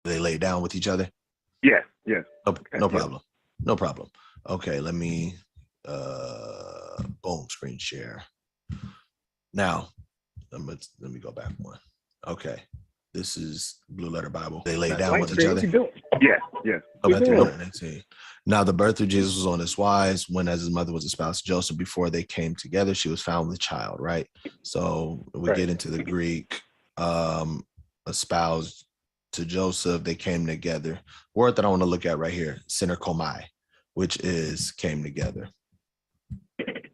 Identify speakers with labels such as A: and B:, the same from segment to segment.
A: They lay down with each other?
B: Yes, yes.
A: No, no
B: Yes.
A: problem. No problem. Okay, let me boom, screen share. Now, let me go back one. Okay. This is Blue Letter Bible. They lay down
B: Light
A: with each
B: screen, what
A: other.
B: you doing? Yes, yes.
A: Go
B: What
A: back
B: you
A: to
B: doing?
A: 1:18. Now, the birth of Jesus was on this wise when, as his mother was espoused to Joseph, before they came together, she was found with child, right? So we
B: Right.
A: get into the Greek, espoused to Joseph, they came together. Word that I want to look at right here, synerkomai, which is came together,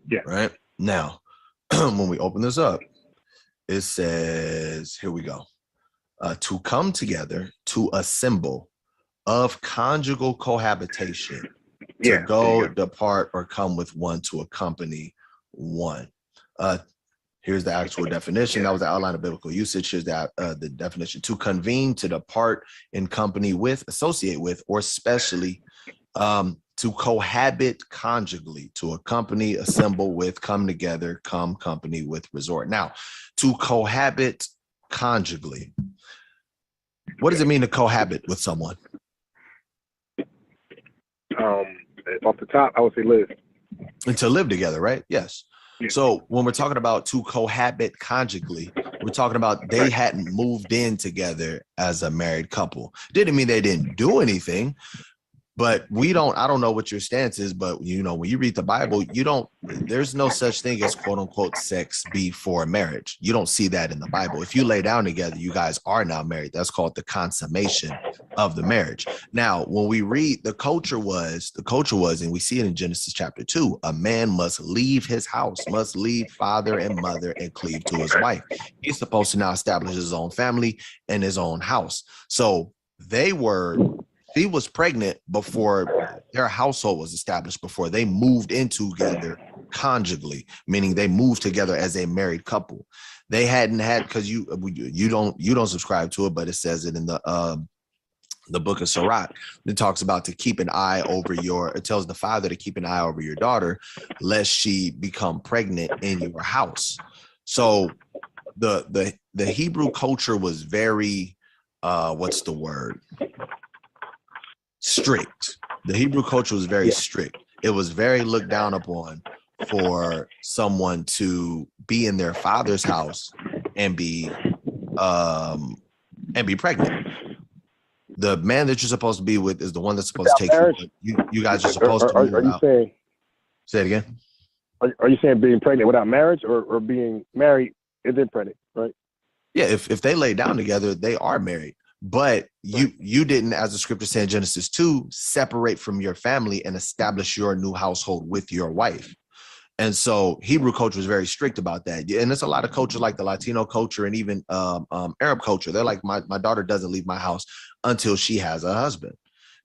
B: Yeah.
A: right? Now, when we open this up, it says, here we go. To come together, to assemble, of conjugal cohabitation, to
B: Yeah. There you
A: go,
B: go.
A: depart, or come with one to accompany one. Uh, Here's the actual definition.
B: Yeah.
A: That was the outline of biblical usage. Here's the definition: to convene, to depart in company with, associate with, or specially to cohabit conjugally, to accompany, assemble with, come together, come company with, resort. Now, to cohabit conjugally. What does it mean to cohabit with someone?
B: Um, Off the top, I would say live.
A: And to live together, right? Yes.
B: Yeah.
A: So when we're talking about to cohabit conjugally, we're talking about they
B: Right.
A: hadn't moved in together as a married couple. Didn't mean they didn't do anything, but I don't know what your stance is, but when you read the Bible, there's no such thing as quote unquote sex before marriage. You don't see that in the Bible. If you lay down together, you guys are now married. That's called the consummation of the marriage. Now, when we read, the culture was, and we see it in Genesis chapter 2, a man must leave his house, must leave father and mother and cleave to his wife. He's supposed to now establish his own family and his own house. So she was pregnant before their household was established, before they moved in together conjugally, meaning they moved together as a married couple. They hadn't had, because you don't subscribe to it, but it says it in the book of Sirach. It talks about to keep an eye over it tells the father to keep an eye over your daughter, lest she become pregnant in your house. So the Hebrew culture was very what's the word? Strict. The Hebrew culture was very
B: Yeah.
A: strict. It was very looked down upon for someone to be in their father's house and be pregnant. The man that you're supposed to be with is the one that's supposed to
B: Without
A: take you.
B: marriage,
A: You guys are supposed to
B: are
A: move
B: you
A: out.
B: saying?
A: Say it again.
B: Are you saying being pregnant without marriage, or being married and then pregnant? Right.
A: Yeah, if they lay down together, they are married. But
B: Right.
A: you didn't, as the scripture said in Genesis 2, separate from your family and establish your new household with your wife. And so Hebrew culture is very strict about that. And there's a lot of cultures like the Latino culture and even Arab culture. They're like, my daughter doesn't leave my house until she has a husband.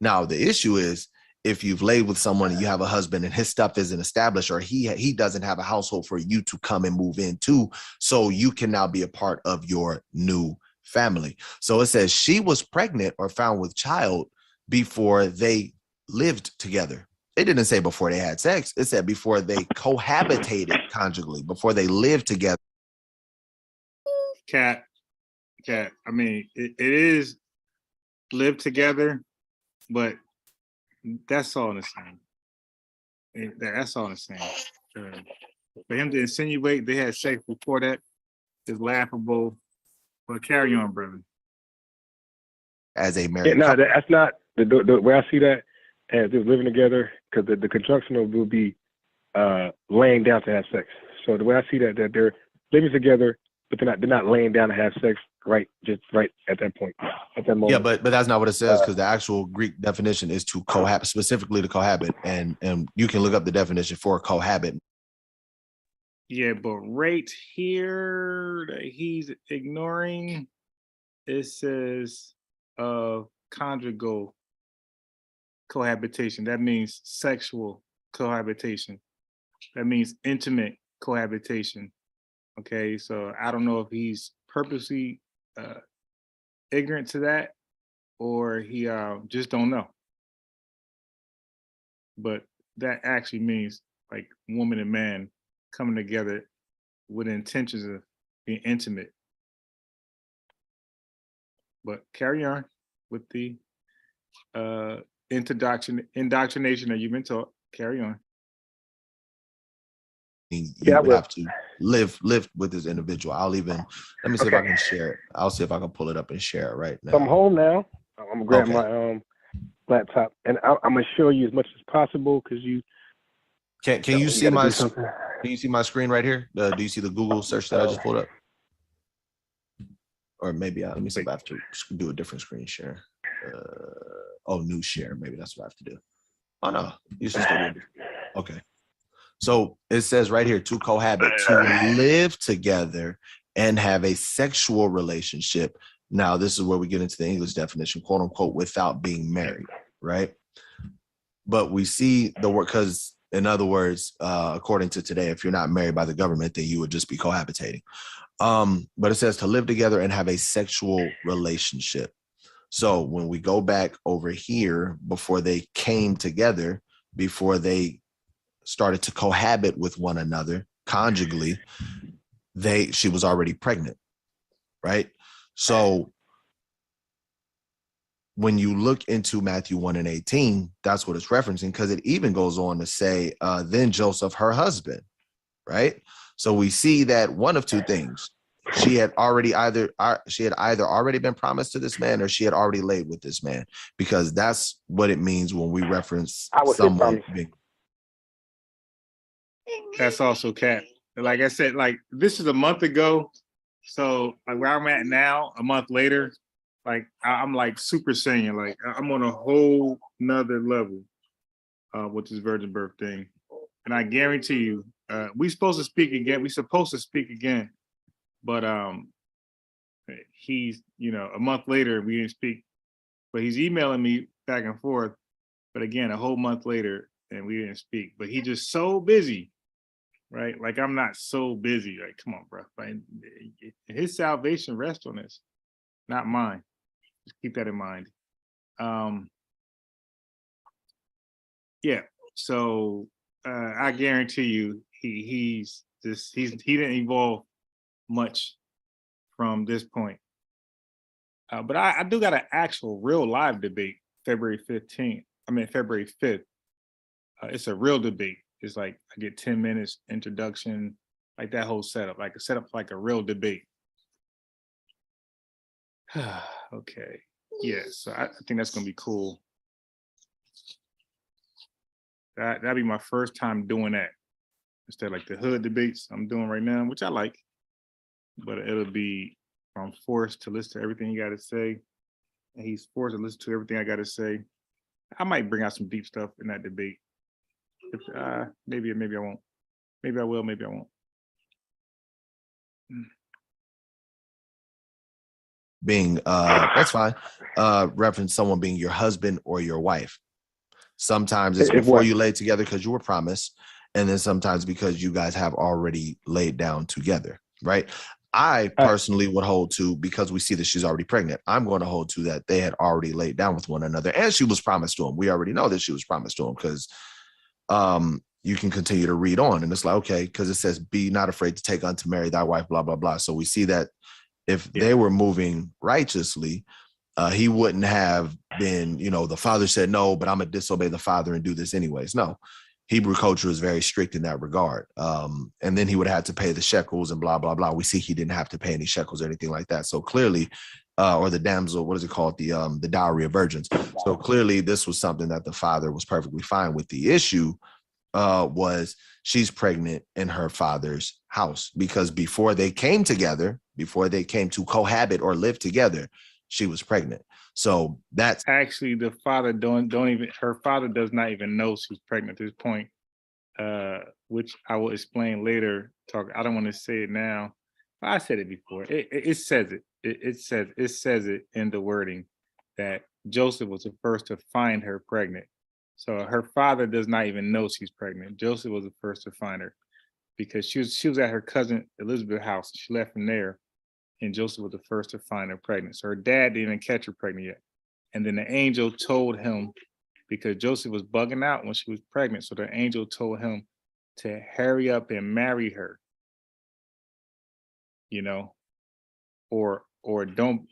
A: Now, the issue is if you've laid with someone and you have a husband and his stuff isn't established, or he doesn't have a household for you to come and move into, so you can now be a part of your new family. So it says she was pregnant or found with child before they lived together. It didn't say before they had sex. It said before they cohabitated conjugally, before they lived together.
C: Cat, I mean, it is live together, but that's all the same. That's all the same. For him to insinuate they had sex before that is laughable. But carry on, brother.
A: As a
B: Yeah.
A: married
B: No,
A: couple.
B: that's not the way I see that as just living together, because the construction will be laying down to have sex. So the way I see that they're living together, but they're not laying down to have sex right at that point, at that
A: Yeah,
B: moment.
A: but that's not what it says, because the actual Greek definition is to cohabit, specifically to cohabit, and you can look up the definition for cohabit.
C: Yeah, but right here that he's ignoring, it says conjugal cohabitation. That means sexual cohabitation. That means intimate cohabitation. Okay, so I don't know if he's purposely ignorant to that, or he just don't know. But that actually means like woman and man coming together with intentions of being intimate. But carry on. with the indoctrination that you've been taught. Carry on.
A: You
B: Yeah, I
A: would
B: will.
A: have to live with this individual. Let me see if I can share it. I'll see if I can pull it up and share it right
B: So I'm
A: now.
B: home now. I'm gonna grab
A: Okay.
B: my laptop, and I'm gonna show you as much as possible because
A: Can you
B: you
A: see
B: gotta
A: my
B: do something.
A: can you see my screen right here? Do you see the Google search that I just pulled up? Or maybe let me see if I have to do a different screen share. New share. Maybe that's what I have to do. Oh no, you should still do it. Okay. So it says right here to cohabit, to live together and have a sexual relationship. Now, this is where we get into the English definition, quote unquote, without being married, right? But we see the word, because in other words, according to today, if you're not married by the government, then you would just be cohabitating. But it says to live together and have a sexual relationship. So when we go back over here, before they came together, before they started to cohabit with one another conjugally, she was already pregnant, right? So when you look into Matthew 1:18, that's what it's referencing, because it even goes on to say, then Joseph, her husband, right? So we see that one of two things. She had either already been promised to this man, or she had already laid with this man, because that's what it means when we reference
B: I would say
A: someone
B: promise.
A: being.
C: That's also cap. Like I said, like this is a month ago. So like where I'm at now, a month later, like I'm like super saiyan. Like I'm on a whole nother level with this virgin birth thing. And I guarantee you, we're supposed to speak again. But he's, a month later we didn't speak. But he's emailing me back and forth. But again, a whole month later and we didn't speak. But he's just so busy. Right? Like I'm not so busy. Like, come on, bro. Like, his salvation rests on this, not mine. Just keep that in mind. Yeah. So I guarantee you, he didn't evolve much from this point. But I do got an actual real live debate February 15th. I mean February 5th. It's a real debate. It's like I get 10 minutes introduction, like that whole setup, like a setup like a real debate. Okay. Yeah, so I think that's gonna be cool. That'd be my first time doing that. Instead of like the hood debates I'm doing right now, which I like, but it'll be I'm forced to listen to everything you gotta say. And he's forced to listen to everything I gotta say. I might bring out some deep stuff in that debate. Maybe I won't. Maybe I will, maybe I won't.
A: Being that's fine. Reference someone being your husband or your wife. Sometimes it's before you lay together because you were promised, and then sometimes because you guys have already laid down together, right? I personally would hold to, because we see that she's already pregnant, I'm going to hold to that they had already laid down with one another, and she was promised to him. We already know that she was promised to him, because you can continue to read on, and it's like, okay, because it says, be not afraid to take unto Mary thy wife, blah, blah, blah. So we see that if they were moving righteously, he wouldn't have been, the father said, no, but I'm going to disobey the father and do this anyways. No, Hebrew culture is very strict in that regard. And then he would have had to pay the shekels and blah, blah, blah. We see he didn't have to pay any shekels or anything like that. So clearly, or the damsel, what is it called? The dowry of virgins. So clearly this was something that the father was perfectly fine with. The issue was she's pregnant in her father's house, because before they came together, before they came to cohabit or live together, she was pregnant. So that's
C: actually the father her father does not even know she's pregnant at this point, which I will explain later. I don't want to say it now. I said it before. It says it. It says it in the wording that Joseph was the first to find her pregnant. So her father does not even know she's pregnant. Joseph was the first to find her, because she was at her cousin Elizabeth's house. She left from there, and Joseph was the first to find her pregnant. So her dad didn't even catch her pregnant yet. And then the angel told him, because Joseph was bugging out when she was pregnant, so the angel told him to hurry up and marry her, or don't,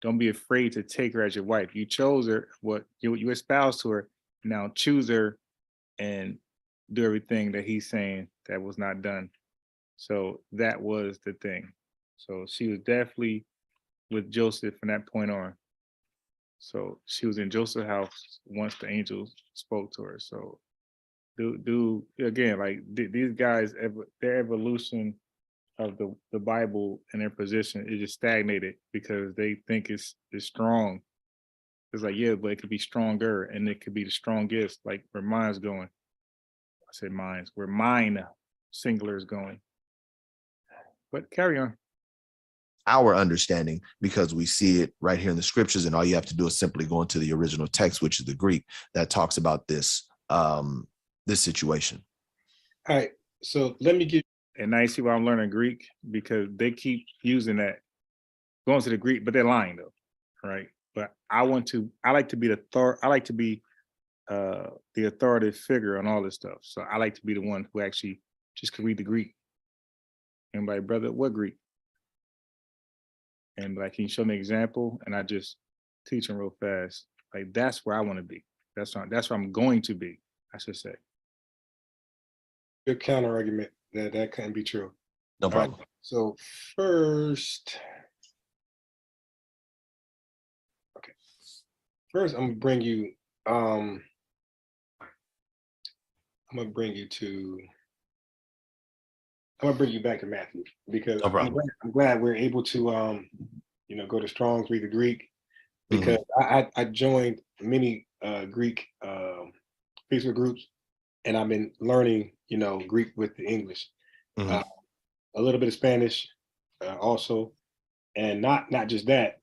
C: Don't be afraid to take her as your wife. You chose her, what you espoused to her. Now choose her and do everything that he's saying that was not done. So that was the thing. So she was definitely with Joseph from that point on. So she was in Joseph's house once the angel spoke to her. So do again, like these guys, their evolution of the Bible and their position is just stagnated because they think it's strong. It's like, yeah, but it could be stronger and it could be the strongest, like where mine's going. I said mine's, where mine singular is going. But carry on.
A: Our understanding, because we see it right here in the scriptures, and all you have to do is simply go into the original text, which is the Greek, that talks about this this situation.
B: All right. So let me get.
C: And now you see why I'm learning Greek, because they keep using that, going to the Greek, but they're lying though, right? But I like to be the authoritative figure on all this stuff. So I like to be the one who actually just can read the Greek. And like, brother, what Greek? And like, can you show me an example? And I just teach them real fast. Like, that's where I want to be. That's where I'm going to be, I should say.
B: Good counter argument that couldn't be true.
A: No problem.
B: So first, I'm gonna bring you. I'm gonna bring you back to Matthew, because
A: No problem.
B: I'm glad we're able to go to Strong's, read the Greek, because I joined many Greek Facebook groups, and I've been learning Greek with the English, a little bit of Spanish also, and not just that,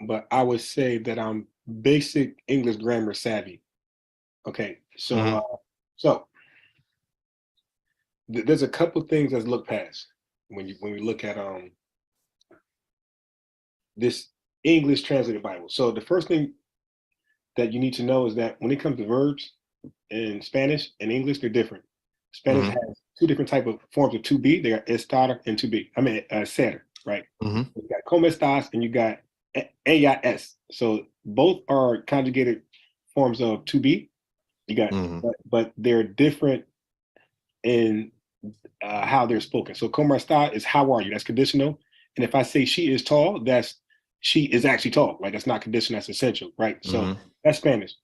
B: but I would say that I'm basic English grammar savvy. Okay, so there's a couple things that's looked past when we look at this English translated Bible. So the first thing that you need to know is that when it comes to verbs in Spanish and English, they're different. Spanish has two different type of forms of to be. They got estar and to be. I mean, ser, right? You got como estás and you got ella es. So both are conjugated forms of to be. You got, but they're different in how they're spoken. So como está is how are you? That's conditional. And if I say she is tall, she is actually tall. Right? That's not conditional. That's essential. Right? So that's Spanish.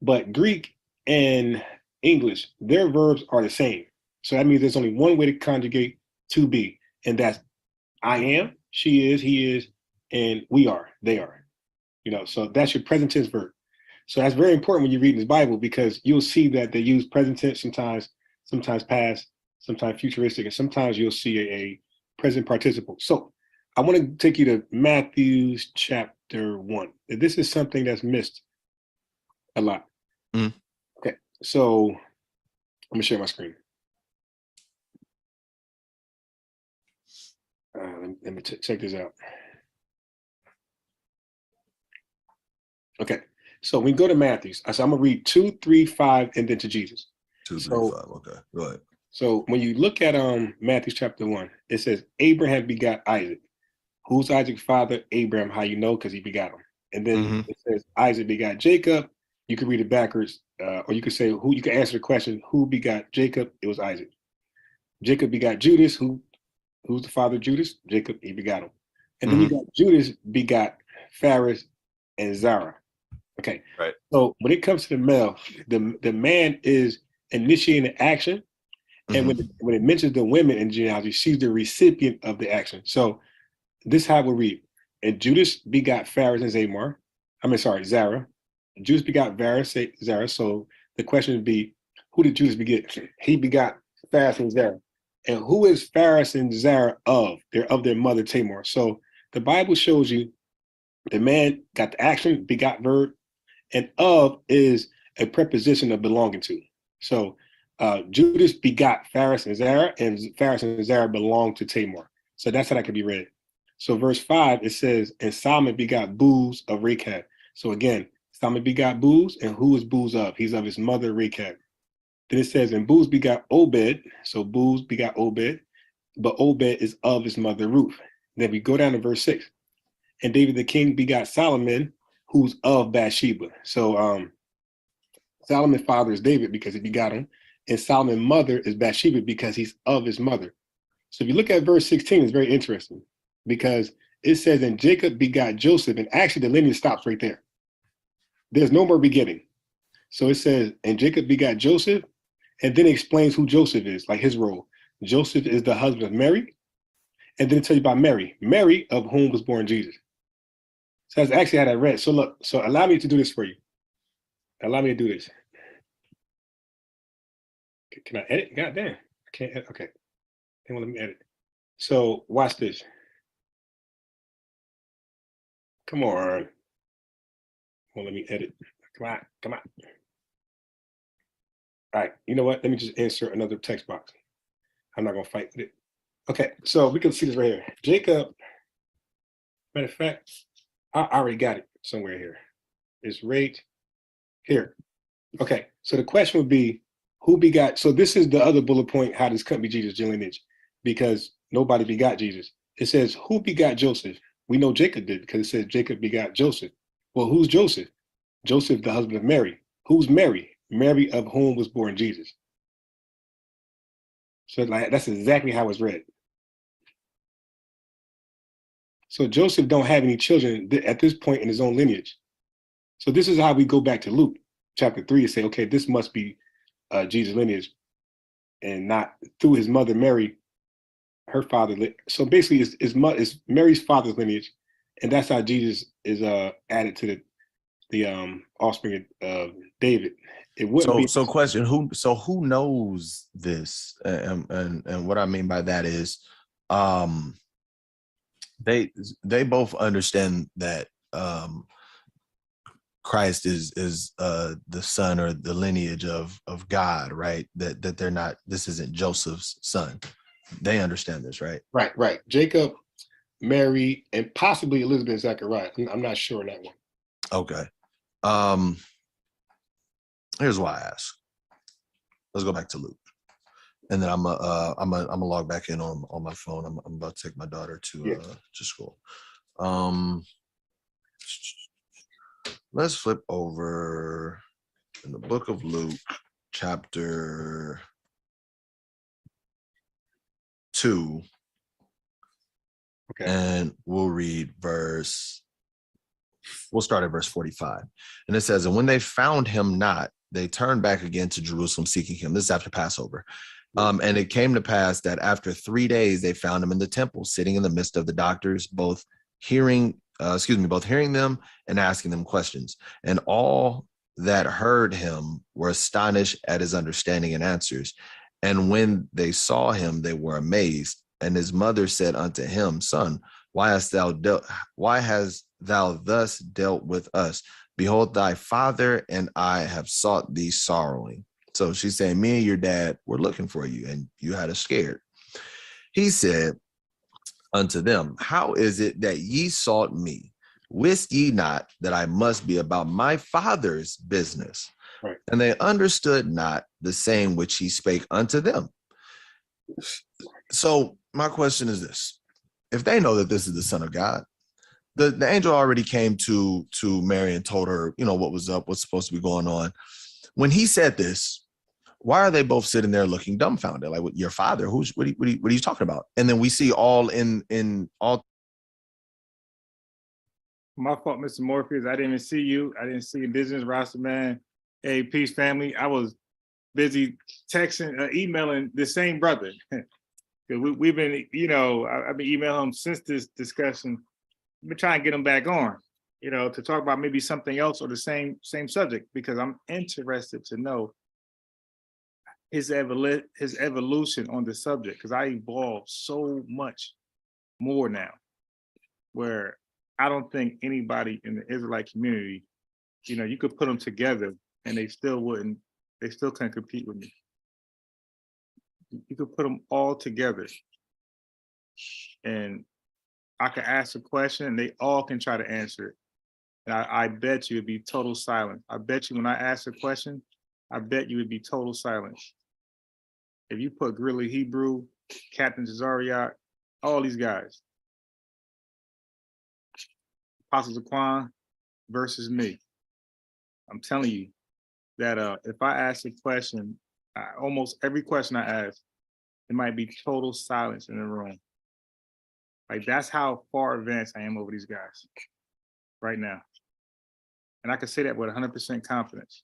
B: But Greek and English, their verbs are the same. So that means there's only one way to conjugate to be, and that's I am, she is, he is, and we are, they are. So that's your present tense verb. So that's very important when you read this Bible, because you'll see that they use present tense sometimes past, sometimes futuristic, and sometimes you'll see a present participle. So I want to take you to Matthew's chapter 1. This is something that's missed a lot. Okay, so I'm gonna share my screen. Let me check this out. Okay, so we go to Matthew's. So I'm gonna read 2, 3, 5, and then to Jesus.
A: 2, 3, 5. Okay, go ahead.
B: So when you look at Matthew chapter 1, it says Abraham begot Isaac. Who's Isaac's father? Abraham. How you know? Because he begot him. And then it says Isaac begot Jacob. You could read it backwards, or you could say who. You could answer the question: who begot Jacob? It was Isaac. Jacob begot Judas. Who's the father of Judas? Jacob. He begot him. And then you got Judas begot Phares and Zara. Okay.
A: Right.
B: So when it comes to the male, the man is initiating the action, and when it mentions the women in genealogy, she's the recipient of the action. So this is how we read. And Judas begot Phares and Zara. Judas begot Zara. So the question would be, who did Judas beget? He begot Phares and Zara. And who is Phares and Zara of? They're of their mother Tamar. So the Bible shows you the man got the action, begot verb, and of is a preposition of belonging to. So Judas begot Phares and Phares and Zara belonged to Tamar. So that's how that could be read. So verse 5, it says, and Salmon begot Booz of Rechab. So again, Salmon begot Booz, and who is Booz of? He's of his mother Rechab. Then it says, and Booz begot Obed. So Booz begot Obed, but Obed is of his mother Ruth. Then we go down to verse 6. And David the king begot Solomon, who's of Bathsheba. So Solomon's father is David because he begot him, and Solomon's mother is Bathsheba because he's of his mother. So if you look at verse 16, it's very interesting because it says, and Jacob begot Joseph, and actually the lineage stops right there. There's no more begetting. So it says, and Jacob begot Joseph, and then it explains who Joseph is, like his role. Joseph is the husband of Mary, and then it tells you about Mary, Mary of whom was born Jesus. So that's actually how that read. So look, so allow me to do this for you. Allow me to do this. Can I edit? God damn. I can't edit. Okay. They won't let me edit. So watch this. Come on. Won't let me edit. Come on. Come on. All right. You know what? Let me just insert another text box. I'm not going to fight with it. Okay. So we can see this right here. Jacob, matter of fact, I already got it somewhere here. It's right here. Okay. So the question would be, who begot? So this is the other bullet point, how this couldn't be Jesus' lineage, because nobody begot Jesus. It says, who begot Joseph? We know Jacob did because it says Jacob begot Joseph. Well, who's Joseph? Joseph, the husband of Mary. Who's Mary? Mary of whom was born Jesus. So like that's exactly how it's read. So Joseph don't have any children at this point in his own lineage. So this is how we go back to Luke chapter 3 and say, okay, this must be Jesus' lineage and not through his mother Mary, her father. So basically it's Mary's father's lineage, and that's how Jesus is added to the offspring of David. It wouldn't be.
A: So question, who knows this? And what I mean by that is they both understand that Christ is the son or the lineage of God, right? That they're not, this isn't Joseph's son. They understand this, right?
B: Right. Jacob, Mary, and possibly Elizabeth and Zechariah. I'm not sure on that one.
A: Okay. Here's why I ask. Let's go back to Luke, and then I'm gonna log back in on my phone. I'm about to take my daughter to school. Let's flip over in the book of Luke, chapter 2.
B: Okay.
A: And we'll start at verse 45. And it says, and when they found him not, they turned back again to Jerusalem seeking him. This is after Passover. And it came to pass that after 3 days, they found him in the temple, sitting in the midst of the doctors, both hearing them and asking them questions. And all that heard him were astonished at his understanding and answers. And when they saw him, they were amazed. And his mother said unto him, Son, why hast thou thus dealt with us? Behold, thy father and I have sought thee sorrowing. So she's saying, me and your dad were looking for you, and you had us scared. He said unto them, how is it that ye sought me? Wist ye not that I must be about my father's business?
B: Right.
A: And they understood not the saying which he spake unto them. So my question is this: if they know that this is the Son of God, the angel already came to Mary and told her, what was up, what's supposed to be going on. When he said this, why are they both sitting there looking dumbfounded? Like, your father? What are you talking about? And then we see all in all.
C: My fault, Mr. Morpheus. I didn't even see you. I didn't see Indigenous Rasta man. Hey, peace, family. I was busy texting, emailing the same brother. We've been, I've been emailing him since this discussion. I've been trying to get him back on, to talk about maybe something else or the same subject, because I'm interested to know his evolution on the subject, because I evolved so much more now, where I don't think anybody in the Israelite community, you could put them together and they still couldn't compete with me. You could put them all together and I could ask a question and they all can try to answer it. And I bet you it'd be total silence. I bet you when I ask a question, I bet you it'd be total silence. If you put Grilly Hebrew, Captain Cesariot, all these guys, Apostle Zaquan versus me. I'm telling you that if I ask a question, almost every question I ask, it might be total silence in the room. Like that's how far advanced I am over these guys right now. And I can say that with 100% confidence.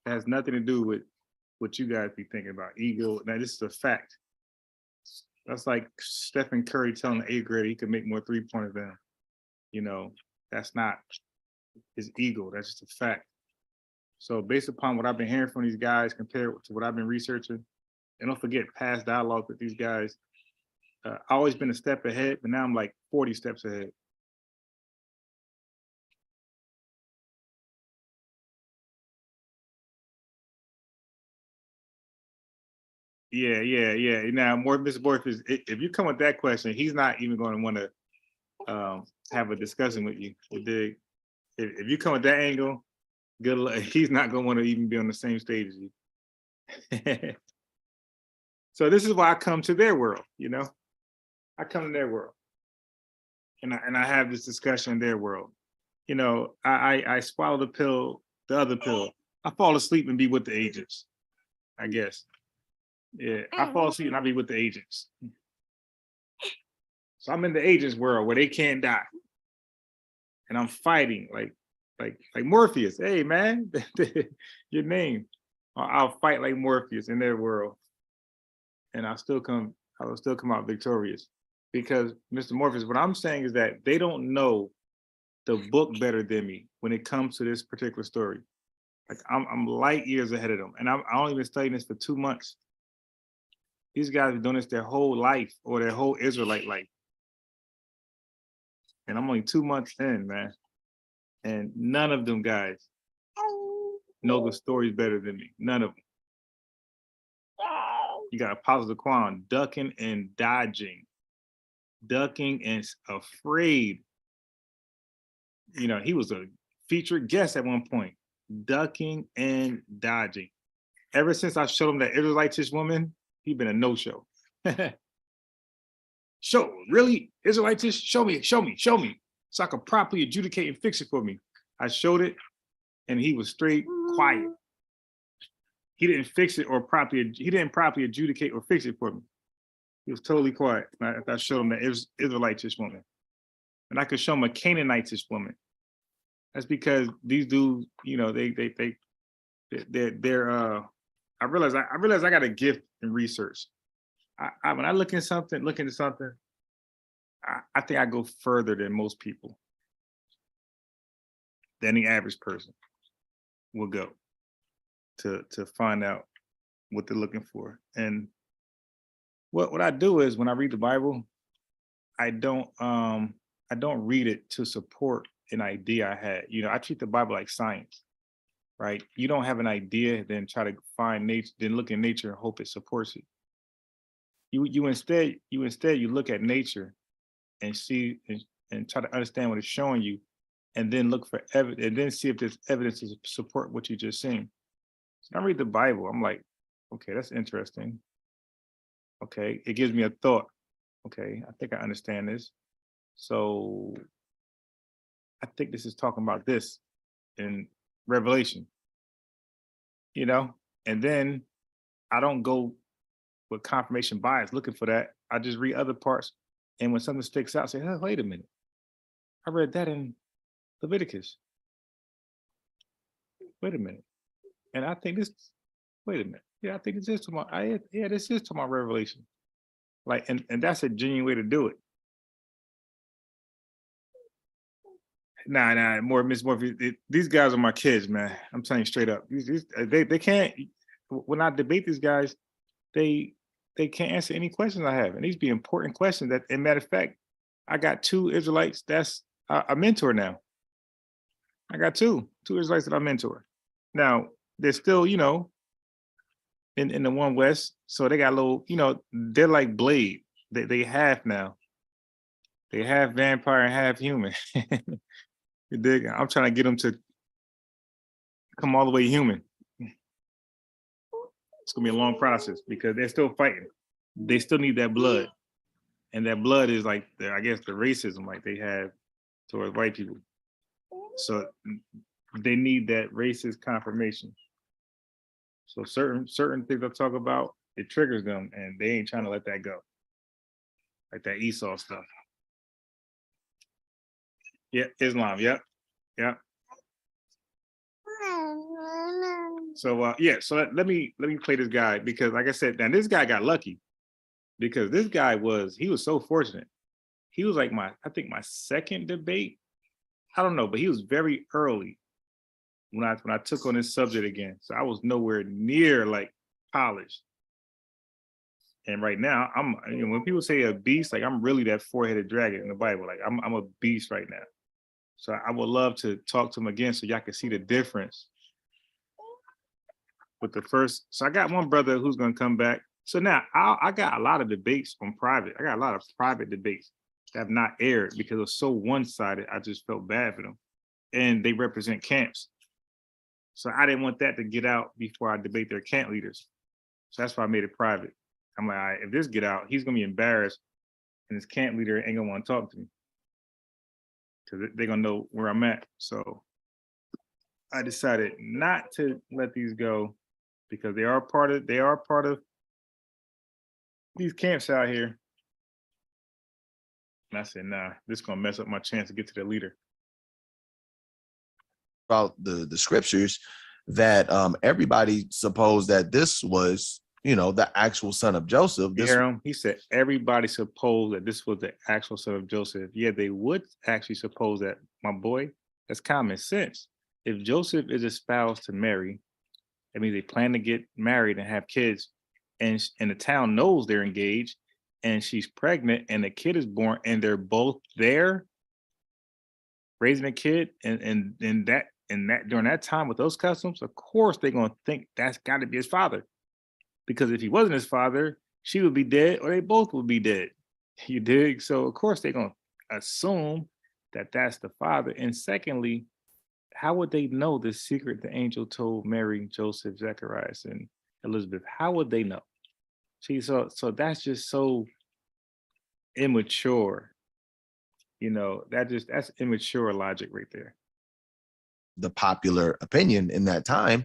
C: It has nothing to do with what you guys be thinking about. Ego. Now, this is a fact. That's like Stephen Curry telling the 8th grader he could make more three-pointers than him. You know, that's not his ego. That's just a fact. So based upon what I've been hearing from these guys compared to what I've been researching, and don't forget past dialogue with these guys, I've always been a step ahead, but now I'm like 40 steps ahead. Yeah. Now, Mr. Morpheus, if you come with that question, he's not even going to want to have a discussion with you. If you come with that angle, good luck. He's not going to want to even be on the same stage as you. So this is why I come to their world, you know? I come to their world. And I have this discussion in their world. You know, I swallow the pill, the other pill. I fall asleep and be with the agents, I guess. Yeah, I fall asleep and I be with the agents. So I'm in the agents world where they can't die. And I'm fighting like Morpheus. Hey man, your name. I'll fight like Morpheus in their world. And I will still come out victorious. Because Mr. Morpheus, what I'm saying is that they don't know the book better than me when it comes to this particular story. Like I'm light years ahead of them. And I only been studying this for 2 months. These guys have been doing this their whole life or their whole Israelite life. And I'm only 2 months in, man. And none of them guys know the stories better than me. None of them. You got Apostle Zaquan ducking and dodging. Ducking and afraid. You know, he was a featured guest at one point. Ducking and dodging. Ever since I showed him that Israelitish woman, he's been a no-show. Show, really? Israelitish? Show me. So I could properly adjudicate and fix it for me. I showed it, and he was straight quiet. He didn't fix it or he didn't properly adjudicate or fix it for me. He was totally quiet. I showed him that Israelitish woman. And I could show him a Canaanitish woman. That's because these dudes, you know, they're I realize I got a gift in research. When I look into something, I think I go further than most people, than the average person will go to find out what they're looking for. And what I do is when I read the Bible, I don't read it to support an idea I had. You know, I treat the Bible like science, right? You don't have an idea, then try to find nature, then look in nature and hope it supports it. You instead look at nature and see and try to understand what it's showing you, and then look for evidence, and then see if there's evidence to support what you just seen. So I read the Bible, I'm like, okay, that's interesting. Okay, it gives me a thought. Okay, I think I understand this. So I think this is talking about this in Revelation, you know? And then I don't go with confirmation bias looking for that. I just read other parts. And when something sticks out, I say, oh, wait a minute. I read that in Leviticus. Wait a minute. And I think this, wait a minute. Yeah, I think this is tomorrow. This is tomorrow Revelation. Like, and that's a genuine way to do it. Nah, Miss Morphy. These guys are my kids, man. I'm telling you straight up. They can't. When I debate these guys, they can't answer any questions I have, and these be important questions. That, as a matter of fact, I got 2 Israelites that's a mentor now. I got two Israelites that I mentor. Now they're still, you know, in the One West, so they got a little, you know, they're like Blade. They half now. They half vampire and half human. You dig? I'm trying to get them to come all the way human. It's gonna be a long process because they're still fighting. They still need that blood, and that blood is like I guess the racism. Like they have towards white people. So they need that racist confirmation. So certain things I talk about, it triggers them, and they ain't trying to let that go. Like that Esau stuff. Yeah, Islam. Yep. Yep. So so let me play this guy, because like I said, now this guy got lucky, because this guy he was so fortunate. He was like I think my second debate. I don't know, but he was very early when I took on this subject again. So I was nowhere near like polished. And right now, when people say a beast, like I'm really that four-headed dragon in the Bible. Like I'm a beast right now. So I would love to talk to him again so y'all can see the difference with the first. So I got one brother who's gonna come back. So now I got a lot of debates on private. I got a lot of private debates that have not aired because it was so one-sided. I just felt bad for them. And they represent camps. So I didn't want that to get out before I debate their camp leaders. So that's why I made it private. I'm like, all right, if this get out, he's gonna be embarrassed, and his camp leader ain't gonna want to talk to me, because they're gonna know where I'm at. So I decided not to let these go, because they are part of these camps out here. And I said, nah, this is gonna mess up my chance to get to the leader.
A: About the scriptures that everybody supposed that this was, the actual son of Joseph.
C: You hear him? He said everybody supposed that this was the actual son of Joseph. Yeah, they would actually suppose that, my boy. That's common sense. If Joseph is espoused to Mary, that means they plan to get married and have kids, and the town knows they're engaged, and she's pregnant, and the kid is born, and they're both there raising a kid, and that during that time with those customs, of course they're gonna think that's got to be his father. Because if he wasn't his father, she would be dead, or they both would be dead. You dig? So of course they're gonna assume that that's the father. And secondly, how would they know the secret the angel told Mary, Joseph, Zacharias, and Elizabeth? How would they know? See, so that's just so immature. That's immature logic right there.
A: The popular opinion in that time,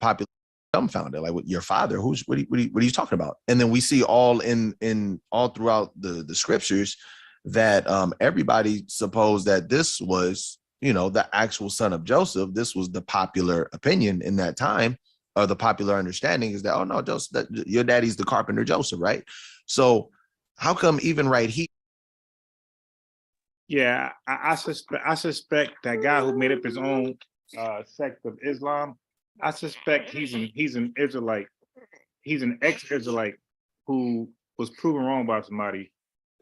A: popular dumbfounded, like, with your father, what are you talking about? And then we see all throughout the scriptures that everybody supposed that this was, the actual son of Joseph. This was the popular opinion in that time, or the popular understanding is that, oh no, Joseph, that your daddy's the carpenter Joseph, right? So how come even right here?
C: Yeah, I suspect that guy who made up his own sect of Islam, I suspect he's an Israelite. He's an ex-Israelite who was proven wrong by somebody,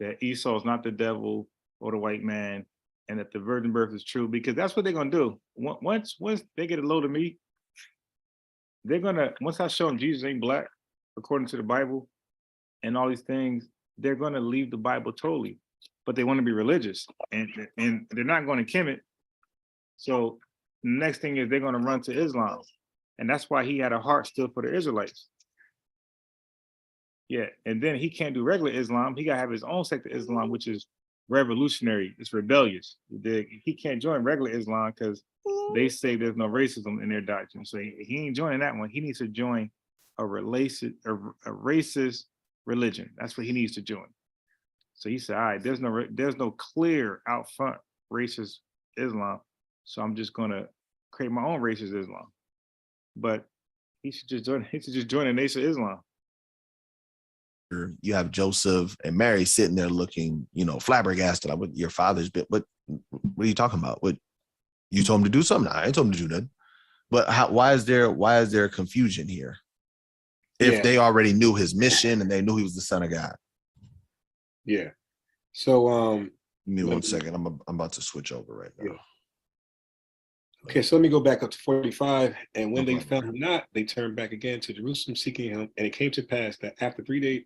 C: that Esau is not the devil or the white man, and that the virgin birth is true, because that's what they're gonna do. Once they get a load of me, once I show them Jesus ain't black according to the Bible and all these things, they're gonna leave the Bible totally. But they want to be religious, and they're not going to Kemet. So the next thing is they're going to run to Islam, and that's why he had a heart still for the Israelites. Yeah, and then he can't do regular Islam. He got to have his own sect of Islam, which is revolutionary. It's rebellious. He can't join regular Islam because they say there's no racism in their doctrine. So he ain't joining that one. He needs to join a racist religion. That's what he needs to join. So he said, all right, there's no clear out front racist Islam. So I'm just gonna create my own racist Islam. But he should just join the Nation of Islam.
A: You have Joseph and Mary sitting there looking, flabbergasted, like, what your father's been, what are you talking about? What, you told him to do something? I ain't told him to do nothing. But why is there confusion here? If they already knew his mission and they knew he was the son of God.
B: Yeah. So
A: give me 1 second. I'm about to switch over right now.
B: Yeah. Okay, so let me go back up to 45. And when
A: No
B: they found him not, they turned back again to Jerusalem seeking him. And it came to pass that after 3 days,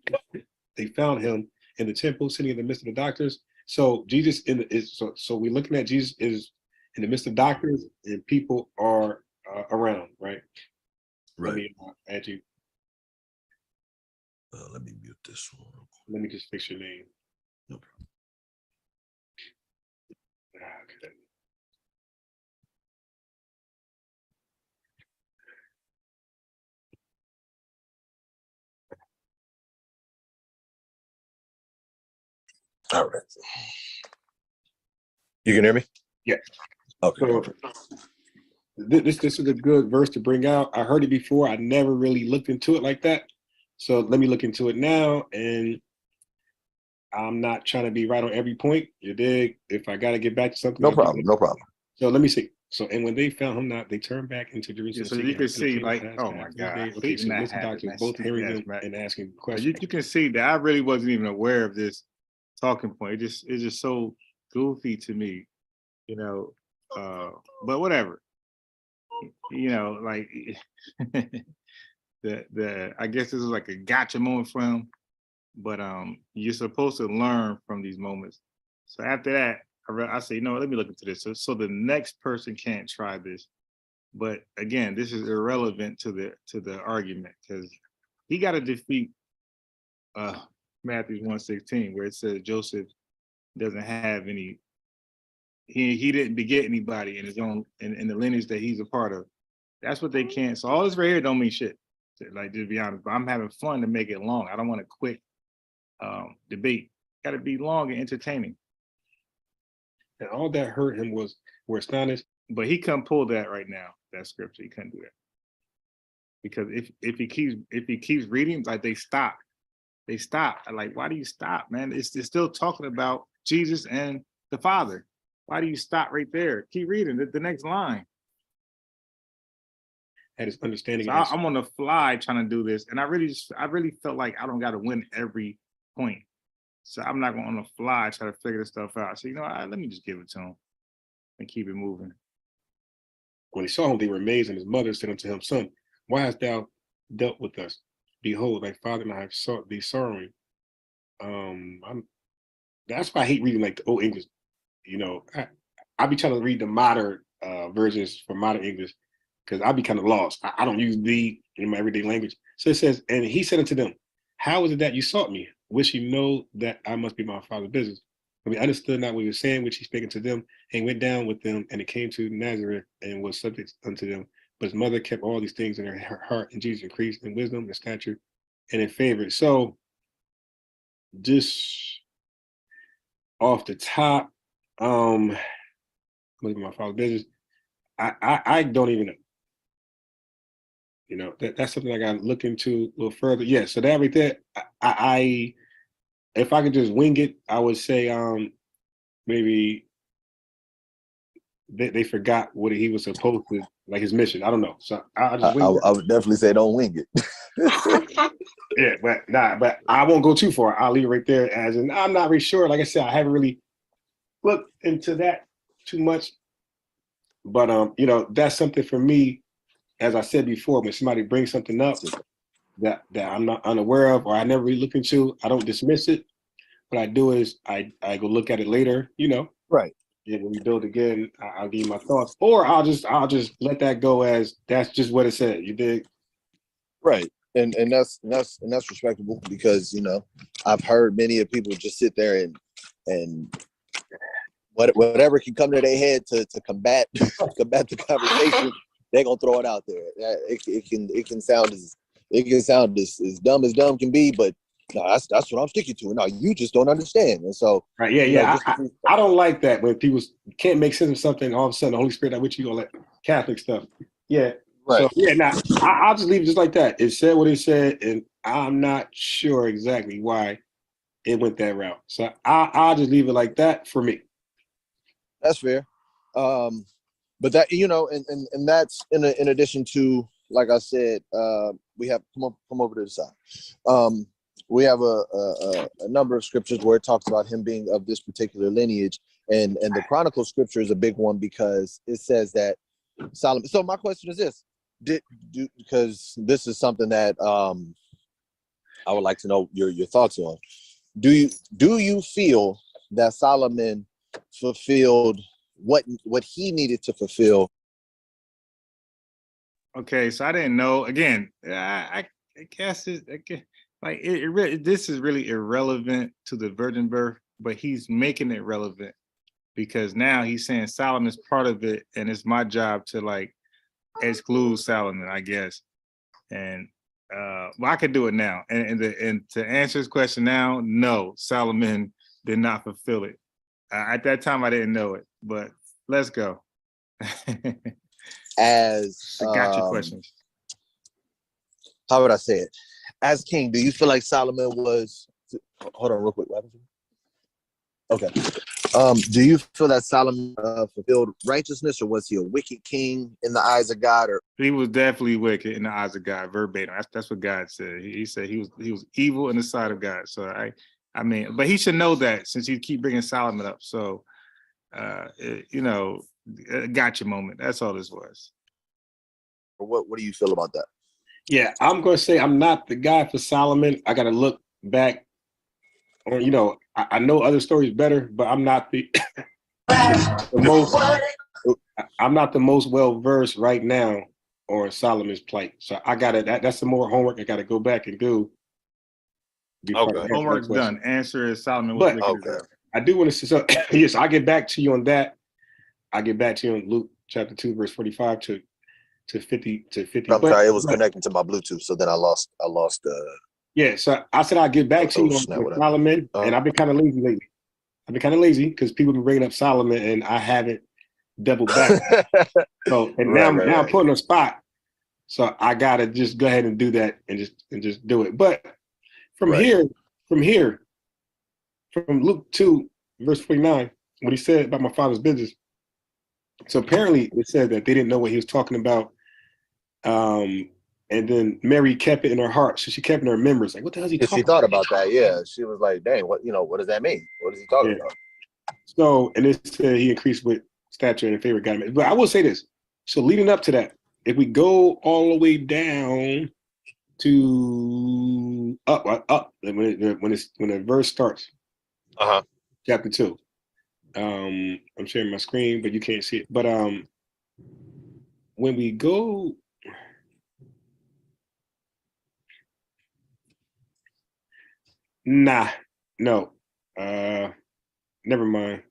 B: they found him in the temple, sitting in the midst of the doctors. So Jesus so we're looking at Jesus is in the midst of doctors, and people are around, right?
A: Right.
B: Let me add you.
A: Let me mute this one.
B: Let me just fix your name.
A: No problem.
B: Okay.
A: All right. You can hear me?
B: Yeah.
A: Okay.
B: So this is a good verse to bring out. I heard it before. I never really looked into it like that. So let me look into it now. And I'm not trying to be right on every point. You dig? If I got to get back to something,
A: No problem. No problem.
B: So let me see. So, and when they found him not, they turned back into
C: Yeah,
B: Jerusalem.
C: so you can see, like, oh my
B: God.
C: God,
B: Okay,
C: hating
B: so
C: that
B: listen,
C: habit,
B: doctors,
C: man.
B: both hearing
C: Stupid ass,
B: them
C: man.
B: and asking
C: But
B: questions.
C: you can see that I really wasn't even aware of this talking point. It's just so goofy to me, you know. But whatever, you know, like the I guess this is like a gotcha moment for him. But you're supposed to learn from these moments. So after that, I say, you know what, let me look into this. So the next person can't try this. But again, this is irrelevant to the argument because he got to defeat Matthew 1:16, where it says Joseph doesn't have any, he didn't beget anybody in his own in the lineage that he's a part of. That's what they can't. So all this right here don't mean shit. Like, to be honest, but I'm having fun to make it long. I don't want a quick debate. Got to be long and entertaining.
B: And all that hurt him was we're astonished.
C: But he couldn't pull that right now. That scripture, he couldn't do that because if he keeps reading, like they stop. They stop. Like, why do you stop, man? It's still talking about Jesus and the Father. Why do you stop right there? Keep reading the next line.
B: Had his understanding.
C: So I'm on the fly trying to do this, and I really felt like I don't got to win every point. So I'm not going on the fly try to figure this stuff out. So you know, let me just give it to him and keep it moving.
B: When he saw him, they were amazed, and his mother said unto him, Son, why hast thou dealt with us? Behold, thy father and I have sought thee sorrowing. That's why I hate reading like the old English. You know, I be trying to read the modern versions for modern English because I be kind of lost. I don't use thee in my everyday language. So it says, and he said unto them, how is it that you sought me? Wish you know that I must be my father's business. When he understood not what he was saying, which he spake unto them, and went down with them, and it came to Nazareth, and was subject unto them. But his mother kept all these things in her heart, and Jesus increased in wisdom and stature and in favor. So just off the top, must be my father's business. I don't even know. You know, that's something I got to look into a little further. Yeah, so that right there, I if I could just wing it, I would say maybe they forgot what he was supposed to, like his mission. I don't know. So I just wing it.
A: I would definitely say don't wing it.
B: Yeah, but I won't go too far. I'll leave it right there as in I'm not really sure. Like I said, I haven't really looked into that too much. But you know, that's something for me, as I said before, when somebody brings something up that I'm not unaware of or I never really looked into, I don't dismiss it. What I do is I go look at it later, you know.
A: Right.
B: And when we build again, I'll give you my thoughts. Or I'll just let that go as that's just what it said. You dig?
A: Right. And that's respectable because, you know, I've heard many of people just sit there and whatever can come to their head to combat the conversation, they're gonna throw it out there. It can sound as dumb can be, but no, that's what I'm sticking to. No, you just don't understand. And so,
B: Right. Yeah. Yeah. I don't like that when people can't make sense of something. All of a sudden, the Holy Spirit, I wish you gonna let Catholic stuff. Yeah. Right. So yeah. Now I'll just leave it just like that. It said what it said, and I'm not sure exactly why it went that route. So I'll just leave it like that for me.
A: That's fair. But that, you know, and that's in addition to, like I said, we have come over to the side. We have a number of scriptures where it talks about him being of this particular lineage, and the Chronicle scripture is a big one because it says that Solomon. So my question is this: because this is something that I would like to know your thoughts on. Do you feel that Solomon fulfilled what he needed to fulfill?
C: Okay, so I didn't know. Again, I guess this is really irrelevant to the virgin birth, but he's making it relevant because now he's saying Solomon's part of it, and it's my job to like exclude Solomon, I guess. And well, I could do it now. And to answer his question now, no, Solomon did not fulfill it. At that time, I didn't know it, but let's go.
A: As
C: Got your questions.
A: How would I say it? As king, do you feel like Solomon was? Hold on, real quick. What happened? Okay. Do you feel that Solomon fulfilled righteousness, or was he a wicked king in the eyes of God? Or
C: he was definitely wicked in the eyes of God, verbatim. That's what God said. He said he was evil in the sight of God. So I mean, but he should know that since you keep bringing Solomon up. So, you know, gotcha moment. That's all this was.
A: what do you feel about that?
D: Yeah, I'm going to say I'm not the guy for Solomon. I got to look back on, you know, I know other stories better, but I'm not the most. I'm not the most well versed right now on Solomon's plight. So I got to. That's some more homework I got to go back and do.
A: Okay.
C: Homework's done. Answer is Solomon was wicked.
D: Okay. I do want to say so. Yes, I'll get back to you on that. I'll get back to you on Luke chapter 2, verse 45 to 50 to 50.
A: I'm sorry, it was connected to my Bluetooth, so then I lost.
D: Yeah, so I said I'll get back to you on Solomon, and I've been kind of lazy lately. I've been kind of lazy because people have been bringing up Solomon, and I haven't doubled back. So and now I'm putting a spot, so I gotta just go ahead and do that and just do it. But from Luke 2, verse 49, what he said about my father's business. So apparently it said that they didn't know what he was talking about. And then Mary kept it in her heart. So she kept it in her remembrance. Like, what the hell is he talking about?
A: She thought about that, yeah. She was like, dang, what does that mean? What is he talking about?
D: So, and it said he increased with stature and favor God. But I will say this. So leading up to that, if we go all the way down to up when the verse starts, chapter 2. I'm sharing my screen, but you can't see it. But when we go, no, never mind.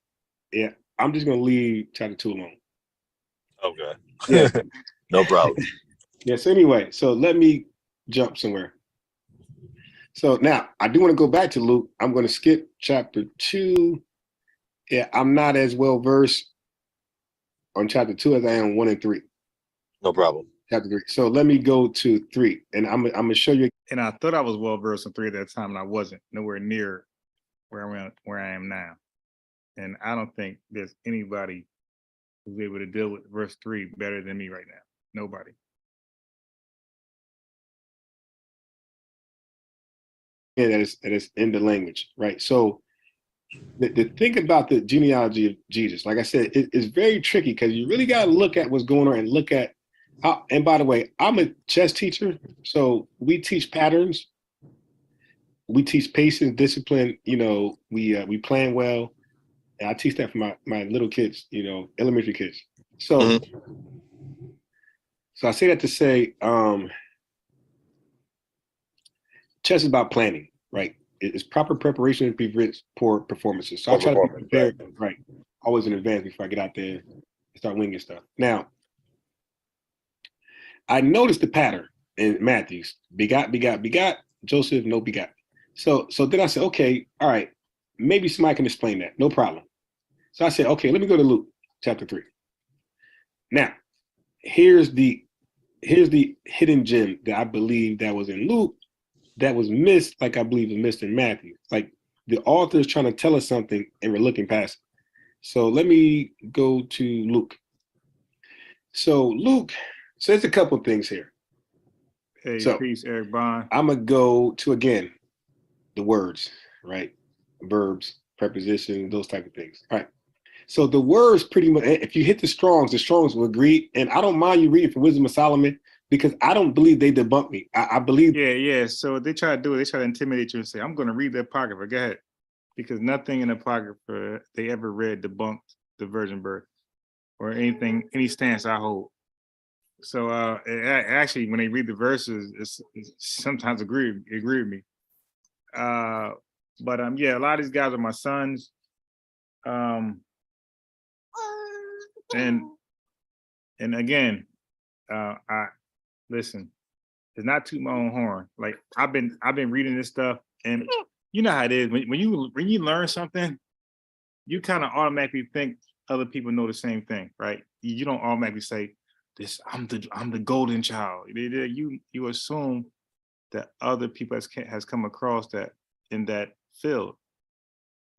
D: Yeah, I'm just gonna leave chapter 2 alone.
A: Okay.
D: Yeah,
A: no problem.
D: Yeah. So anyway, so let me jump somewhere. So now I do want to go back to Luke. I'm going to skip chapter 2. Yeah, I'm not as well versed on chapter 2 as I am 1 and 3.
A: No problem.
D: Chapter 3. So let me go to 3, and I'm gonna show you.
C: And I thought I was well versed on 3 at that time, and I wasn't. Nowhere near where I am now. And I don't think there's anybody who's able to deal with verse 3 better than me right now. Nobody.
D: Yeah, that is in the language, right? So the thing about the genealogy of Jesus, like I said, it's very tricky because you really got to look at what's going on and look at how. And by the way, I'm a chess teacher, so we teach patterns, we teach patience, discipline. You know, we plan well, and I teach that for my little kids, you know, elementary kids. So, so I say that to say, chess is about planning, right? It's proper preparation to prevent poor performances. So I try to be prepared, right, always in advance before I get out there and start winging stuff. Now, I noticed the pattern in Matthew's: begot, Joseph, no begot. So then I said, okay, all right, maybe somebody can explain that, no problem. So I said, okay, let me go to Luke chapter 3. Now, here's the hidden gem that I believe that was in Luke that was missed, like I believe was missed in Matthew. Like the author is trying to tell us something and we're looking past it. So let me go to Luke. So Luke says a couple things here.
C: Hey,
D: so,
C: peace, Eric Bond.
D: I'm going to go to, again, the words, right? Verbs, prepositions, those type of things. All right. So the words pretty much, if you hit the Strongs will agree. And I don't mind you reading from Wisdom of Solomon, because I don't believe they debunk me. I believe.
C: Yeah. So what they try to do, they try to intimidate you and say, I'm going to read the Apocrypha. Go ahead. Because nothing in the Apocrypha they ever read debunked the virgin birth or anything, any stance I hold. So actually, when they read the verses, it's sometimes agree with me. But yeah, a lot of these guys are my sons. And again, I listen. It's not toot my own horn. Like I've been reading this stuff, and you know how it is when you learn something, you kind of automatically think other people know the same thing, right? You don't automatically say, "This I'm the golden child." You assume that other people has come across that in that field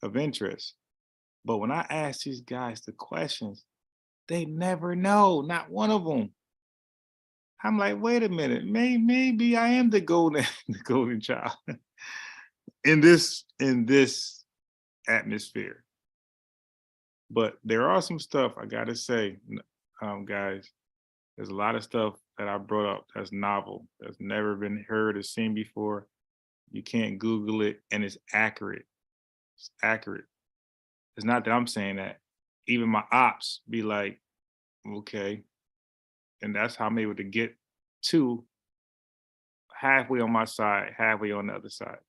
C: of interest. But when I ask these guys the questions, they never know, not one of them. I'm like, wait a minute, maybe I am the golden the golden child in this atmosphere. But there are some stuff I gotta say, guys. There's a lot of stuff that I brought up that's novel, that's never been heard or seen before. You can't Google it, and it's accurate. It's accurate. It's not that I'm saying that. Even my ops be like, okay, and that's how I'm able to get to halfway on my side, halfway on the other side.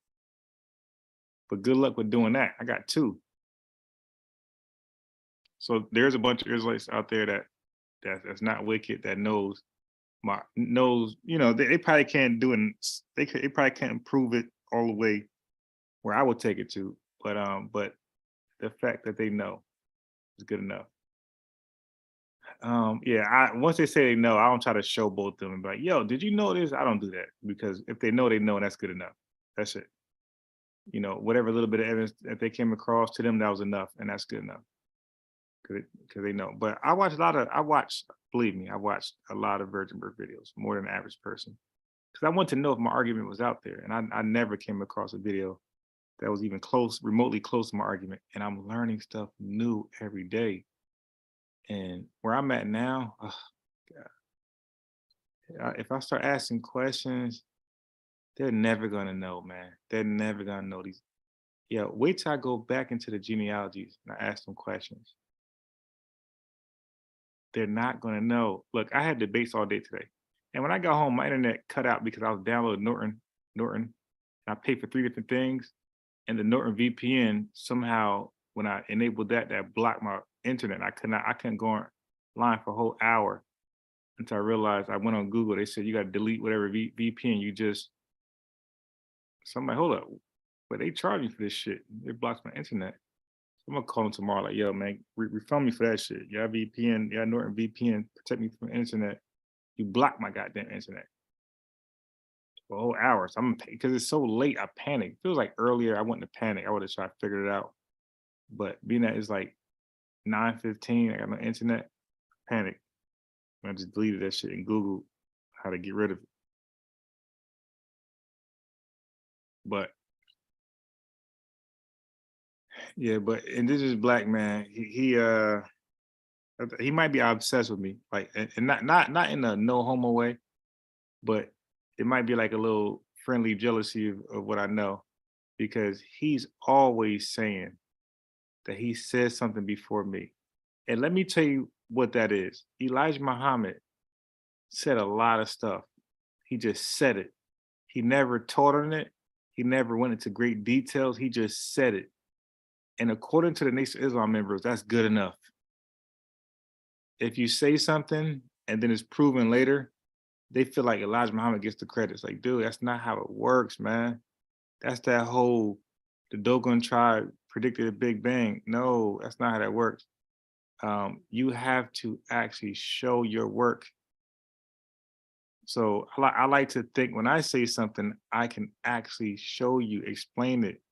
C: But good luck with doing that. I got two. So there's a bunch of Israelites out there that's not wicked, that knows they probably can't do it. They probably can't prove it all the way where I would take it to. But the fact that they know is good enough. Yeah, once they say they know, I don't try to showboat them and be like, yo, did you know this? I don't do that, because if they know, and that's good enough. That's it. Whatever little bit of evidence that they came across, to them, that was enough, and that's good enough. Because they know. But believe me, I watched a lot of virgin birth videos, more than the average person. Because I wanted to know if my argument was out there. And I never came across a video that was even remotely close to my argument. And I'm learning stuff new every day. And where I'm at now, oh, God. If I start asking questions, they're never gonna know, man. They're never gonna know these. Yeah, wait till I go back into the genealogies and I ask them questions. They're not gonna know. Look, I had debates all day today. And when I got home, my internet cut out because I was downloading Norton. And I paid for 3 different things. And the Norton VPN, somehow, when I enabled that blocked my internet. I couldn't go online for a whole hour until I realized. I went on Google. They said you got to delete whatever VPN you just. So I'm like, hold up, but they charge me for this shit. It blocks my internet. So I'm gonna call them tomorrow. Like, yo, man, refund me for that shit. Y'all VPN, y'all Norton VPN, protect me from the internet. You block my goddamn internet for a whole hour. So I'm because it's so late. I panicked. Feels like earlier I wouldn't have panicked. I would have tried to figure it out. But being that it's like 9:15, I got no internet. Panic. I just deleted that shit and Googled how to get rid of it. But yeah, and this is Black man. He might be obsessed with me, like, and not in a no homo way, but it might be like a little friendly jealousy of what I know, because he's always saying that he said something before me. And let me tell you what that is. Elijah Muhammad said a lot of stuff. He just said it. He never taught on it. He never went into great details. He just said it. And according to the Nation of Islam members, that's good enough. If you say something and then it's proven later, they feel like Elijah Muhammad gets the credit. It's like, dude, that's not how it works, man. That's that whole, the Dogon tribe predicted a Big Bang. No, that's not how that works. You have to actually show your work. So I like to think when I say something, I can actually show you, explain it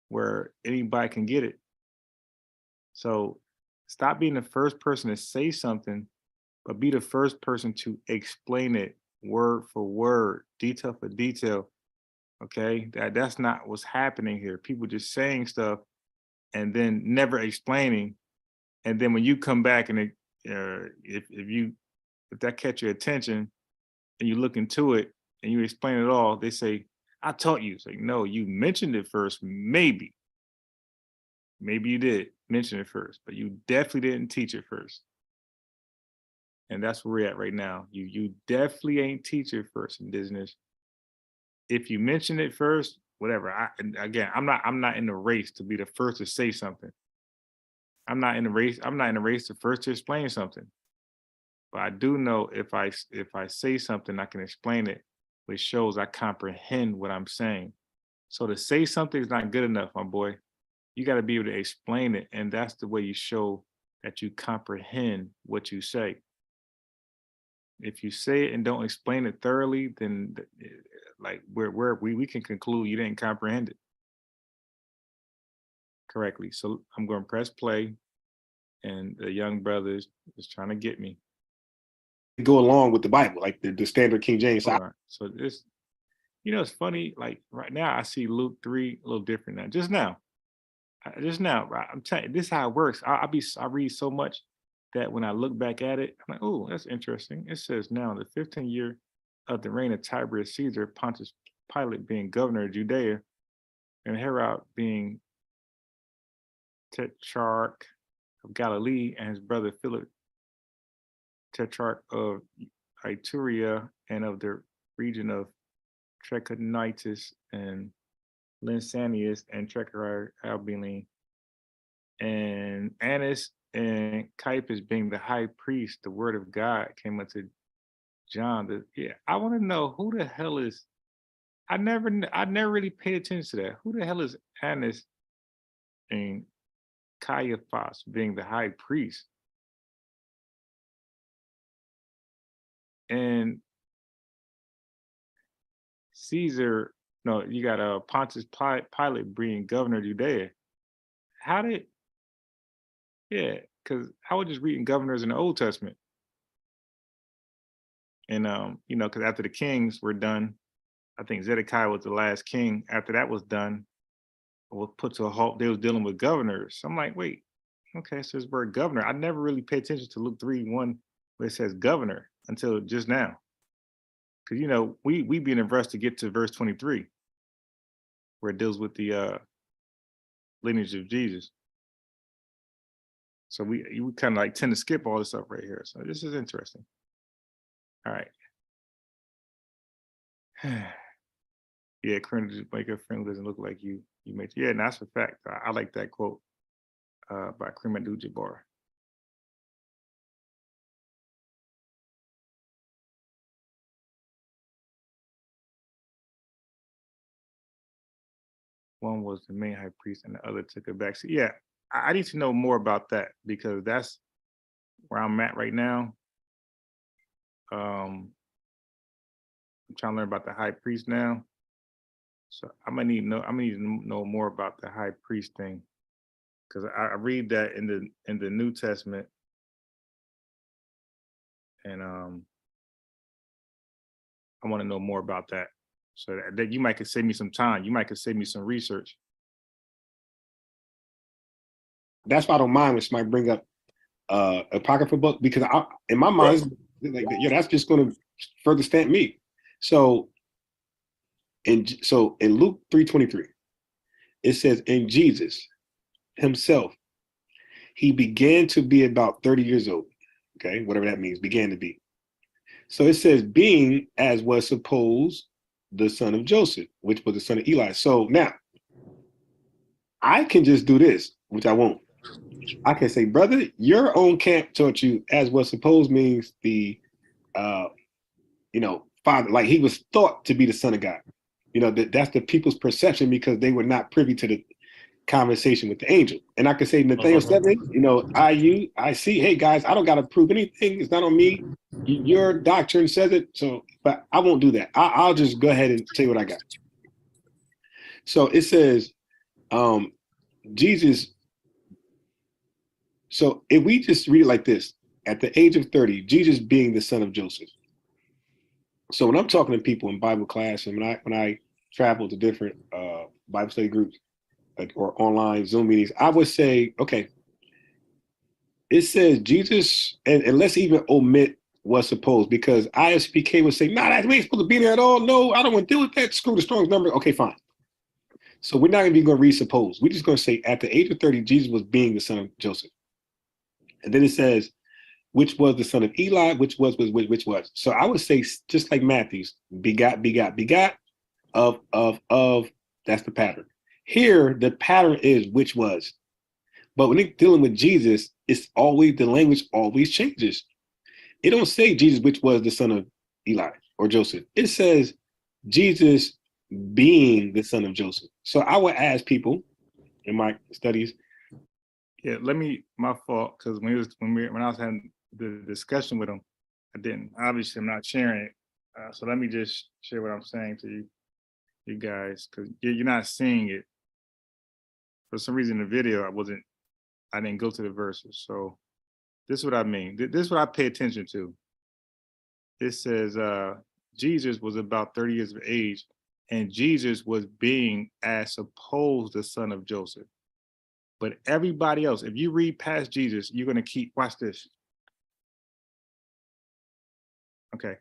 C: where anybody can get it. So stop being the first person to say something, but be the first person to explain it word for word, detail for detail. Okay, that's not what's happening here. People just saying stuff and then never explaining. And then when you come back and if that catch your attention and you look into it and you explain it all, they say, I taught you. It's like, no, you mentioned it first, maybe. Maybe you did mention it first, but you definitely didn't teach it first. And that's where we're at right now. You definitely ain't teach it first in business. If you mention it first, whatever. I'm not in the race to be the first to say something. I'm not in the race. I'm not in the race to first to explain something. But I do know if I say something, I can explain it, which shows I comprehend what I'm saying. So to say something is not good enough, my boy. You got to be able to explain it, and that's the way you show that you comprehend what you say. If you say it and don't explain it thoroughly, then like we can conclude you didn't comprehend it correctly. So I'm going to press play, and the young brothers is trying to get me.
D: Go along with the Bible, like the standard King James.
C: So this, it's funny. Like right now, I see Luke 3 a little different now. Just now, I'm telling you, this is how it works. I read so much that when I look back at it, I'm like, oh, that's interesting. It says now in the 15th year of the reign of Tiberius Caesar, Pontius Pilate being governor of Judea, and Herod being tetrarch of Galilee, and his brother Philip, tetrarch of Iturea and of the region of Trachonitis and Lysanias and Trachonitis, and Annas and Caiaphas being the high priest. The word of God came unto John. I want to know who the hell is. I never really paid attention to that. Who the hell is Annas and Caiaphas being the high priest? And Caesar, no, you got Pontius Pilate being governor of Judea. Because I was just reading governors in the Old Testament. And, because after the kings were done, I think Zedekiah was the last king. After that was done, was put to a halt, they was dealing with governors. So I'm like, wait, okay, so this word governor. I never really paid attention to Luke 3:1 where it says governor until just now. Because, we be in a rush to get to verse 23 where it deals with the lineage of Jesus. So we kind of like tend to skip all this stuff right here. So this is interesting. All right. Yeah, Corinne, just make a friend doesn't look like you. You made, yeah, and that's a fact. I like that quote by Kareem Abdul-Jabbar. One was the main high priest, and the other took a backseat. Yeah, I need to know more about that because that's where I'm at right now. I'm trying to learn about the high priest now. So I'm gonna need to know more about the high priest thing, because I read that in the New Testament, and I want to know more about that. So that you might could save me some time. You might could save me some research.
D: That's why I don't mind when somebody bring up apocryphal book, because in my mind, like, yeah, that's just going to further stamp me. So in Luke 3:23, it says, in Jesus himself, he began to be about 30 years old. Okay, whatever that means, began to be. So it says, being as was supposed the son of Joseph, which was the son of Eli. So now I can just do this, which I won't. I can say, brother, your own camp taught you as was supposed means the, father, like he was thought to be the son of God. That's the people's perception because they were not privy to the conversation with the angel. And I could say, Nathaniel 7, I see, hey guys, I don't got to prove anything. It's not on me. Your doctrine says it. So, but I won't do that. I'll just go ahead and tell you what I got. So it says, Jesus. So if we just read it like this, at the age of 30, Jesus being the son of Joseph. So when I'm talking to people in Bible class and when I travel to different Bible study groups or online Zoom meetings, I would say, okay, it says Jesus, and let's even omit was supposed, because ISPK would say, nah, we ain't supposed to be there at all. No, I don't want to deal with that. Screw the Strong's number. Okay, fine. So we're not going to read suppose. We're just going to say at the age of 30, Jesus was being the son of Joseph. And then it says, which was the son of Eli, which was. So I would say, just like Matthew's, begot of, that's the pattern. Here, the pattern is which was. But when they're dealing with Jesus, it's always, the language always changes. It don't say Jesus, which was the son of Eli or Joseph. It says Jesus being the son of Joseph. So I would ask people in my studies.
C: Yeah, my fault, because when I was having the discussion with him, I'm not sharing it. So let me just share what I'm saying to you guys, because you're not seeing it. For some reason, in the video, I didn't go to the verses. So this is what I mean. This is what I pay attention to. It says Jesus was about 30 years of age, and Jesus was being as supposed the son of Joseph. But everybody else, if you read past Jesus, you're going to watch this. Okay.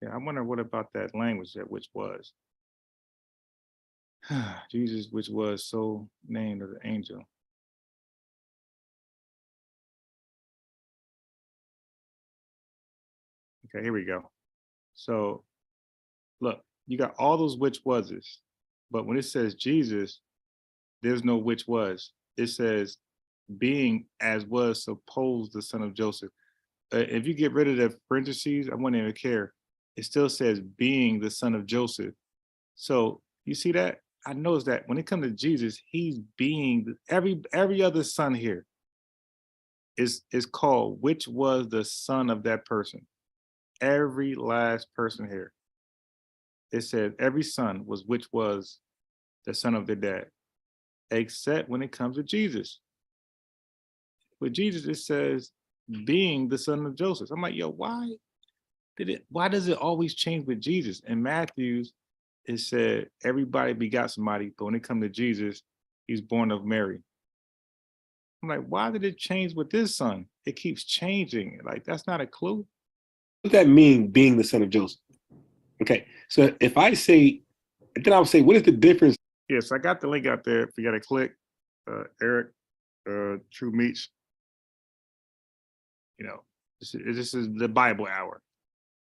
C: Yeah, I wonder what about that language that which was. Jesus, which was so named of the angel. Okay, here we go. So look, you got all those which wases, but when it says Jesus, there's no which was. It says being as was supposed the son of Joseph. If you get rid of the parentheses, I wouldn't even care. It still says being the son of Joseph. So you see that? I noticed that when it comes to Jesus, he's being every other son here is called which was the son of that person. Every last person here. It said every son was which was the son of their dad, except when it comes to Jesus. With Jesus, it says being the son of Joseph. I'm like, yo, why does it always change with Jesus? In Matthew's, it said everybody begot somebody, but when it comes to Jesus, he's born of Mary. I'm like, why did it change with this son? It keeps changing. Like, that's not a clue.
D: What does that mean, being the son of Joseph? Okay, so if I say, then I would say, what is the difference?
C: Yes, I got the link out there. If you got to click, Eric, True Meats, this is the Bible hour.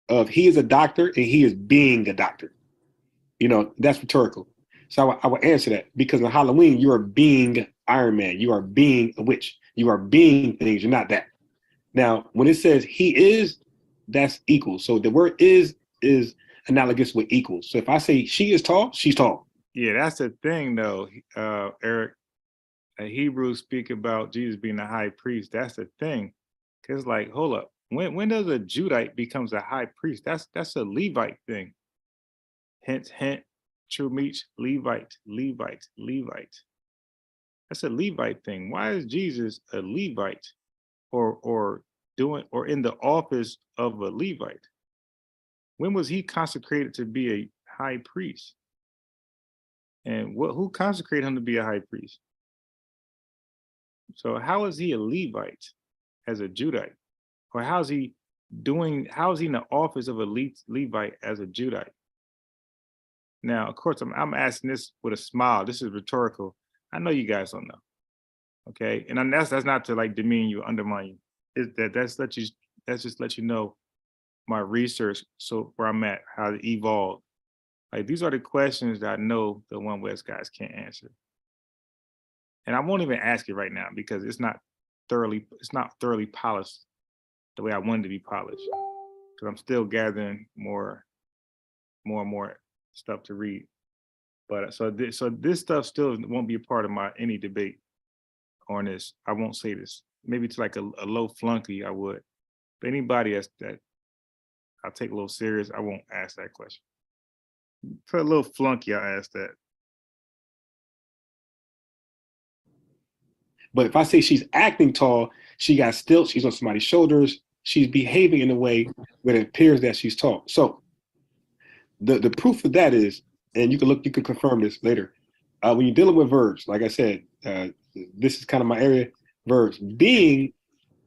D: Of he is a doctor and he is being a doctor. That's rhetorical. So I would answer that, because on Halloween, you are being Iron Man. You are being a witch. You are being things. You're not that. Now, when it says he is, that's equal. So the word is analogous with equals. So if I say she is tall, she's tall.
C: Yeah, that's the thing, though, Eric. Hebrews speak about Jesus being a high priest. That's the thing. Because, like, hold up. When does a Judite becomes a high priest? That's a Levite thing. Hint, True Meats, Levite. That's a Levite thing. Why is Jesus a Levite or in the office of a Levite? When was he consecrated to be a high priest? And who consecrated him to be a high priest? So how is he a Levite as a Judite? Or how is he in the office of a Levite as a Judite? Now, of course, I'm asking this with a smile. This is rhetorical. I know you guys don't know. Okay. And that's not to like demean you, undermine you. That's just let you know my research, so where I'm at, how it evolved. Like, these are the questions that I know the One West guys can't answer. And I won't even ask it right now because it's not thoroughly polished the way I wanted to be polished. Because I'm still gathering more and more stuff to read. But so this stuff still won't be a part of any debate on this. I won't say this. Maybe it's like a low flunky, I would. But anybody that I'll take a little serious, I won't ask that question. For a little flunky, I'll ask that.
D: But if I say she's acting tall, she got stilts, she's on somebody's shoulders, she's behaving in a way where it appears that she's tall. So the proof of that is, and you can confirm this later, when you're dealing with verbs, like I said, this is kind of my area, verbs. Being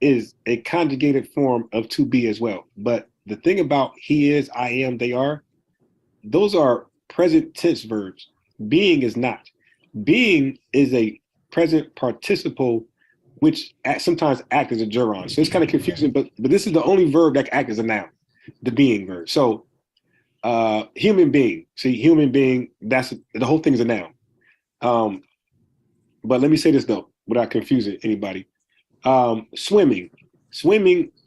D: is a conjugated form of to be as well. But the thing about he is, I am, they are, those are present tense verbs. Being is not. Being is a present participle which sometimes act as a gerund. So it's kind of confusing, but this is the only verb that can act as a noun, the being verb. So human being, see, human being, that's the whole thing is a noun. But let me say this though, without confusing anybody. Swimming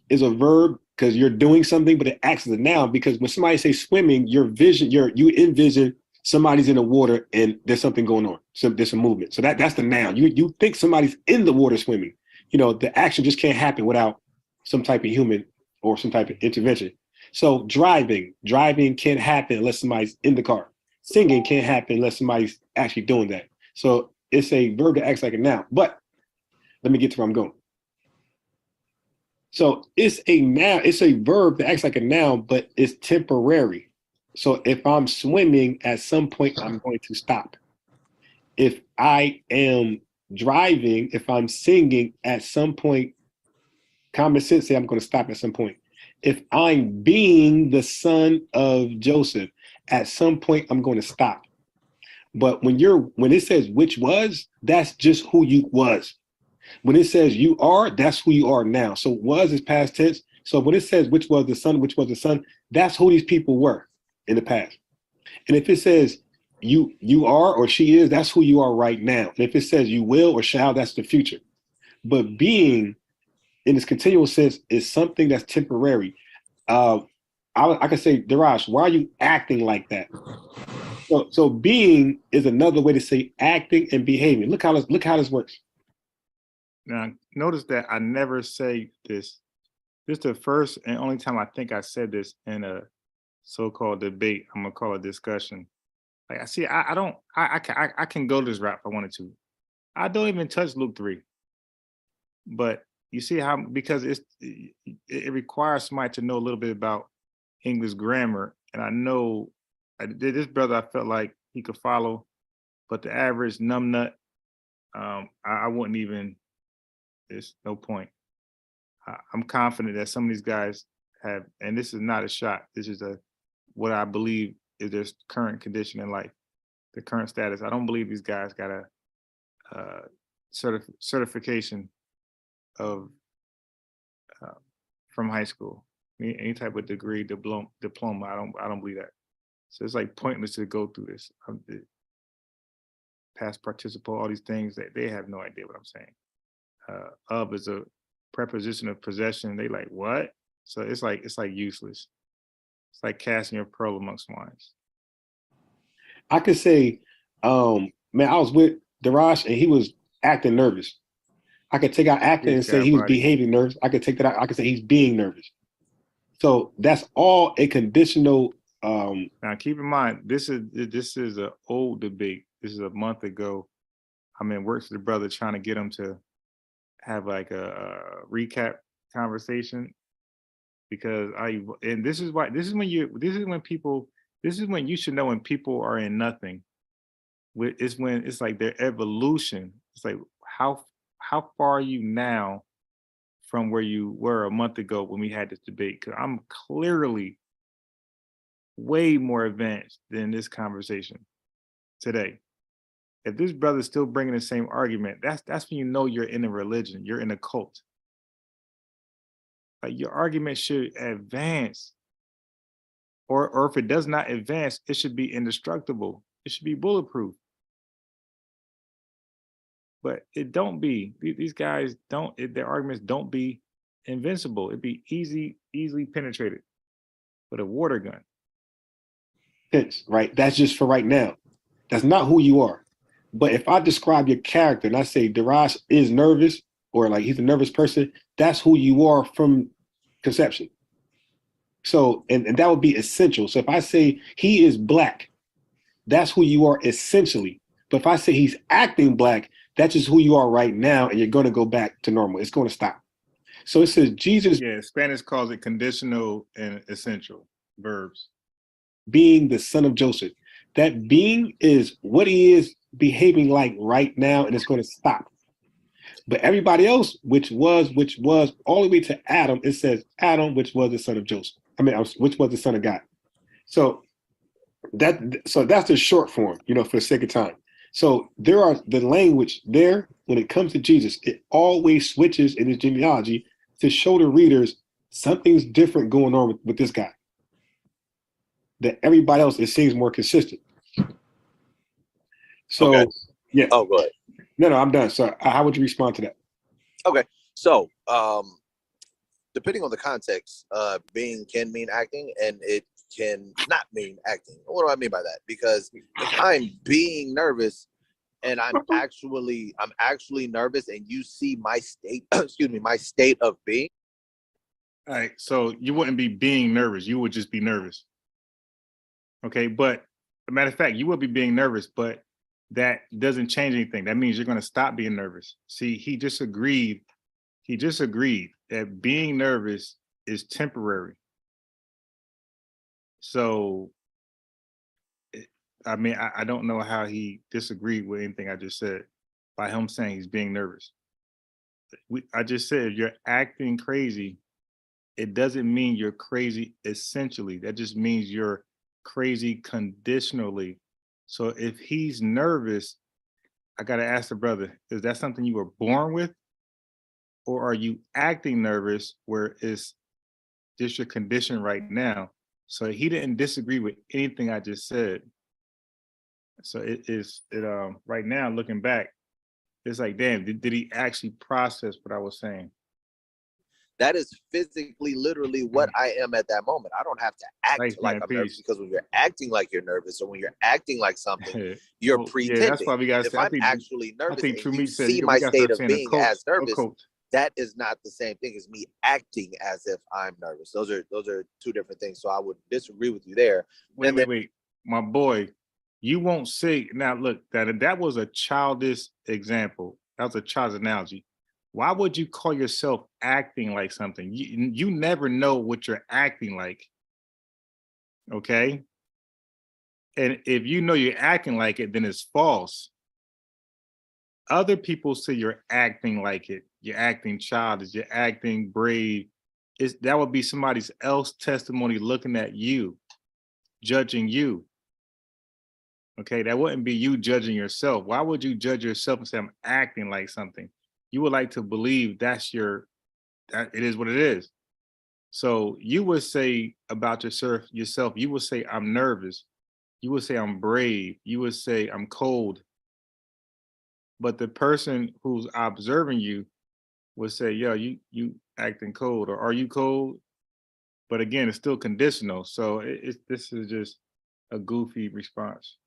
D: is a verb because you're doing something, but it acts as a noun because when somebody says swimming, you envision somebody's in the water and there's something going on. So there's a movement. So that's the noun. You think somebody's in the water swimming. The action just can't happen without some type of human or some type of intervention. So driving can't happen unless somebody's in the car. Singing can't happen unless somebody's actually doing that. So it's a verb that acts like a noun. But let me get to where I'm going. So it's a noun, it's a verb that acts like a noun, but it's temporary. So if I'm swimming, at some point, I'm going to stop. If I am driving, if I'm singing, at some point, common sense say I'm going to stop at some point. If I'm being the son of Joseph, at some point, I'm going to stop. But when it says which was, that's just who you was. When it says you are, that's who you are now. So was is past tense. So when it says which was the son, that's who these people were in the past. And if it says you are or she is, that's who you are right now. And if it says you will or shall, that's the future. But being in this continual sense is something that's temporary. I can say, Darash, why are you acting like that? So being is another way to say acting and behaving. Look how this works.
C: Now, notice that I never say this. This is the first and only time I think I said this in a so-called debate. I'm gonna call it discussion. Like I can go this route if I wanted to. I don't even touch Luke 3. But you see how, because it requires somebody to know a little bit about English grammar. And I know this brother, I felt like he could follow, but the average numbnut, I wouldn't even. There's no point. I'm confident that some of these guys have, and this is not a shot. This is what I believe is their current condition in life, the current status. I don't believe these guys got a certification of from high school, any type of degree, diploma. I don't believe that. So it's like pointless to go through this. Past participle, all these things that they have no idea what I'm saying. Of is a preposition of possession. They like, what? So it's like useless. It's like casting your pearl amongst swines.
D: I could say, man, I was with Darash and he was acting nervous. I could take out acting and say he was behaving nervous. I could take that out. I could say he's being nervous. So that's all a conditional.
C: Now keep in mind, this is an old debate. This is a month ago. I'm in works with the brother trying to get him to have like a recap conversation, because this is when you should know when people are in nothing. It's when it's like their evolution. It's like how far are you now from where you were a month ago when we had this debate? Because I'm clearly way more advanced than this conversation today. If this brother's still bringing the same argument, that's when you know you're in a religion, you're in a cult. Like your argument should advance, or if it does not advance, it should be indestructible. It should be bulletproof. But it don't be. These guys don't. Their arguments don't be invincible. It'd be easily penetrated with a water gun.
D: Right. That's just for right now. That's not who you are. But if I describe your character and I say Darash is nervous, or like he's a nervous person, that's who you are from conception. So, and that would be essential. So if I say he is black, that's who you are essentially. But if I say he's acting black, that's just who you are right now, and you're going to go back to normal. It's going to stop. So it says Jesus.
C: Yeah, Spanish calls it conditional and essential verbs.
D: Being the son of Joseph. That being is what he is behaving like right now, and it's going to stop. But everybody else, which was all the way to Adam, it says Adam, which was the son of Joseph. Which was the son of God. So that's the short form, for the sake of time. So there are the language there when it comes to Jesus, it always switches in his genealogy to show the readers something's different going on with this guy. That everybody else, it seems more consistent. So,
A: Okay.
D: yeah.
A: Oh, go ahead.
D: No, I'm done. So how would you respond to that?
A: Okay. So, depending on the context, being can mean acting and it can not mean acting. What do I mean by that? Because if I'm being nervous and I'm actually nervous and you see my state, my state of being.
C: All right. So you wouldn't be being nervous. You would just be nervous. Okay. But as a matter of fact, you would be being nervous, but that doesn't change anything. That means you're going to stop being nervous. See, he just agreed that being nervous is temporary. So, I mean, I don't know how he disagreed with anything I just said by him saying he's being nervous. I just said, if you're acting crazy, it doesn't mean you're crazy essentially. That just means you're crazy conditionally. So if he's nervous, I got to ask the brother, is that something you were born with? Or are you acting nervous where it's just your condition right now? So he didn't disagree with anything I just said. So right now, looking back, it's like, damn, did he actually process what I was saying?
A: That is physically, literally what I am at that moment. I don't have to act like I'm nervous, because when you're acting like you're nervous or when you're acting like something, you're pretending.
C: Yeah, that's why we got to say,
A: if I'm actually nervous and you
C: said,
A: see my state of being as nervous, that is not the same thing as me acting as if I'm nervous. Those are two different things. So I would disagree with you there.
C: Wait, my boy, you won't say now. Look, that was a childish example. That was a child's analogy. Why would you call yourself acting like something? You never know what you're acting like. Okay. And if you know you're acting like it, then it's false. Other people say you're acting like it. You're acting childish. You're acting brave. That would be somebody else's testimony looking at you, judging you. Okay, that wouldn't be you judging yourself. Why would you judge yourself and say I'm acting like something? You would like to believe that it is what it is. So you would say about yourself, you would say I'm nervous. You would say I'm brave. You would say I'm cold. But the person who's observing you would say, yo, you acting cold, or are you cold? But again, it's still conditional. So this is just a goofy response.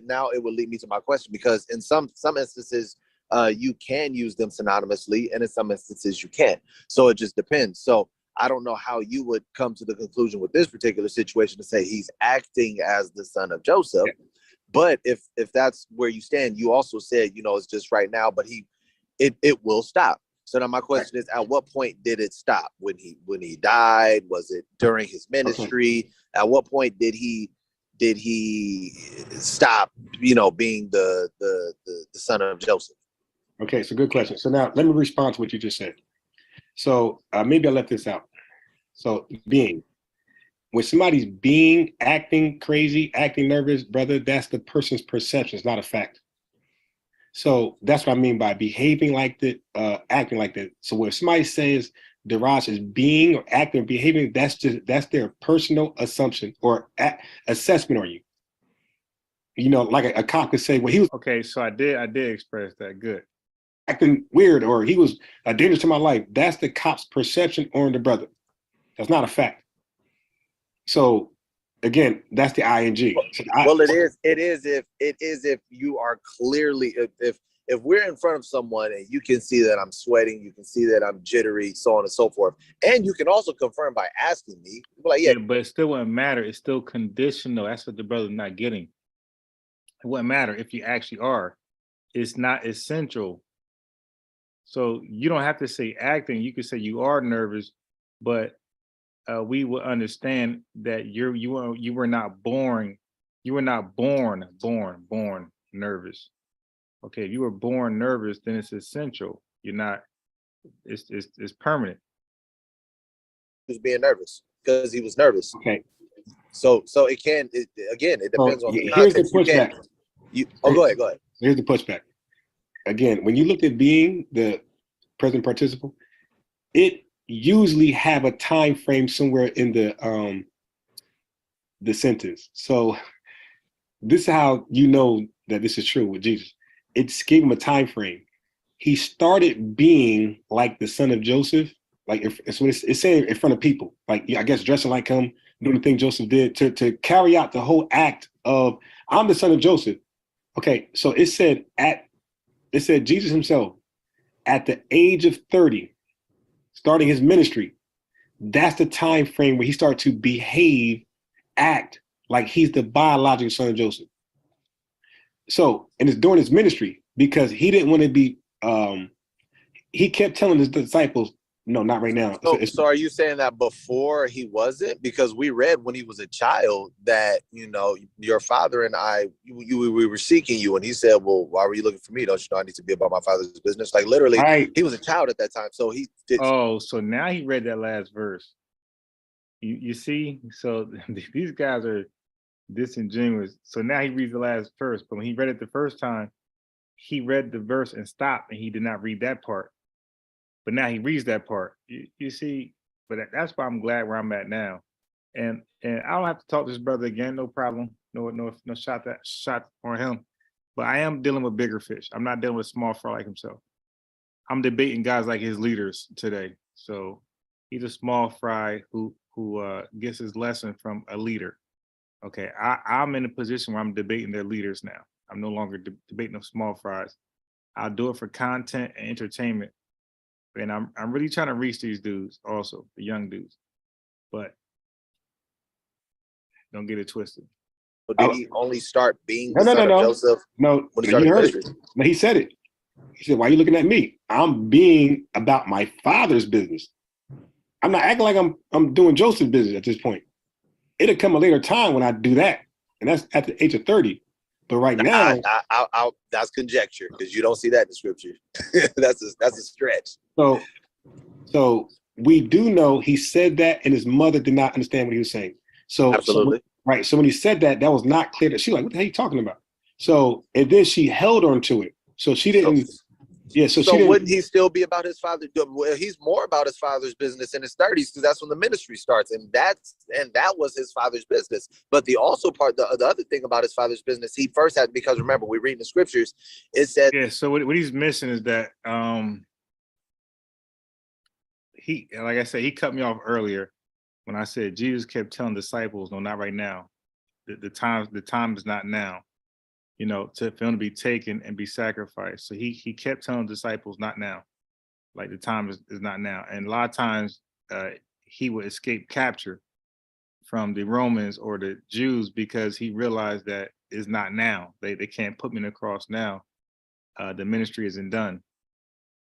A: Now it will lead me to my question, because in some instances, you can use them synonymously, and in some instances you can't. So it just depends. So I don't know how you would come to the conclusion with this particular situation to say he's acting as the son of Joseph. Yeah. But if that's where you stand, you also said, it's just right now, but it will stop. So now my question is, at what point did it stop? When he died? Was it during his ministry? Okay. At what point did he stop, being the son of Joseph?
D: Okay, it's a good question. So now let me respond to what you just said. So maybe I left this out. So when somebody's acting crazy, acting nervous, brother, that's the person's perception. It's not a fact. So that's what I mean by behaving like that, acting like that. So when somebody says Daraj is being or acting or behaving, that's their personal assumption or assessment on you. Like a cop could say, well, he was
C: okay. So I did express that. Good.
D: Acting weird, or he was a danger to my life. That's the cop's perception on the brother. That's not a fact. So again, that's the ing.
A: Well, it is if you are clearly, if we're in front of someone and you can see that I'm sweating, you can see that I'm jittery, so on and so forth, and you can also confirm by asking me, like, yeah,
C: but it still wouldn't matter. It's still conditional. That's what the brother's not getting. It wouldn't matter if you actually are. It's not essential. So you don't have to say acting. You could say you are nervous, but we will understand that you were not born. You were not born nervous. Okay, if you were born nervous, then it's essential. You're not. It's permanent.
A: He was being nervous because he was nervous.
D: Okay.
A: So it depends on the context.
D: Here's the pushback.
A: Go ahead.
D: Here's the pushback. Again, when you look at being the present participle, it usually have a time frame somewhere in the sentence. So this is how you know that this is true with Jesus. It's gave him a time frame. He started being like the son of Joseph, like it's what it's saying in front of people, like I guess dressing like him, doing the thing Joseph did to carry out the whole act of I'm the son of Joseph. Okay, so it said Jesus himself at the age of 30, starting his ministry. That's the time frame where he started to behave, act like he's the biological son of Joseph. So, and it's during his ministry because he didn't want to be. He kept telling his disciples, "No, not right now."
A: So are you saying that before he wasn't? Because we read when he was a child that your father and I, we were seeking you, and he said, "Well, why were you looking for me? Don't you know I need to be about my father's business?" Like literally,
D: right.
A: He was a child at that time, so he did.
C: Oh, so now he read that last verse. You see, so these guys are disingenuous. So now he reads the last verse, but when he read it the first time, he read the verse and stopped, and he did not read that part. But now he reads that part. You see, but that's why I'm glad where I'm at now, and I don't have to talk to this brother again. No problem. No shot on him. But I am dealing with bigger fish. I'm not dealing with small fry like himself. I'm debating guys like his leaders today. So he's a small fry who gets his lesson from a leader. Okay, I'm in a position where I'm debating their leaders now. I'm no longer debating of small fries. I'll do it for content and entertainment. And I'm really trying to reach these dudes also, the young dudes. But don't get it twisted.
A: Did he only start being
D: No,
A: the son of
D: no.
A: Joseph
D: No,
A: when he
D: you
A: started
D: heard
A: ministry?
D: it. No, he said it. He said, "Why are you looking at me? I'm being about my father's business. I'm not acting like I'm doing Joseph's business at this point. It'll come a later time when I do that, and that's at the age of 30. But right now,
A: That's conjecture because you don't see that in the scripture. that's a stretch.
D: So we do know he said that, and his mother did not understand what he was saying. So
A: Absolutely.
D: Right. So when he said that, that was not clear. That she like, what the hell are you talking about? So and then she held on to it. So she didn't. Yeah. So she didn't.
A: Wouldn't he still be about his father? Well, he's more about his father's business in his 30s because that's when the ministry starts, and that was his father's business. But the other thing about his father's business, he first had, because remember we read in the scriptures, it said,
C: yeah. So what he's missing is that he, like I said, he cut me off earlier when I said Jesus kept telling disciples, "No, not right now. The time is not now." For him to be taken and be sacrificed. So he kept telling disciples, not now. Like the time is not now. And a lot of times he would escape capture from the Romans or the Jews because he realized that it's not now. They can't put me in the cross now. The ministry isn't done.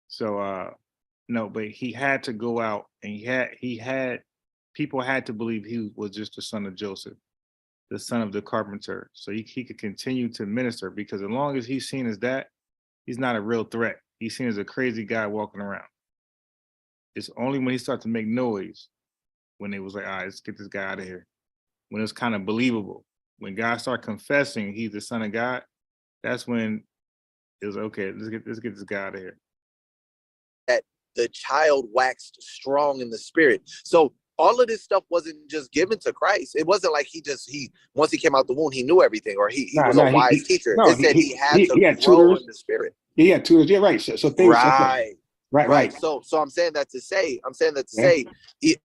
C: So no, but he had to go out, and he had people had to believe he was just the son of Joseph, the son of the carpenter, so he could continue to minister, because as long as he's seen as that, he's not a real threat. He's seen as a crazy guy walking around. It's only when he started to make noise, when it was like, all right, let's get this guy out of here. When it was kind of believable. When God started confessing he's the son of God, that's when it was okay, let's get this guy out of here.
A: that the child waxed strong in the spirit. So all of this stuff wasn't just given to Christ. It wasn't like once he came out the womb, he knew everything, or he was a wise teacher. It said he had to grow
D: tutors
A: in the spirit.
D: He had tutors. Yeah, right. So things. Right.
A: So I'm saying that to say, he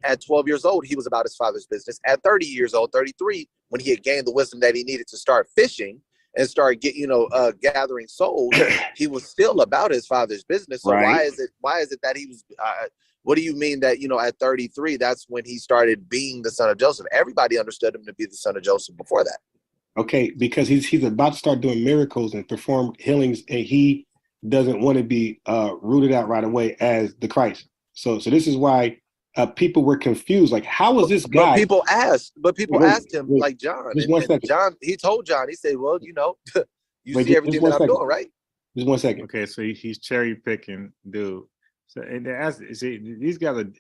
A: at 12 years old, he was about his father's business. At 30 years old, 33, when he had gained the wisdom that he needed to start fishing and start gathering souls, he was still about his father's business. So why is it that he was what do you mean that at 33 that's when he started being the son of Joseph? Everybody understood him to be the son of Joseph before that.
D: Okay, because he's about to start doing miracles and perform healings, and he doesn't want to be rooted out right away as the Christ. So this is why people were confused. Like, how was this guy?
A: But people asked him, like John. And John, he told John, he said, well, you see everything that I'm doing, right?
D: Just 1 second.
C: Okay, so he's cherry picking, dude. So these guys are.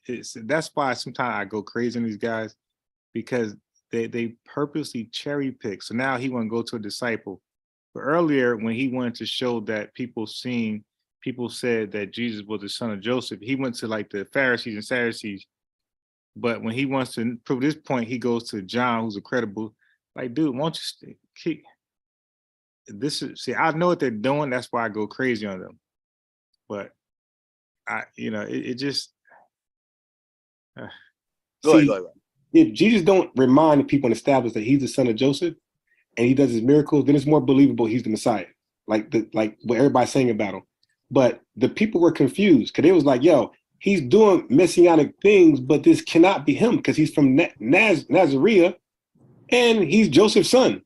C: That's why sometimes I go crazy on these guys, because they purposely cherry pick. So now he want to go to a disciple But earlier, when he wanted to show that people said that Jesus was the son of Joseph, he went to like the Pharisees and Sadducees. But when he wants to prove this point, he goes to John, who's a credible. Like, dude, won't you keep this? I know what they're doing. That's why I go crazy on them. But it just.
A: Go
D: See,
A: ahead.
D: if Jesus don't remind the people and establish that he's the son of Joseph and he does his miracles, then it's more believable he's the Messiah, like what everybody's saying about him. But the people were confused because they was like, yo, he's doing messianic things, but this cannot be him because he's from Nazareth and he's Joseph's son.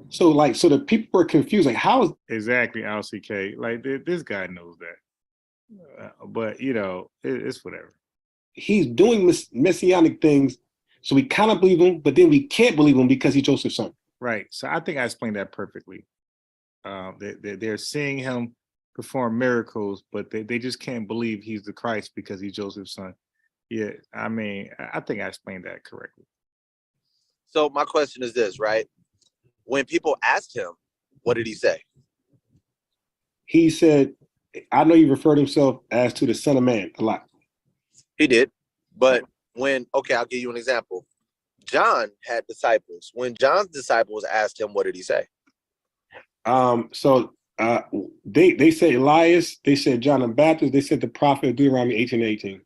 D: So the people were confused. Like, how is
C: exactly LCK? Like this guy knows that, but it's whatever.
D: he's doing messianic things, so we kind of believe him, but then we can't believe him because he's Joseph's son.
C: Right. So I think I explained that perfectly. They're seeing him perform miracles, but they just can't believe he's the Christ because he's Joseph's son. Yeah, I mean, I think I explained that correctly.
A: So my question is this, right? When people asked him, what did he say?
D: He said, I know he referred himself as to the Son of Man a lot.
A: He did. But I'll give you an example. John had disciples. When John's disciples asked him, what did he say?
D: They said Elias, they said John the Baptist, they said the prophet, Deuteronomy 18:18.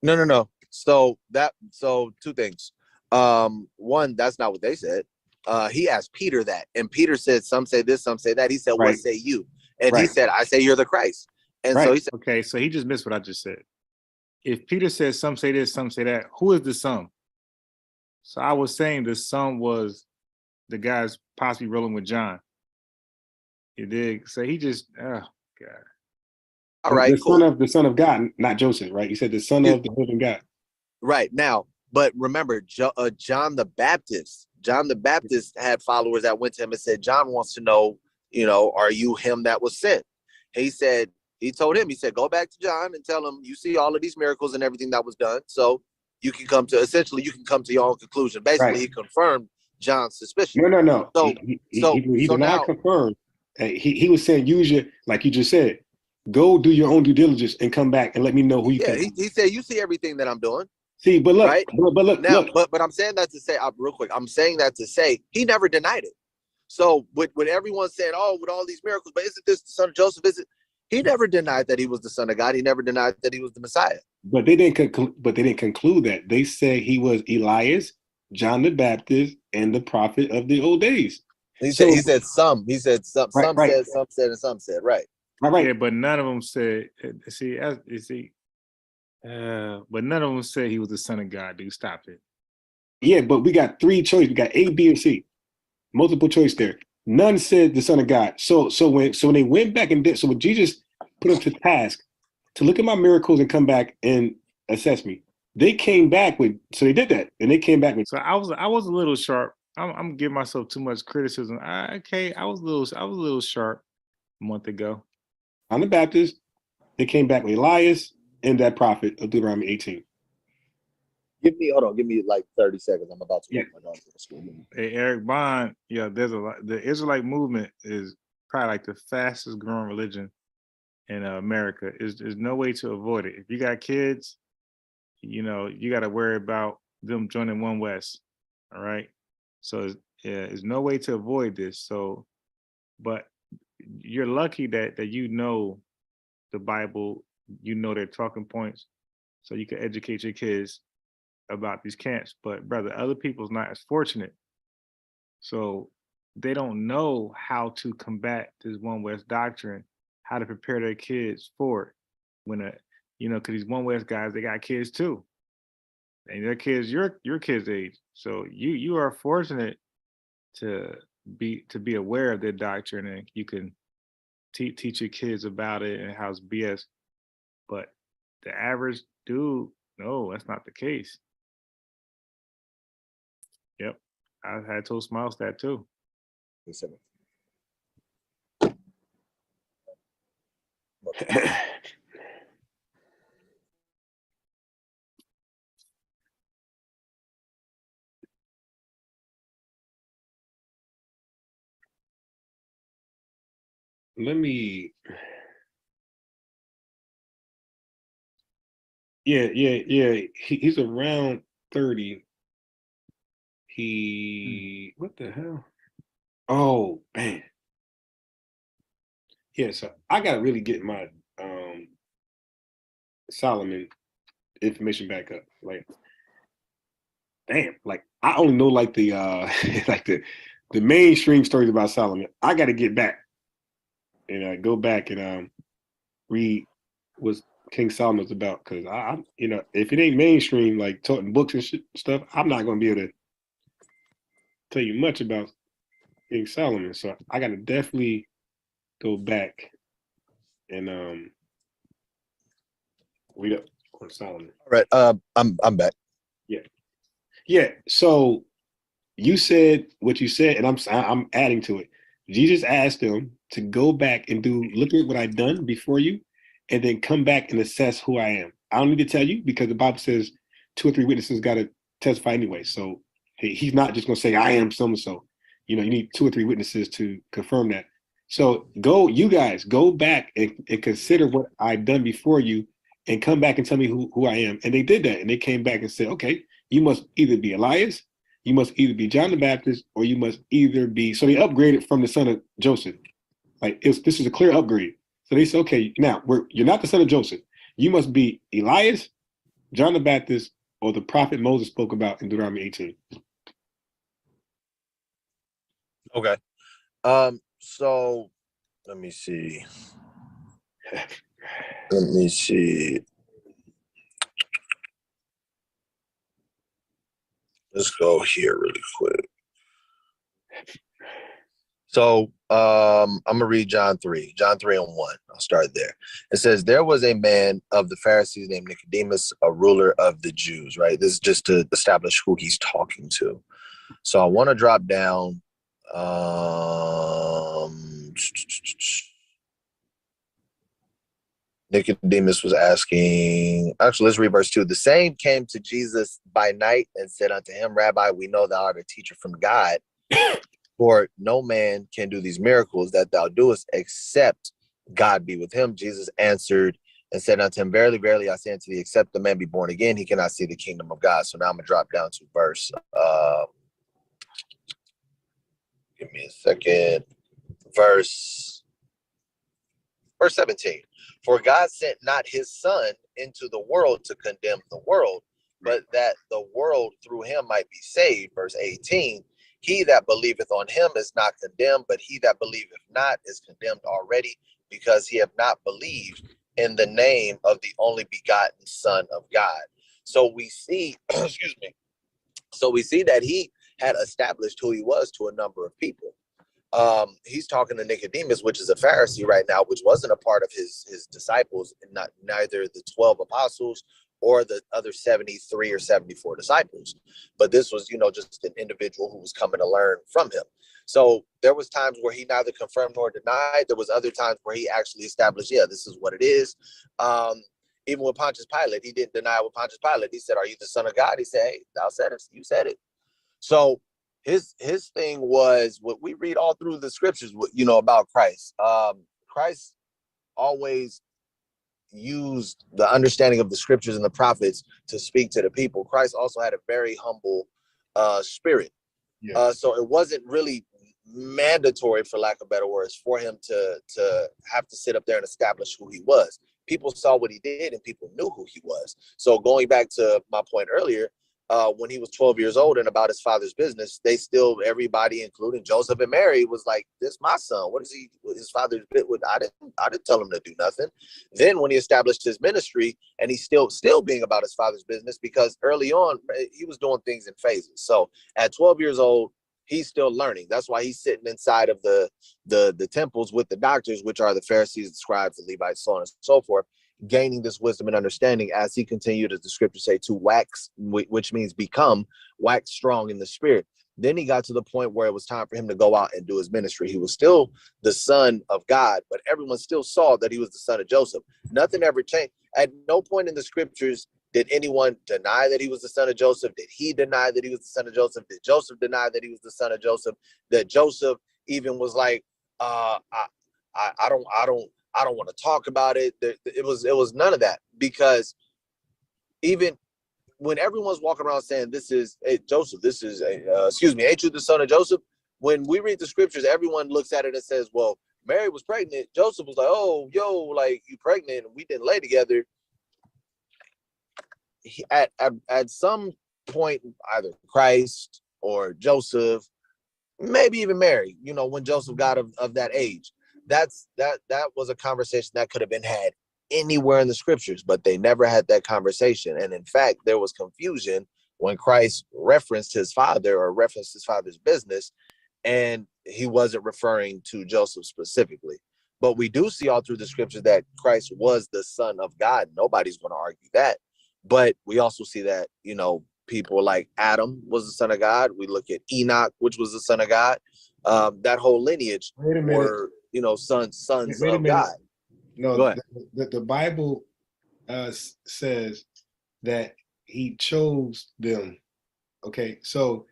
A: No. So two things. One, that's not what they said. He asked Peter that, and Peter said, some say this, some say that. He said,
D: Right.
A: what say you? And he said, I say you're the Christ. And so he said,
C: okay, so he just missed what I just said. If Peter says some say this, some say that, who is the son? So I was saying the son was the guy's possibly rolling with John. You dig? So he just, oh God.
A: all right,
D: the son of God, not Joseph, right? He said the son of the living God.
A: Right now, but remember, John the Baptist. John the Baptist had followers that went to him and said, John wants to know, are you him that was sent? He told him, go back to John and tell him you see all of these miracles and everything that was done. So you can come to your own conclusion. Basically, right. He confirmed John's suspicion.
D: No. So he did not confirm. He was saying, use your, like you just said, go do your own due diligence and come back and let me know who you think.
A: He said, you see everything that I'm doing.
D: See, but look,
A: right?
D: look.
A: But I'm saying that to say, real quick, I'm saying that to say he never denied it. So with everyone saying, oh, with all these miracles, but isn't this the son of Joseph? He never denied that he was the son of God. He never denied that he was the Messiah.
D: But they didn't conclude that. They said he was Elias, John the Baptist, and the prophet of the old days.
A: He said some. He said some.
D: Right,
A: some
D: right.
A: said, some said, and some said. Right.
D: Right.
C: Yeah, but none of them said. But none of them said he was the son of God. Dude, stop it.
D: Yeah, but we got three choices. We got A, B, and C. Multiple choice there. None said the son of God. So when they went back and did, so when Jesus put them to task to look at my miracles and come back and assess me, they came back with. So they did that, and they came back with.
C: So I was a little sharp. I'm giving myself too much criticism. I was a little sharp a month ago.
D: On the Baptist, they came back with Elias and that prophet of Deuteronomy 18.
A: Give me like 30 seconds. I'm about to walk my dog to the school.
C: Hey, Eric Bond, there's a lot. The Israelite movement is probably like the fastest growing religion in America. There's no way to avoid it. If you got kids, you got to worry about them joining One West. All right. So there's no way to avoid this. So, but you're lucky that the Bible, their talking points, so you can educate your kids about these camps. But brother, other people's not as fortunate, so they don't know how to combat this One West doctrine, how to prepare their kids for it. When because these One West guys, they got kids too, and their kids your kids' age. So you are fortunate to be aware of their doctrine, and you can teach your kids about it and how it's BS. But the average dude, no, that's not the case. Yep. I had told Smiles that too.
D: let me. Yeah. He's around 30. What the hell? Oh man. Yeah, so I gotta really get my Solomon information back up. Like, damn, like I only know like the like the mainstream stories about Solomon. I gotta get back and go back and read what King Solomon was about, because I if it ain't mainstream like taught in books and stuff, I'm not gonna be able to tell you much about King Solomon. So I gotta definitely go back and read up on Solomon.
A: All right. I'm back.
D: Yeah. Yeah. So you said what you said, and I'm adding to it. Jesus asked them to go back and look at what I've done before you, and then come back and assess who I am. I don't need to tell you, because the Bible says 2 or 3 witnesses got to testify anyway. So he's not just going to say I am so and so. You need 2 or 3 witnesses to confirm that. So you guys go back and consider what I've done before you, and come back and tell me who I am. And they did that, and they came back and said, okay, you must either be Elias, you must either be John the Baptist, or you must either be. So they upgraded from the son of Joseph. Like this is a clear upgrade. So they said, okay, now you're not the son of Joseph. You must be Elias, John the Baptist, or the prophet Moses spoke about in Deuteronomy 18.
A: Okay. So let me see. Let's go here really quick. So I'm gonna read John 3 and 1. I'll start there. It says, there was a man of the Pharisees named Nicodemus, a ruler of the Jews, right? This is just to establish who he's talking to. So I want to drop down. Nicodemus was asking, actually, let's read verse 2. The same came to Jesus by night and said unto him, Rabbi, we know thou art a teacher from God, for no man can do these miracles that thou doest except God be with him. Jesus answered and said unto him, verily, verily, I say unto thee, except the man be born again, he cannot see the kingdom of God. So now I'm going to drop down to verse, give me a second, verse 17. For God sent not his son into the world to condemn the world, but that the world through him might be saved. Verse 18. He that believeth on him is not condemned, but he that believeth not is condemned already, because he have not believed in the name of the only begotten Son of God. So we see, excuse me. So we see that he had established who he was to a number of people. He's talking to Nicodemus, which is a Pharisee right now, which wasn't a part of his disciples, and neither the 12 apostles or the other 73 or 74 disciples. But this was, just an individual who was coming to learn from him. So there was times where he neither confirmed nor denied. There was other times where he actually established, this is what it is. Even with Pontius Pilate, he didn't deny with Pontius Pilate. He said, are you the Son of God? He said, hey, thou said it. You said it. So his thing was what we read all through the scriptures, about Christ. Christ always used the understanding of the scriptures and the prophets to speak to the people. Christ also had a very humble spirit. Yeah. So it wasn't really mandatory, for lack of better words, for him to have to sit up there and establish who he was. People saw what he did and people knew who he was. So going back to my point earlier, when he was 12 years old and about his father's business, everybody, including Joseph and Mary, was like, this my son. What is he, his father's bit with? I didn't tell him to do nothing. Then when he established his ministry, and he's still being about his father's business, because early on he was doing things in phases. So at 12 years old, he's still learning. That's why he's sitting inside of the temples with the doctors, which are the Pharisees, the scribes, the Levites, so on and so forth, gaining this wisdom and understanding as he continued, as the scriptures say, to wax, which means become, wax strong in the spirit. Then he got to the point where it was time for him to go out and do his ministry. He was still the son of God, but everyone still saw that he was the son of Joseph. Nothing ever changed. At no point in the scriptures did anyone deny that he was the son of Joseph. Did he deny that he was the son of Joseph? Did Joseph deny that he was the son of Joseph? That Joseph even was like, I don't want to talk about it. It was none of that, because even when everyone's walking around saying this is Joseph, this is excuse me, ain't you the son of Joseph? When we read the scriptures, everyone looks at it and says, well, Mary was pregnant. Joseph was like, oh, yo, like, you pregnant and we didn't lay together. At some point, either Christ or Joseph, maybe even Mary, you know, when Joseph got of that age, that was a conversation that could have been had anywhere in the scriptures, but they never had that conversation. And in fact, there was confusion when Christ referenced his father or referenced his father's business, and he wasn't referring to Joseph specifically. But we do see all through the scriptures that Christ was the son of God. Nobody's going to argue that. But we also see that, you know, people like Adam was the son of God. We look at Enoch, which was the son of God. That whole lineage were, you know, sons of God.
D: No,
A: go ahead.
D: The Bible says that he chose them. Okay, so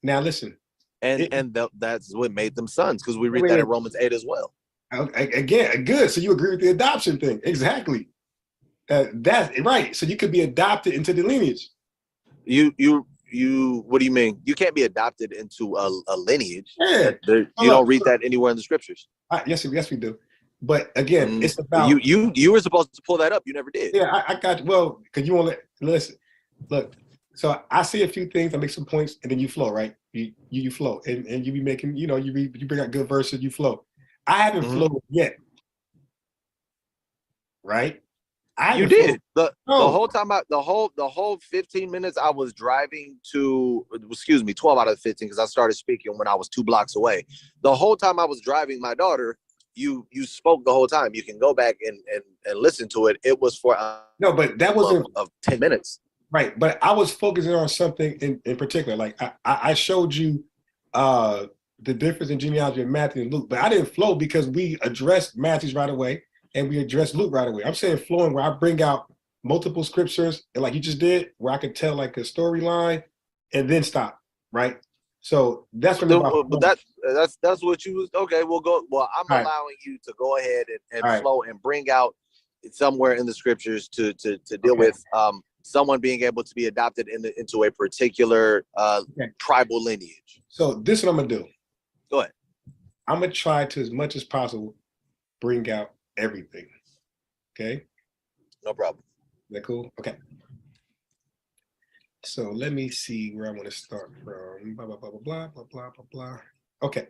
D: now listen.
A: That's what made them sons, because we read that in Romans 8 as well.
D: Again, good. So you agree with the adoption thing? Exactly. That's right. So you could be adopted into the lineage.
A: You what do you mean? You can't be adopted into a lineage.
D: Yeah.
A: You don't read that anywhere in the scriptures.
D: Yes, we do. But again, it's about
A: you were supposed to pull that up. You never did.
D: Yeah, I got you. Well, because you won't listen. Look, so I see a few things, I make some points, and then you flow, right? You flow, and you be making, you know, you bring out good verses, you flow. I haven't flowed yet, right?
A: You did. The whole time, the whole 15 minutes I was driving to, 12 out of the 15, because I started speaking when I was 2 blocks away. The whole time I was driving my daughter, you spoke the whole time. You can go back and listen to it. It was for
D: no, but that wasn't
A: of 10 minutes.
D: Right, but I was focusing on something in particular. Like I showed you the difference in genealogy of Matthew and Luke, but I didn't flow because we addressed Matthew's right away and we addressed Luke right away. I'm saying flowing where I bring out multiple scriptures, and like you just did, where I could tell like a storyline and then stop. Right. So that's what
A: that's what you was. Okay, we'll go. Well, I'm allowing you to go ahead and flow and bring out somewhere in the scriptures to deal with someone being able to be adopted into a particular tribal lineage.
D: So this is what I'm gonna do.
A: Go ahead.
D: I'm gonna try to, as much as possible, bring out everything. Okay.
A: No problem.
D: Is that cool? Okay. So let me see where I want to start from. Blah, blah, blah, blah, blah, blah, blah, blah, blah. Okay.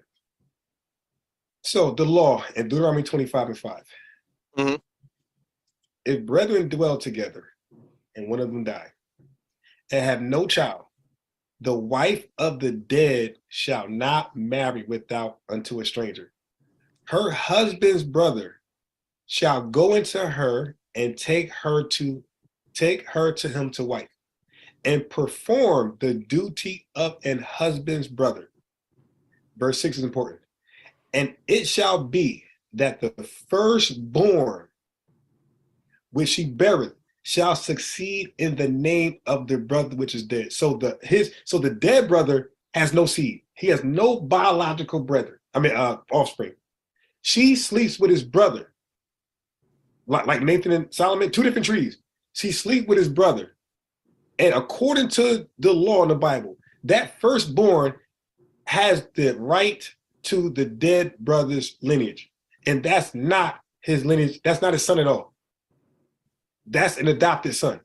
D: So the law in Deuteronomy 25:5.
A: Mm-hmm.
D: If brethren dwell together and one of them die and have no child, the wife of the dead shall not marry without unto a stranger. Her husband's brother shall go into her and take her to him to wife, and perform the duty of an husband's brother. Verse 6 is important. And it shall be that the firstborn which she beareth shall succeed in the name of the brother which is dead. So the dead brother has no seed. He has no biological brother. Offspring. She sleeps with his brother, like Nathan and Solomon, 2 different trees. She sleeps with his brother. And according to the law in the Bible, that firstborn has the right to the dead brother's lineage. And that's not his lineage. That's not his son at all. That's an adopted son.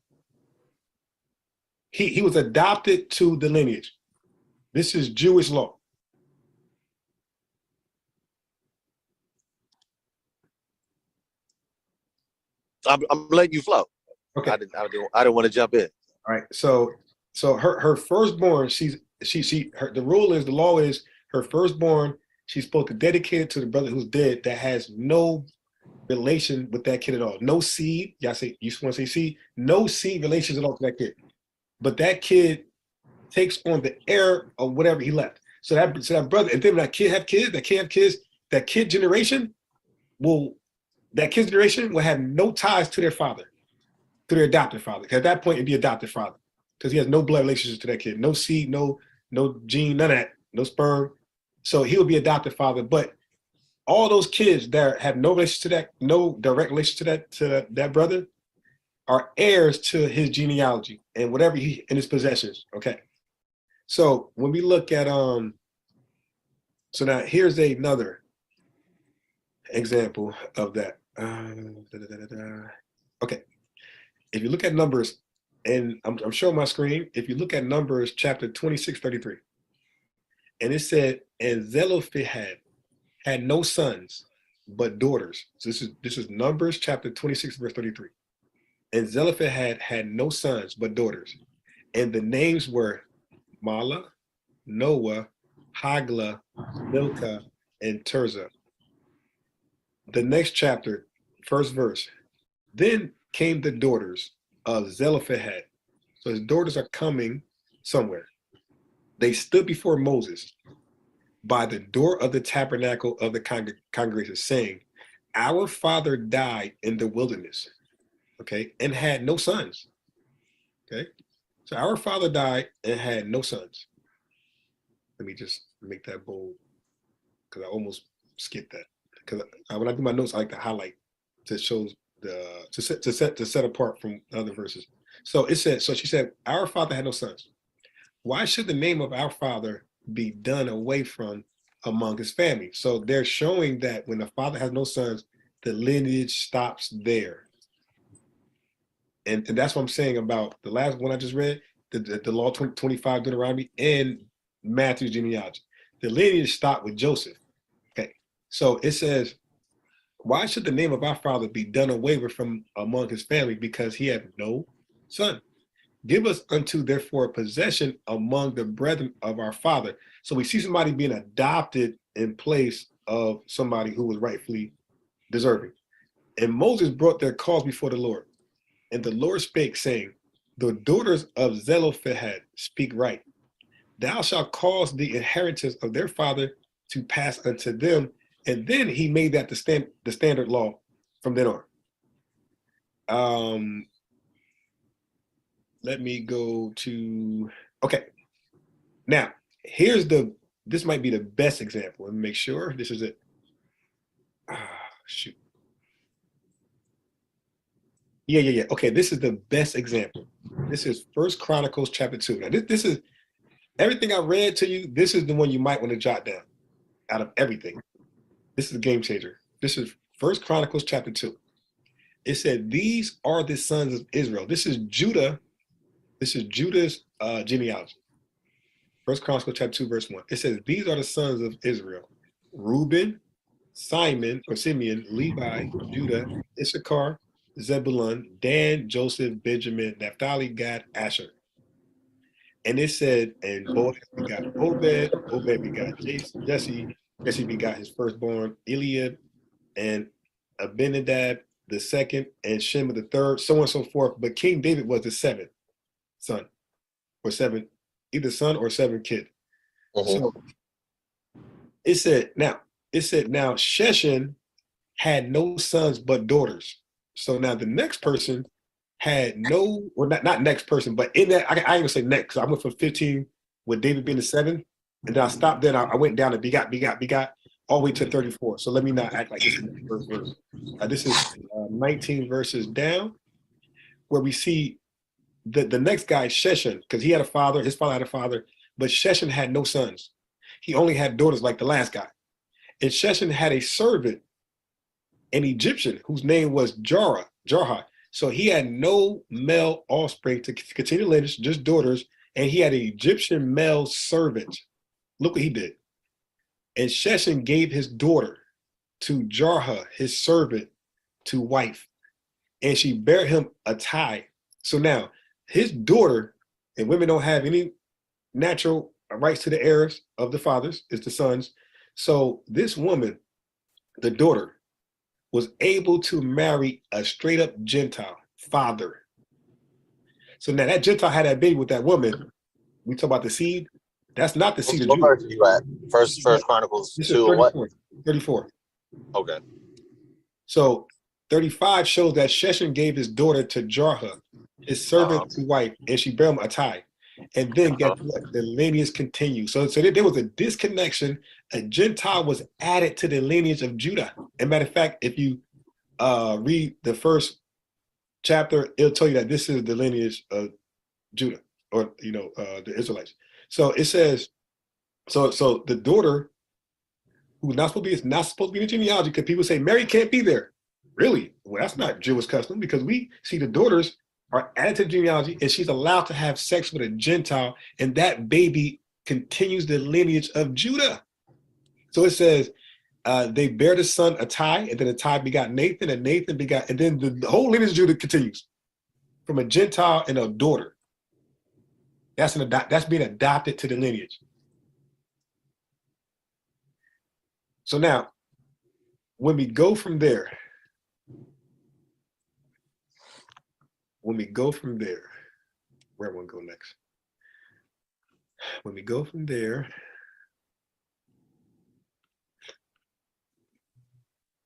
D: He was adopted to the lineage. This is Jewish law.
A: I'm letting you flow.
D: Okay.
A: I didn't want to jump in.
D: All right. So her firstborn, the law is her firstborn, she's supposed to dedicate it to the brother who's dead that has no relation with that kid at all. No seed. You want to say seed? No seed relations at all to that kid. But that kid takes on the heir of whatever he left. So that brother, and then that kid generation will have no ties to their father, to their adopted father. Because at that point, it'd be adopted father. Because he has no blood relationship to that kid. No seed, no gene, none of that. No sperm. So he would be adopted father. But all those kids that have no relation to that, no direct relation to that brother, are heirs to his genealogy and whatever he in his possessions. Okay. So when we look at so now here's another example of that. Okay. If you look at Numbers, and I'm showing my screen, if you look at Numbers chapter 26:33, and it said, and Zelophehad had no sons but daughters. So this is Numbers chapter 26 verse 33. And Zelophehad had no sons but daughters, and the names were Mala, Noah, Hagla, Milcah, and Tirzah. The next chapter, first verse. Then came the daughters of Zelophehad. So his daughters are coming somewhere. They stood before Moses by the door of the tabernacle of the congregation, saying, our father died in the wilderness, okay, and had no sons. Okay, so our father died and had no sons. Let me just make that bold because I almost skipped that. Because when I do my notes, I like to highlight to show the to set apart from other verses. So it said, so she said, our father had no sons. Why should the name of our father be done away from among his family? So they're showing that when the father has no sons, the lineage stops there. And that's what I'm saying about the last one I just read, the law 25 Deuteronomy and Matthew's genealogy. The lineage stopped with Joseph. Okay, so it says, why should the name of our father be done away with from among his family? Because he had no son. Give us unto therefore a possession among the brethren of our father. So we see somebody being adopted in place of somebody who was rightfully deserving. And Moses brought their cause before the Lord. And the Lord spake, saying, the daughters of Zelophehad speak right. Thou shalt cause the inheritance of their father to pass unto them. And then he made that the standard law from then on. Let me go to, okay. Now, this might be the best example. Let me make sure this is it. Shoot. Yeah. Okay, this is the best example. This is First Chronicles chapter 2. Now, this is everything I read to you. This is the one you might want to jot down out of everything. This is a game changer. This is First Chronicles chapter 2. It said, these are the sons of Israel. This is Judah. This is Judah's genealogy. First Chronicles chapter 2, verse 1. It says, these are the sons of Israel: Reuben, Simeon, Levi, Judah, Issachar, Zebulun, Dan, Joseph, Benjamin, Naphtali, Gad, Asher. And it said, and Boaz begot Obed, Obed begot Jesse, Jesse begot his firstborn, Eliab, and Abinadab the second, and Shema the third, so on and so forth. But King David was the seventh son, or seventh, either son or seventh kid. So it said, now Sheshan had no sons but daughters. So now the next person had no, or not next person, but in that, I ain't gonna say next, because I went from 15 with David being the seventh, and then I stopped there, I went down to begot, all the way to 34. So let me not act like this is the first verse. This is 19 verses down, where we see the next guy, Sheshan, because he had a father, his father had a father, but Sheshan had no sons. He only had daughters like the last guy. And Sheshan had a servant, an Egyptian, whose name was Jarha. So he had no male offspring to continue lineage, just daughters, and he had an Egyptian male servant. Look what he did. And Sheshan gave his daughter to Jarha, his servant, to wife, and she bare him a tie. So now his daughter, and women don't have any natural rights to the heirs of the fathers, it's the sons. So this woman, the daughter, was able to marry a straight up Gentile father. So now that Gentile had that baby with that woman. We talk about the seed. That's not the seed of Judah.
E: What verse are you at? First Chronicles 2 or what?
D: 34.
E: Okay.
D: So 35 shows that Sheshan gave his daughter to Jarha, his servant to wife, and she bare him a tie. And then guess what? The lineage continues. So there was a disconnection. A Gentile was added to the lineage of Judah. As a matter of fact, if you read the first chapter, it'll tell you that this is the lineage of Judah, or the Israelites. So it says, so the daughter who's not supposed to be in the genealogy, because people say Mary can't be there. Really? Well, that's not Jewish custom, because we see the daughters are added to the genealogy, and she's allowed to have sex with a Gentile, and that baby continues the lineage of Judah. So it says they bear the son Attai, and then Attai begot Nathan, and Nathan begot, and then the whole lineage of Judah continues from a Gentile and a daughter. That's being adopted to the lineage. So now, when we go from there, where I want to go next? When we go from there,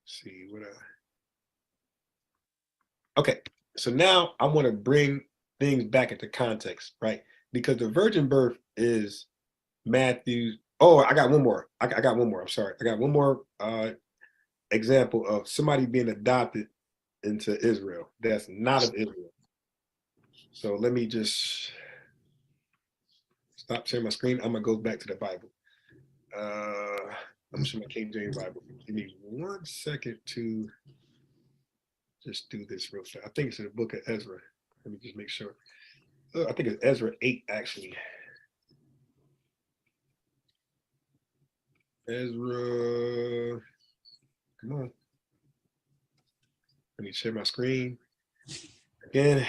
D: see what okay. So now I want to bring things back into context, right? Because the virgin birth is Matthew. Oh, I got one more. I got one more. I'm sorry. I got one more example of somebody being adopted into Israel that's not of Israel. So let me just stop sharing my screen. I'm gonna go back to the Bible. I'm gonna show my King James Bible. Give me 1 second to just do this real fast. I think it's in the book of Ezra. Let me just make sure. I think it's Ezra 8, actually. Ezra, come on. Let me share my screen again.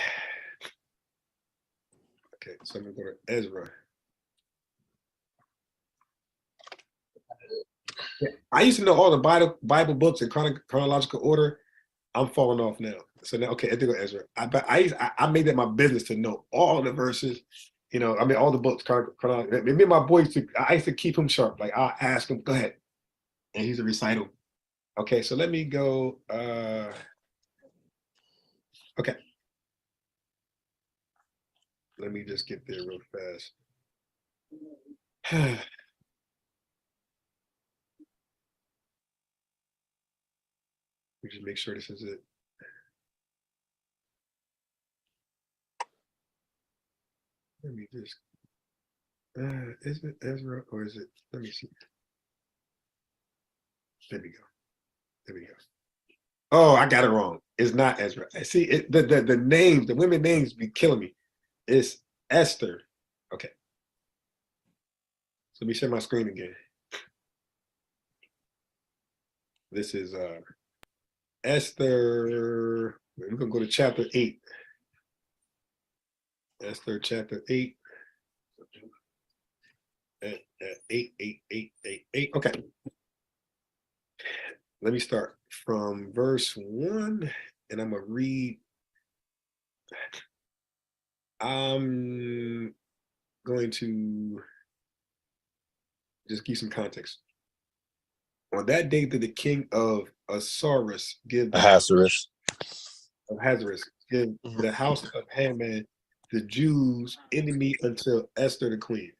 D: Okay, so I'm gonna go to Ezra. I used to know all the Bible books in chronological order. I'm falling off now. So now, okay, I think Ezra. I made that my business to know all the verses. All the books. Me and my boys, I used to keep him sharp. Like, I'll ask him, go ahead, and he's a recital. Okay, so let me go. Okay, let me just get there real fast. Let me just make sure this is it. Let me just. Is it Ezra or is it? Let me see. There we go. Oh, I got it wrong. It's not Ezra. See, the names, the women names be killing me. It's Esther. Okay. So let me share my screen again. This is Esther. We're gonna go to chapter 8. Esther chapter 8. 8. Okay. Let me start from verse 1, and I'm gonna read. I'm going to just give some context. On that day did the king of Ahasuerus give the
E: Ahasuerus.
D: Give the house of Haman, the Jews, enemy until Esther the queen.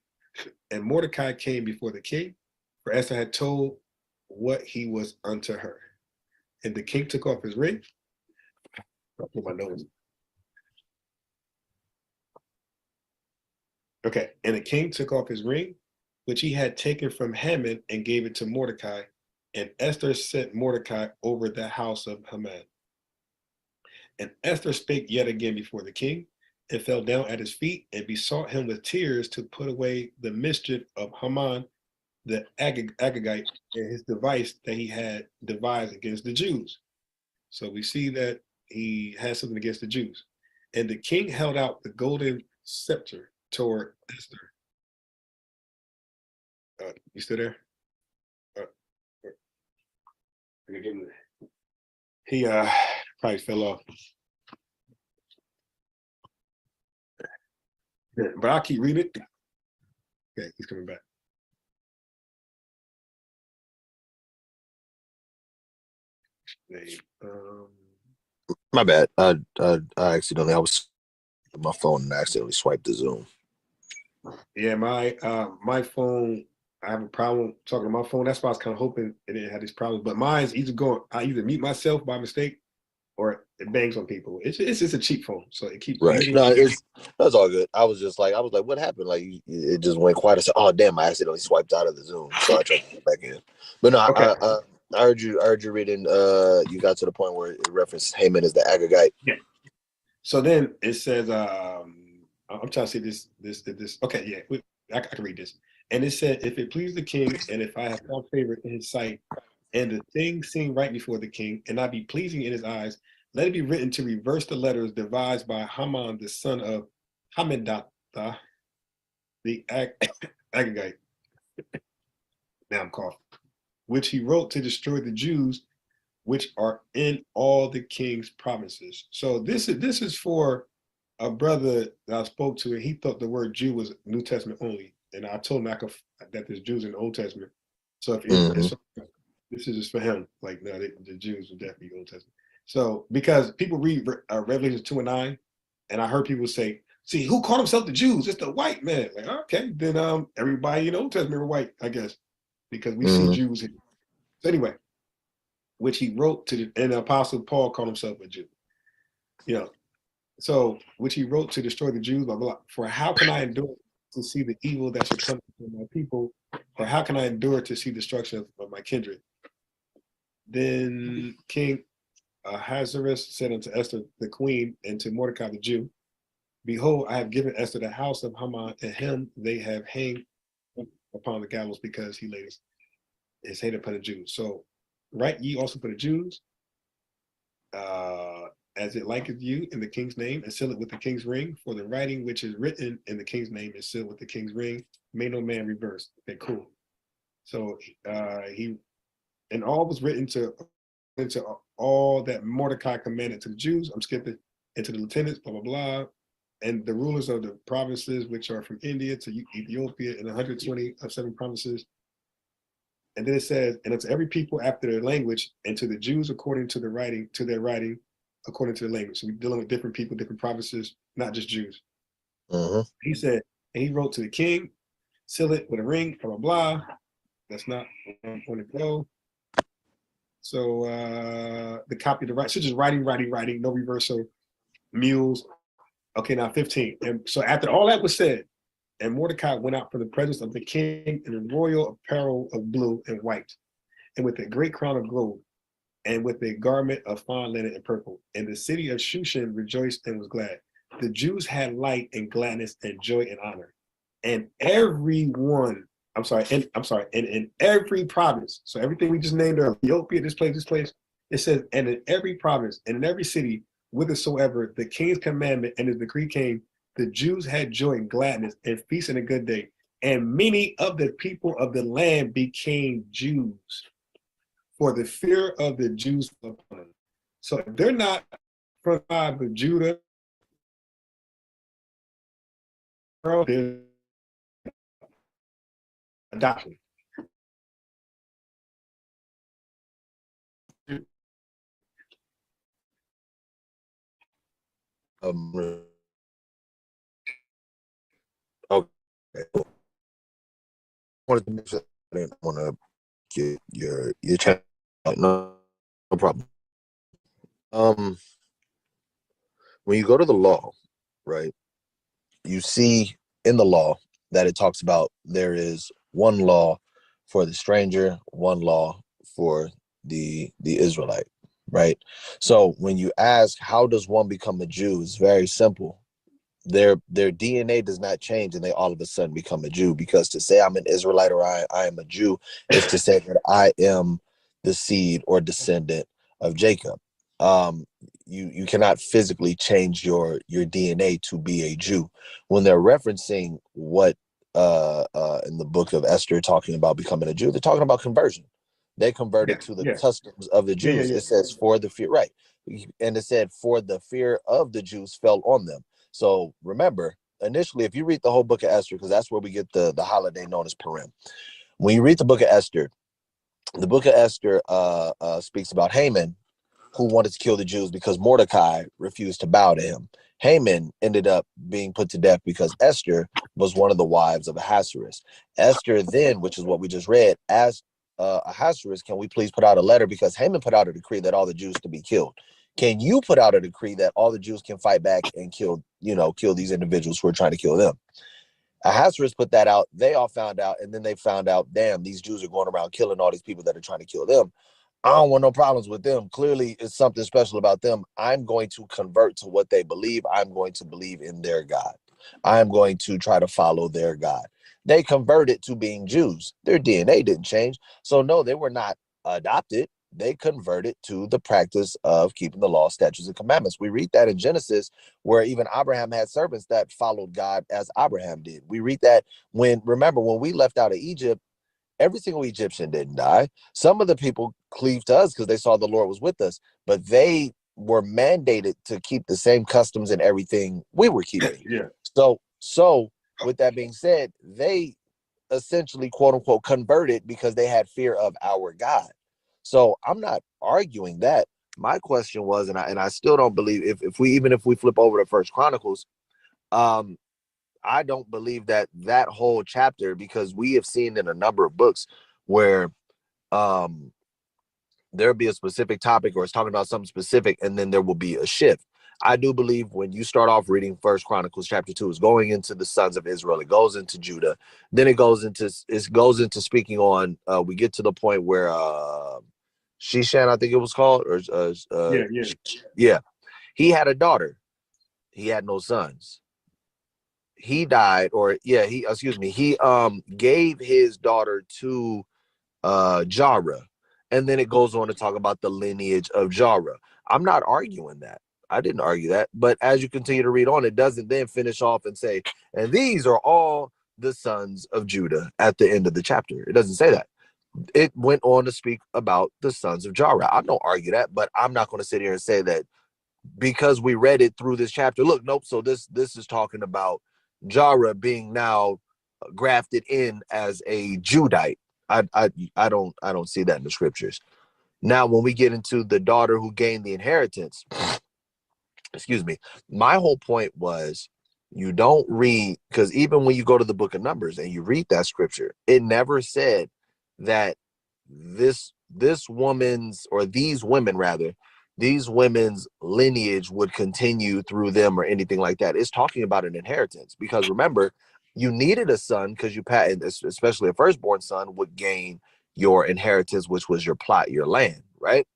D: And Mordecai came before the king, for Esther had told what he was unto her. And the king took off his ring. I'll put my nose. Okay, and the king took off his ring, which he had taken from Haman, and gave it to Mordecai. And Esther set Mordecai over the house of Haman. And Esther spake yet again before the king, and fell down at his feet, and besought him with tears to put away the mischief of Haman the Agagite, and his device that he had devised against the Jews. So we see that he has something against the Jews. And the king held out the golden scepter toward Esther. You still there? He probably fell off. But I'll keep reading it. Okay, he's coming back.
E: My bad. I accidentally, I was on my phone and I accidentally swiped the Zoom.
D: Yeah, my phone. I have a problem talking to my phone. That's why I was kind of hoping it didn't have these problems. But mine's I either mute myself by mistake or it bangs on people. It's just a cheap phone, so it keeps
E: Right.
D: muting.
E: No, that's all good. I was like, what happened? Like it just went quiet. I said, oh damn, I accidentally swiped out of the Zoom, so I tried to get back in. But no,
D: Okay.
E: I heard you reading. You got to the point where it referenced Haman as the Agagite.
D: Yeah. So then it says, I'm trying to see this. Okay, yeah, I can read this. And it said, if it please the king, and if I have found favor in his sight, and the thing seem right before the king, and I be pleasing in his eyes, let it be written to reverse the letters devised by Haman, the son of Hammedatha, the Agagite. Now I'm coughing. Which he wrote to destroy the Jews, which are in all the king's provinces. So this is for a brother that I spoke to, and he thought the word Jew was New Testament only, and I told him that there's Jews in the Old Testament. So this is just for him. Like, no, the Jews will definitely be Old Testament. So because people read Revelation 2:9, and I heard people say, "See, who called himself the Jews? It's the white man." Like, okay, then everybody in the Old Testament were white, I guess, because we see Jews here. So anyway, which he wrote to and the Apostle Paul called himself a Jew. You know, so which he wrote to destroy the Jews, blah, blah, blah. For how can I endure to see the evil that should come to my people? Or how can I endure to see destruction of my kindred? Then King Ahasuerus said unto Esther the queen and to Mordecai the Jew, behold, I have given Esther the house of Haman, and him they have hanged upon the gallows because he laid his hate upon the Jews. So write ye also for the Jews, as it liketh you in the king's name, and seal it with the king's ring. For the writing which is written in the king's name is sealed with the king's ring. May no man reverse. Okay, cool. So he and all was written into all that Mordecai commanded to the Jews. I'm skipping into the lieutenants, blah blah blah, and the rulers of the provinces which are from India to Ethiopia, and 120 of 7 provinces. And then it says, and unto every people after their language, and to the Jews according to their writing, according to the language. So we're dealing with different people, different provinces, not just Jews. He said, and he wrote to the king, seal it with a ring, blah, blah, blah. That's not where I want to go. So the copy of the right, so just writing, no reversal, mules. Okay, now 15. And so after all that was said, and Mordecai went out from the presence of the king in a royal apparel of blue and white, and with a great crown of gold, and with a garment of fine linen and purple. And the city of Shushan rejoiced and was glad. The Jews had light and gladness and joy and honor. And everyone, and in every province, so everything we just named earlier, Ethiopia, this place, it says, and in every province and in every city, whithersoever the king's commandment and his decree came, the Jews had joy and gladness and feast and a good day. And many of the people of the land became Jews, for the fear of the Jews upon them. So if they're not from the tribe of Judah, there's adoption.
E: Okay. Wanted to make sure I didn't want to get your channel. No problem. When you go to the law, right, you see in the law that it talks about there is one law for the stranger, one law for the Israelite, right? So when you ask how does one become a Jew, it's very simple. Their DNA does not change and they all of a sudden become a Jew, because to say I'm an Israelite or I am a Jew is to say that I am the seed or descendant of Jacob. You cannot physically change your DNA to be a Jew. When they're referencing what in the book of Esther talking about becoming a Jew, they're talking about conversion. They converted to the customs of the Jews. It says for the fear, right? And it said for the fear of the Jews fell on them. So remember, initially, if you read the whole book of Esther, because that's where we get the holiday known as Purim. When you read the book of Esther speaks about Haman, who wanted to kill the Jews because Mordecai refused to bow to him. Haman ended up being put to death because Esther was one of the wives of Ahasuerus. Esther then, which is what we just read, asked Ahasuerus, can we please put out a letter, because Haman put out a decree that all the Jews to be killed. Can you put out a decree that all the Jews can fight back and kill these individuals who are trying to kill them? Ahasuerus put that out. They all found out, and then they found out, damn, these Jews are going around killing all these people that are trying to kill them. I don't want no problems with them. Clearly, it's something special about them. I'm going to convert to what they believe. I'm going to believe in their God. I'm going to try to follow their God. They converted to being Jews. Their DNA didn't change. So no, they were not adopted. They converted to the practice of keeping the law, statutes, and commandments. We read that in Genesis, where even Abraham had servants that followed God as Abraham did. We read that when we left out of Egypt, every single Egyptian didn't die. Some of the people cleaved to us because they saw the Lord was with us, but they were mandated to keep the same customs and everything we were keeping.
D: Yeah.
E: So with that being said, they essentially, quote unquote, converted because they had fear of our God. So I'm not arguing that. My question was, and I still don't believe, if we flip over to First Chronicles, I don't believe that whole chapter, because we have seen in a number of books where there'll be a specific topic or it's talking about something specific, and then there will be a shift. I do believe when you start off reading First Chronicles chapter 2, it's going into the sons of Israel. It goes into Judah. Then it goes into speaking on, we get to the point where Shishan, I think it was called, or yeah. He had a daughter. He had no sons. He died, he gave his daughter to Jara, and then it goes on to talk about the lineage of Jara. I'm not arguing that. I didn't argue that, but as you continue to read on, it doesn't then finish off and say, and these are all the sons of Judah at the end of the chapter. It doesn't say that. It went on to speak about the sons of Jara. I don't argue that, but I'm not going to sit here and say that because we read it through this chapter. Look, nope. So this is talking about Jara being now grafted in as a Judite. I don't see that in the scriptures. Now, when we get into the daughter who gained the inheritance, excuse me, my whole point was, you don't read, because even when you go to the book of Numbers and you read that scripture, it never said that this woman's, or these women rather, these women's lineage would continue through them or anything like that. It's talking about an inheritance, because remember, you needed a son, because especially a firstborn son would gain your inheritance, which was your plot, your land, right?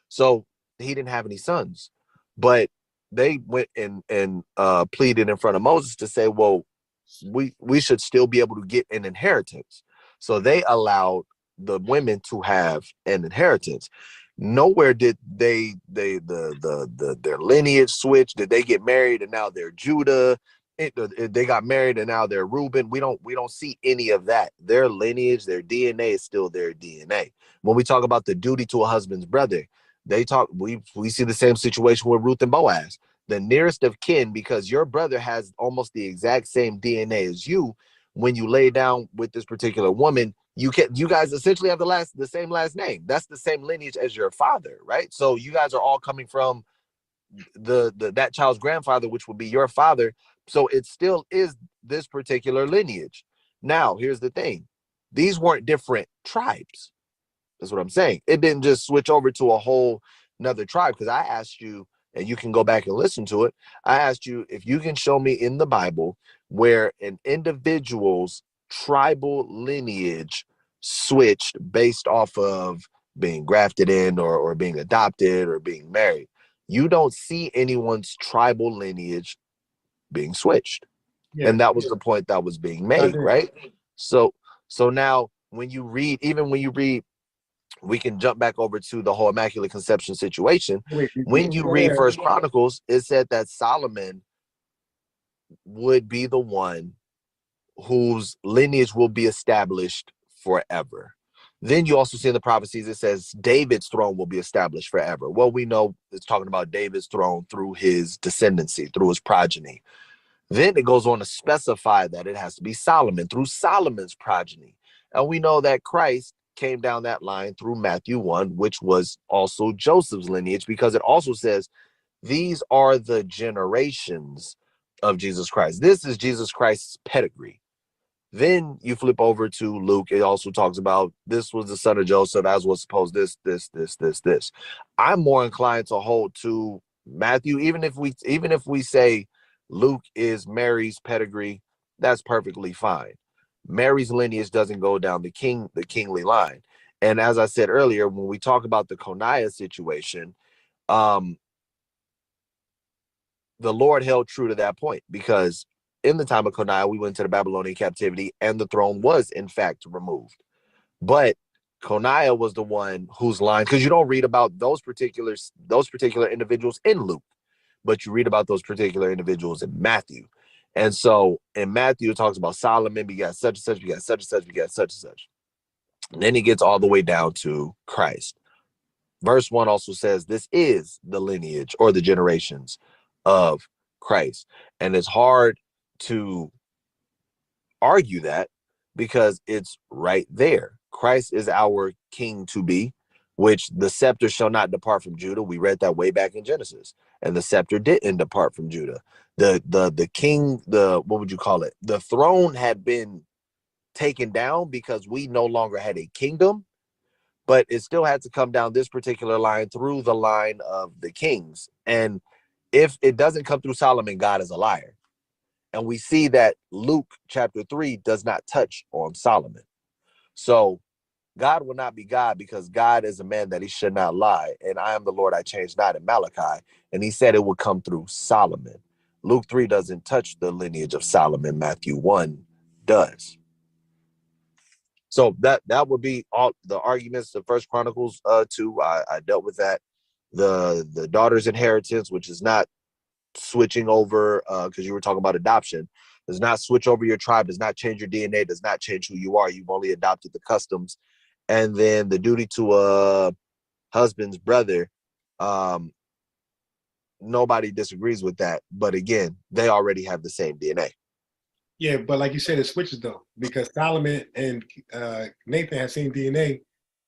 E: So he didn't have any sons, but they went and pleaded in front of Moses to say, well, we should still be able to get an inheritance. So they allowed the women to have an inheritance. Nowhere did their lineage switch. Did they get married and now they're Judah? They got married and now they're Reuben. We don't see any of that. Their lineage, their DNA is still their DNA. When we talk about the duty to a husband's brother, we see the same situation with Ruth and Boaz, the nearest of kin, because your brother has almost the exact same DNA as you. When you lay down with this particular woman, you guys essentially have the same last name. That's the same lineage as your father, right? So you guys are all coming from that child's grandfather, which would be your father. So it still is this particular lineage. Now, here's the thing. These weren't different tribes. That's what I'm saying. It didn't just switch over to a whole another tribe, because I asked you, and you can go back and listen to it. I asked you if you can show me in the Bible where an individual's tribal lineage switched based off of being grafted in or being adopted or being married. You don't see anyone's tribal lineage being switched. Yeah, and that was the point that was being made, right? So now when you read, we can jump back over to the whole Immaculate Conception situation. When you read First Chronicles, it said that Solomon would be the one whose lineage will be established forever. Then you also see in the prophecies, it says David's throne will be established forever. Well, we know it's talking about David's throne through his descendancy, through his progeny. Then it goes on to specify that it has to be Solomon, through Solomon's progeny. And we know that Christ came down that line through Matthew 1, which was also Joseph's lineage, because it also says these are the generations of Jesus Christ. This is Jesus Christ's pedigree. Then you flip over to Luke. It also talks about this was the son of Joseph, as was supposed this. I'm more inclined to hold to Matthew, even if we say Luke is Mary's pedigree, that's perfectly fine. Mary's lineage doesn't go down the kingly line. And as I said earlier, when we talk about the Coniah situation, the Lord held true to that point, because in the time of Coniah, we went to the Babylonian captivity and the throne was in fact removed. But Coniah was the one whose line, because you don't read about those particular individuals in Luke, but you read about those particular individuals in Matthew. And so in Matthew, it talks about Solomon begat such and such, begat such and such, begat such and such. And then he gets all the way down to Christ. Verse 1 also says this is the lineage or the generations of Christ. And it's hard to argue that because it's right there. Christ is our king to be, which the scepter shall not depart from Judah. We read that way back in Genesis, and the scepter didn't depart from Judah. The king, what would you call it? The throne had been taken down because we no longer had a kingdom, but it still had to come down this particular line through the line of the kings. And if it doesn't come through Solomon, God is a liar. And we see that Luke chapter 3 does not touch on Solomon. So God will not be God, because God is a man that he should not lie. And I am the Lord, I change not, in Malachi. And he said it would come through Solomon. Luke 3 doesn't touch the lineage of Solomon. Matthew 1 does. So that would be all the arguments of First Chronicles 2. I dealt with that. The daughter's inheritance, which is not switching over, because you were talking about adoption, does not switch over your tribe, does not change your DNA, does not change who you are. You've only adopted the customs. And then the duty to a husband's brother, nobody disagrees with that. But again, they already have the same DNA.
D: Yeah, but like you said, it switches though, because Solomon and Nathan have same DNA,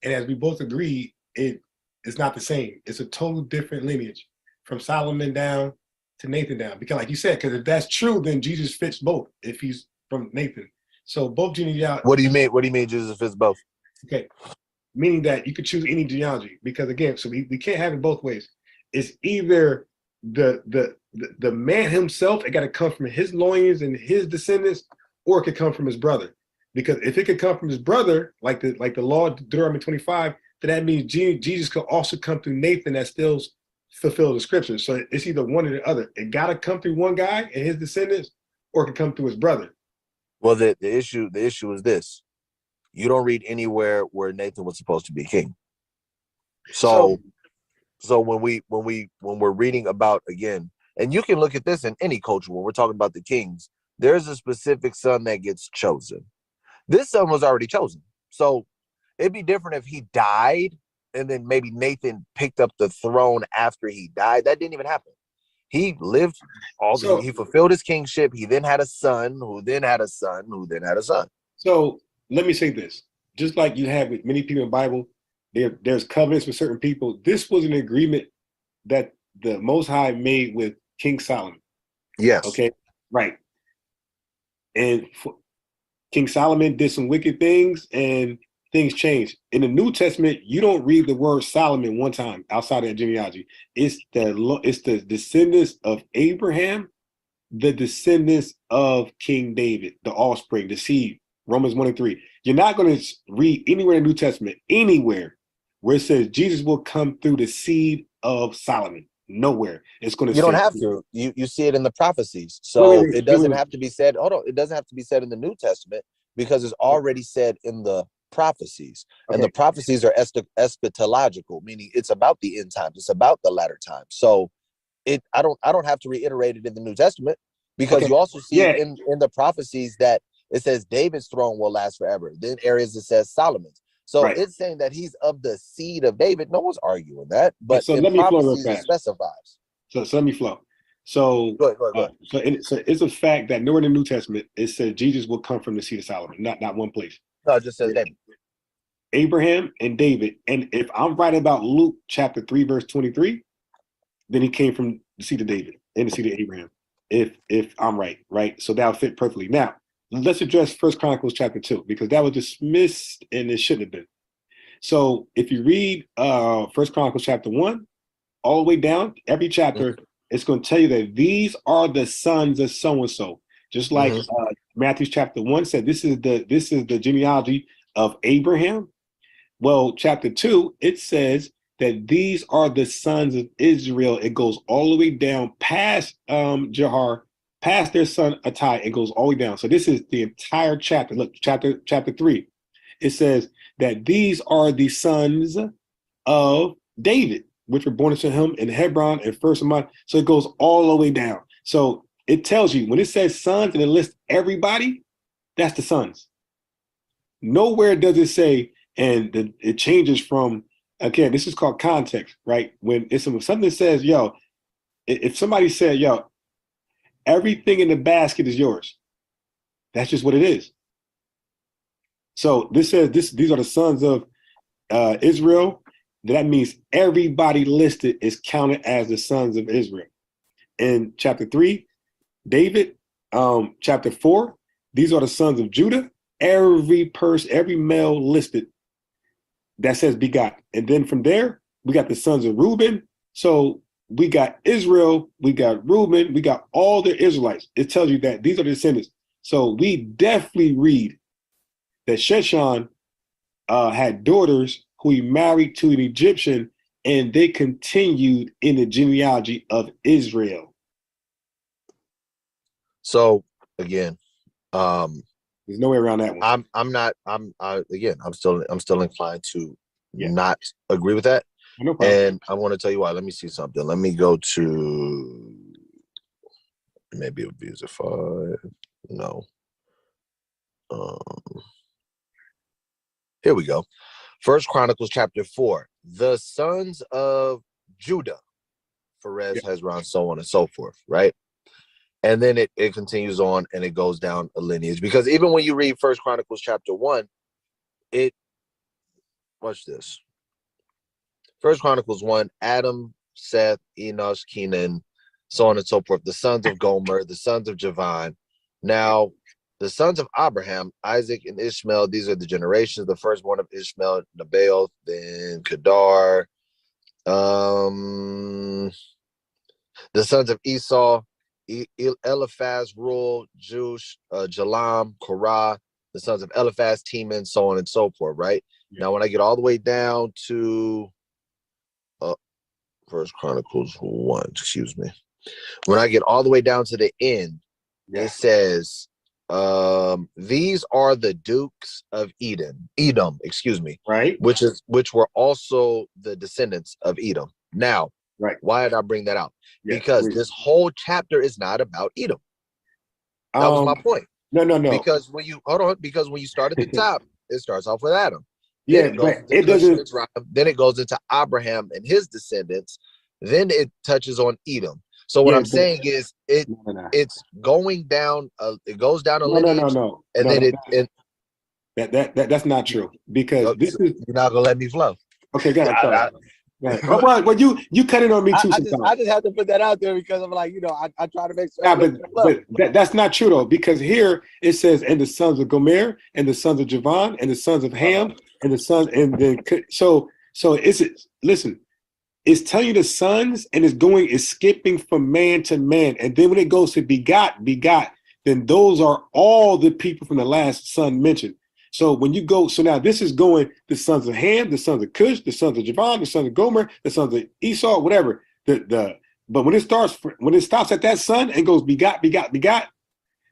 D: and as we both agree, it's not the same. It's a total different lineage from Solomon down to Nathan down. Because like you said, because if that's true, then Jesus fits both. If he's from Nathan, so both genealogy.
E: What do you mean? What do you mean Jesus fits both?
D: Okay, meaning that you could choose any genealogy, because again, so we can't have it both ways. It's either the man himself, it got to come from his loins and his descendants, or it could come from his brother. Because if it could come from his brother, like the law of Deuteronomy 25, then that means Jesus could also come through Nathan, that still fulfill the scriptures. So it's either one or the other. It got to come through one guy and his descendants, or it could come through his brother.
E: Well, the issue is this: you don't read anywhere where Nathan was supposed to be king. So when we're reading about, again, and you can look at this in any culture when we're talking about the kings, there's a specific son that gets chosen. This son was already chosen. So it'd be different if he died and then maybe Nathan picked up the throne after he died. That didn't even happen. He lived he fulfilled his kingship. He then had a son, who then had a son, who then had a son.
D: So let me say this: just like you have with many people in the Bible, there's covenants with certain people. This was an agreement that the Most High made with King Solomon.
E: Yes.
D: Okay. Right. And King Solomon did some wicked things, and things changed. In the New Testament, you don't read the word Solomon one time outside of that genealogy. It's the descendants of Abraham, the descendants of King David, the offspring, the seed. Romans 1 and 3. You're not going to read anywhere in the New Testament, anywhere, where it says Jesus will come through the seed of Solomon. Nowhere. It's going to.
E: You don't have to. You see it in the prophecies. So it doesn't have to be said. Hold on. It doesn't have to be said in the New Testament, because it's already said in the prophecies. Okay. And the prophecies are eschatological, meaning it's about the end times. It's about the latter times. So I don't have to reiterate it in the New Testament, because you also see in the prophecies that it says David's throne will last forever. Then areas it says Solomon's. So it's saying that he's of the seed of David. No one's arguing that, but
D: so
E: in
D: let me flow real
E: prophecies it
D: fast.
E: specifies.
D: So let me flow. So
E: go ahead.
D: So it's a fact that nowhere in the New Testament it says Jesus will come from the seed of Solomon. Not one place.
E: No, it just says David.
D: Abraham and David. And if I'm right about Luke chapter 3, verse 23, then he came from the seed of David and the seed of Abraham. If I'm right? So that'll fit perfectly. Now, let's address First Chronicles chapter 2, because that was dismissed and it shouldn't have been. So if you read First Chronicles chapter 1, all the way down, every chapter, it's going to tell you that these are the sons of so-and-so. Just like Matthew chapter 1 said, this is the genealogy of Abraham. Well, chapter 2, it says that these are the sons of Israel. It goes all the way down past Jahar, past their son Attai. It goes all the way down. So this is the entire chapter. Look, chapter 3. It says that these are the sons of David, which were born to him in Hebron and first of mine. So it goes all the way down. So it tells you when it says sons and it lists everybody, that's the sons. Nowhere does it say, and it changes from, again, this is called context, right? When it's something says, yo, if somebody said, yo, everything in the basket is yours, that's just what it is. So this says these are the sons of Israel. That means everybody listed is counted as the sons of Israel. In chapter 3, David, chapter 4, these are the sons of Judah. Every person, every male listed that says begot. And then from there, we got the sons of Reuben. So we got Israel, we got Reuben, we got all the Israelites. It tells you that these are the descendants. So we definitely read that Sheshan had daughters who he married to an Egyptian, and they continued in the genealogy of Israel.
E: So again,
D: there's no way around that one.
E: I'm still inclined to not agree with that.
D: No problem.
E: And I want to tell you why. Let me see something. Let me go to, maybe it would be Zephaniah. No. Here we go. First Chronicles chapter 4. The sons of Judah, Perez, Hezron, so on and so forth, right? And then it continues on and it goes down a lineage. Because even when you read First Chronicles chapter 1, watch this. First Chronicles 1, Adam, Seth, Enosh, Kenan, so on and so forth. The sons of Gomer, the sons of Javan. Now, the sons of Abraham, Isaac, and Ishmael, these are the generations. The firstborn of Ishmael, Nebaioth, then Kedar. The sons of Esau, Eliphaz, Reuel, Jush, Jalam, Korah. The sons of Eliphaz, Teman, so on and so forth, right? Now, when I get all the way down to First Chronicles 1, excuse me. When I get all the way down to the end, it says, these are the dukes of Edom, excuse me,
D: right?
E: Which were also the descendants of Edom. Now, why did I bring that out? Because this whole chapter is not about Edom. That was my point.
D: No.
E: Because when you start at the top, it starts off with Adam.
D: But it doesn't.
E: Then it goes into Abraham and his descendants. Then it touches on Edom. So what I'm saying is it's going down. It goes down a lineage.
D: No.
E: And then
D: that's not true, because this is,
E: you're not gonna let me flow.
D: Okay, go ahead. Well, you cut it on me too.
E: I just have to put that out there because I'm like, I try to make sure.
D: But that's not true though, because here it says, and the sons of Gomer, and the sons of Javan, and the sons of Ham, and the sons, and then so listen, it's telling you the sons, and it's skipping from man to man, and then when it goes to begot, then those are all the people from the last son mentioned. So when you go, so now this is going the sons of Ham, the sons of Cush, the sons of Javan, the sons of Gomer, the sons of Esau, whatever. But when it stops at that son and goes begot,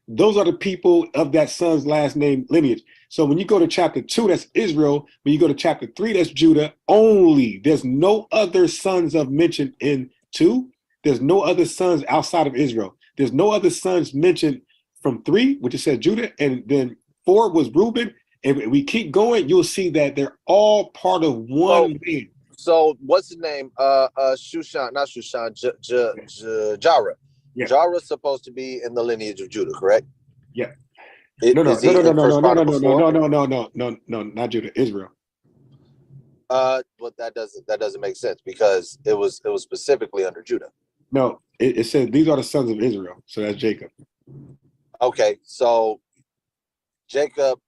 D: those are the people of that son's last name lineage. So when you go to chapter 2, that's Israel. When you go to chapter 3, that's Judah only. There's no other sons of mention in 2. There's no other sons outside of Israel. There's no other sons mentioned from 3, which it said Judah, and then 4 was Reuben. And we keep going, you'll see that they're all part of one man.
E: So what's his name? Shushan, not Shushan, Jara. Yeah. Jara's supposed to be in the lineage of Judah, correct?
D: Yeah. No, not Judah, Israel.
E: But that doesn't make sense because it was specifically under Judah.
D: No, it says these are the sons of Israel. So that's Jacob.
E: Okay, so Jacob,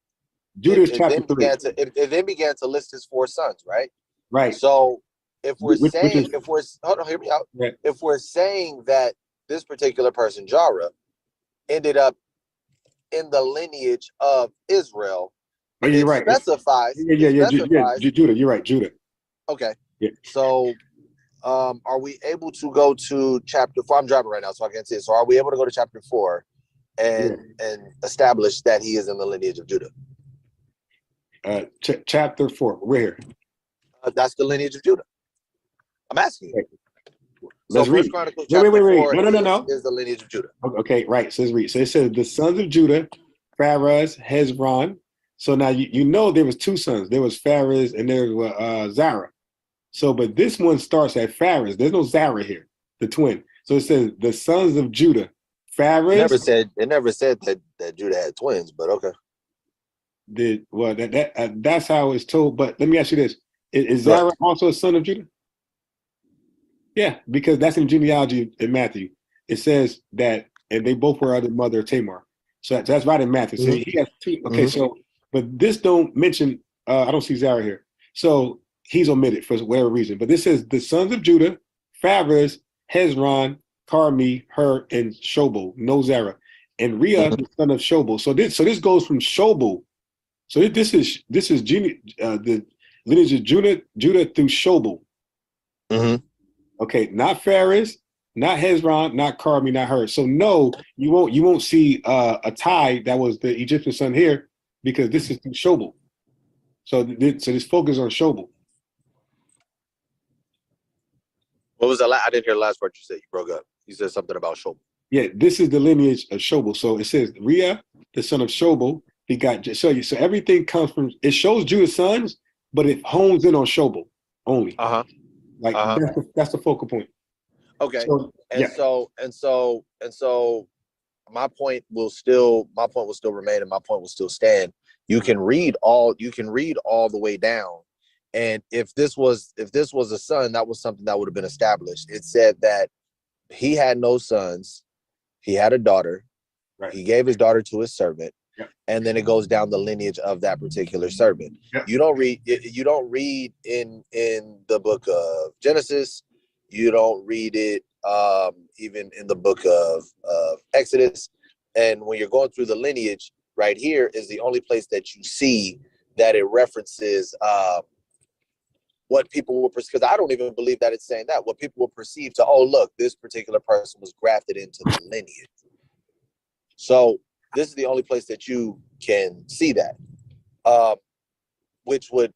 D: Judah is chapter 3.
E: it then began to list his 4 sons, right?
D: Right.
E: So if we're
D: Which
E: saying,
D: is,
E: hold on, hear me out.
D: right.
E: If we're saying that this particular person, Jara, ended up in the lineage of Israel,
D: Oh, you're right.
E: Specifies.
D: Yeah. Judah, you're right. Judah.
E: Okay.
D: Yeah.
E: So, are we able to go to chapter 4? I'm driving right now, so I can't see it. So, are we able to go to chapter 4 and establish that he is in the lineage of Judah?
D: Chapter 4. We're here.
E: That's the lineage of Judah. I'm asking you.
D: Let's
E: so
D: read.
E: First Chronicles chapter 4
D: No.
E: Is the lineage of Judah.
D: Okay, right. So let's read. So it says the sons of Judah, Pharez, Hezron. So now you know there was 2 sons. There was Pharez and there was Zara. So, but this one starts at Pharez. There's no Zara here, the twin. So it says the sons of Judah, Pharez.
E: It never said that Judah had twins, but okay.
D: That's how it's told. But let me ask you this: Is Zara also a son of Judah? Yeah, because that's in genealogy in Matthew. It says that, and they both were of the mother of Tamar. So that's right in Matthew. So he has 2. Okay, so but this don't mention. I don't see Zara here, so he's omitted for whatever reason. But this says the sons of Judah: Pharez, Hezron, Carmi, Hur, and Shobal. No Zara, and Rhea, the son of Shobal. So this goes from Shobal. So this is the lineage of Judah through Shobal.
E: Mm-hmm.
D: Okay, not Pharez, not Hezron, not Carmi, not Hur. So no, you won't see a tie that was the Egyptian son here because this is through Shobal. So this focus on Shobal.
E: What was I didn't hear the last part you said. You broke up. You said something about Shobal.
D: Yeah, this is the lineage of Shobal. So it says Rhea, the son of Shobal, he got so everything comes from. It shows Judah's sons, but it hones in on Shobal only. That's the focal point.
E: Okay. So my point will still remain, and my point will still stand. You can read all the way down, and if this was a son, that was something that would have been established. It said that he had no sons, he had a daughter,
D: right.
E: He gave his daughter to his servant,
D: yep.
E: And then it goes down the lineage of that particular servant. Yep. You don't read in the book of Genesis. You don't read it even in the book of Exodus. And when you're going through the lineage, right here is the only place that you see that it references what people will perceive, because I don't even believe that it's saying that, what people will perceive to, oh, look, this particular person was grafted into the lineage. So this is the only place that you can see that, which would